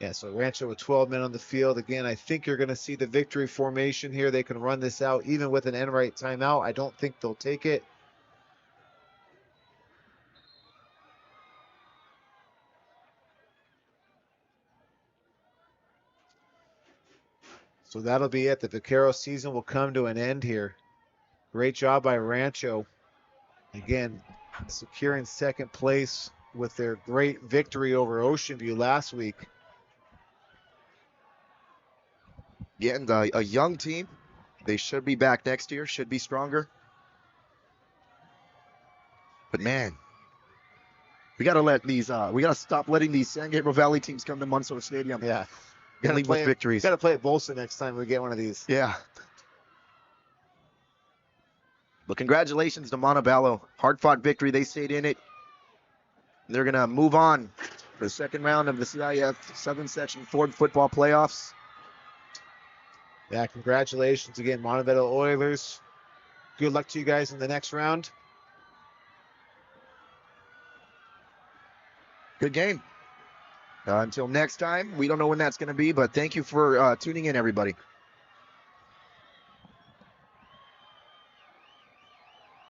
Yeah, so Rancho with 12 men on the field. Again, I think you're going to see the victory formation here. They can run this out even with an end right timeout. I don't think they'll take it. So that'll be it. The Vaqueros season will come to an end here. Great job by Rancho. Again, securing second place with their great victory over Ocean View last week. Yeah, and a young team. They should be back next year, should be stronger. But man, we got to stop letting these San Gabriel Valley teams come to Munson Stadium. Yeah. And leave with victories. Got to play at Bolsa next time we get one of these. Yeah. But congratulations to Montebello. Hard-fought victory. They stayed in it. They're going to move on to the second round of the CIF Southern Section Ford Football Playoffs. Yeah, congratulations again, Montebello Oilers. Good luck to you guys in the next round. Good game. Until next time, we don't know when that's going to be, but thank you for tuning in, everybody.